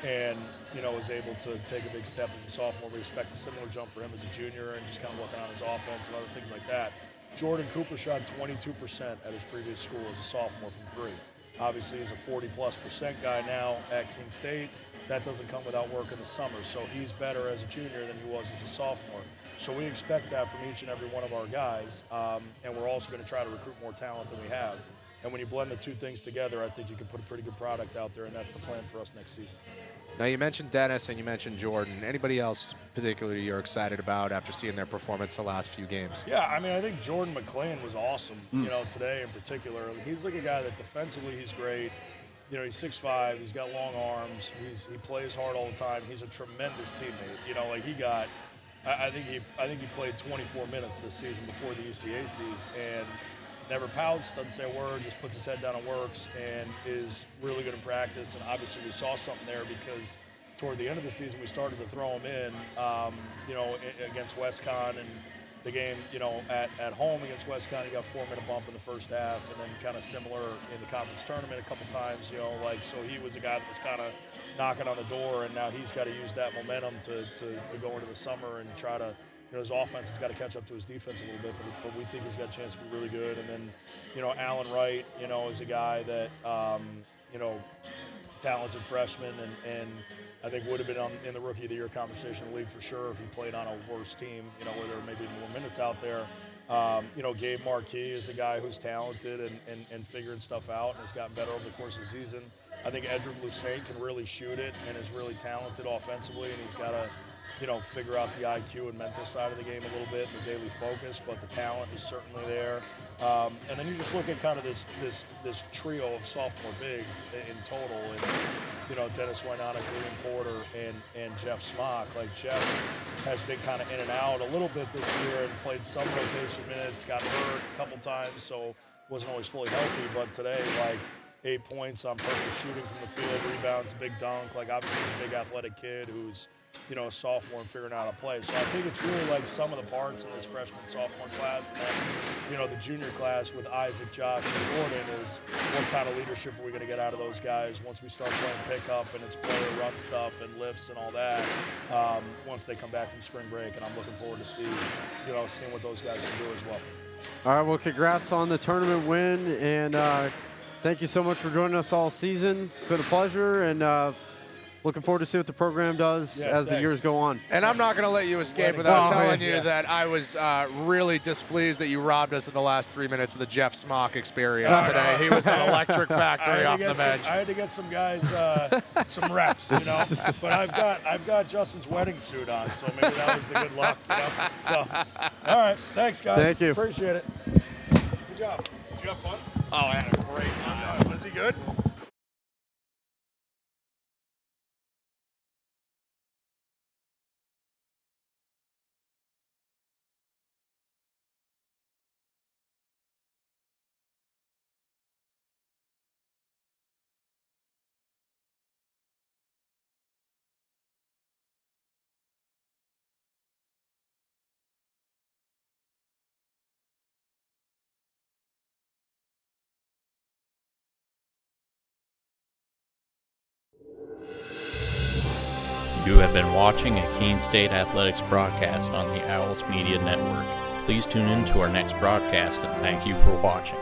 and, you know, was able to take a big step as a sophomore. We expect a similar jump for him as a junior and just kind of working on his offense and other things like that. Jordan Cooper shot 22% at his previous school as a sophomore from 3. Obviously, he's a 40+% guy now at Keene State. That doesn't come without work in the summer. So he's better as a junior than he was as a sophomore. So we expect that from each and every one of our guys. And we're also going to try to recruit more talent than we have. And when you blend the 2 things together, I think you can put a pretty good product out there, and that's the plan for us next season. Now, you mentioned Dennis and you mentioned Jordan. Anybody else particularly you're excited about after seeing their performance the last few games? Yeah, I mean, I think Jordan McLean was awesome, you know, today in particular. He's like a guy that defensively he's great. You know, he's 6'5", he's got long arms, he plays hard all the time. He's a tremendous teammate. You know, like he got, I think he played 24 minutes this season before the ECACs, and never pouts, doesn't say a word, just puts his head down and works, and is really good in practice. And obviously we saw something there because toward the end of the season, we started to throw him in, against WestCon, and the game, at home against WestCon, he got 4-minute bump in the first half, and then kind of similar in the conference tournament a couple times, so he was a guy that was kind of knocking on the door, and now he's got to use that momentum to go into the summer and try to, his offense has got to catch up to his defense a little bit, but we think he's got a chance to be really good. And then, Alan Wright, is a guy that, talented freshman, and I think would have been in the Rookie of the Year conversation in the league for sure if he played on a worse team, where there may be more minutes out there. Gabe Marquis is a guy who's talented and figuring stuff out and has gotten better over the course of the season. I think Edric Lussaint can really shoot it and is really talented offensively, and he's got to, figure out the IQ and mental side of the game a little bit, the daily focus, but the talent is certainly there. And then you just look at kind of this trio of sophomore bigs in total, and Dennis Wynonna, Liam Porter, and Jeff Smock. Like, Jeff has been kind of in and out a little bit this year and played some rotation minutes, got hurt a couple times, so wasn't always fully healthy. But today, 8 points on perfect shooting from the field, rebounds, big dunk. Obviously he's a big athletic kid who's a sophomore and figuring out how to play. So I think it's really some of the parts in this freshman sophomore class, and then the junior class with Isaac, Josh, and Jordan is what kind of leadership are we going to get out of those guys once we start playing pickup and it's player run stuff and lifts and all that once they come back from spring break. And I'm looking forward to seeing what those guys can do as well. All right, well, congrats on the tournament win, and thank you so much for joining us all season. It's been a pleasure, and looking forward to see what the program does as the years go on. And I'm not going to let you escape without telling you that I was really displeased that you robbed us in the last 3 minutes of the Jeff Smock experience today. He was an electric factory off the bench. I had to get some guys some reps, But I've got Justin's wedding suit on, so maybe that was the good luck. So, all right, thanks, guys. Thank you. Appreciate it. Good job. Did you have fun? Oh, I had a great time. Was he good? You have been watching a Keene State Athletics broadcast on the Owls Media Network. Please tune in to our next broadcast, and thank you for watching.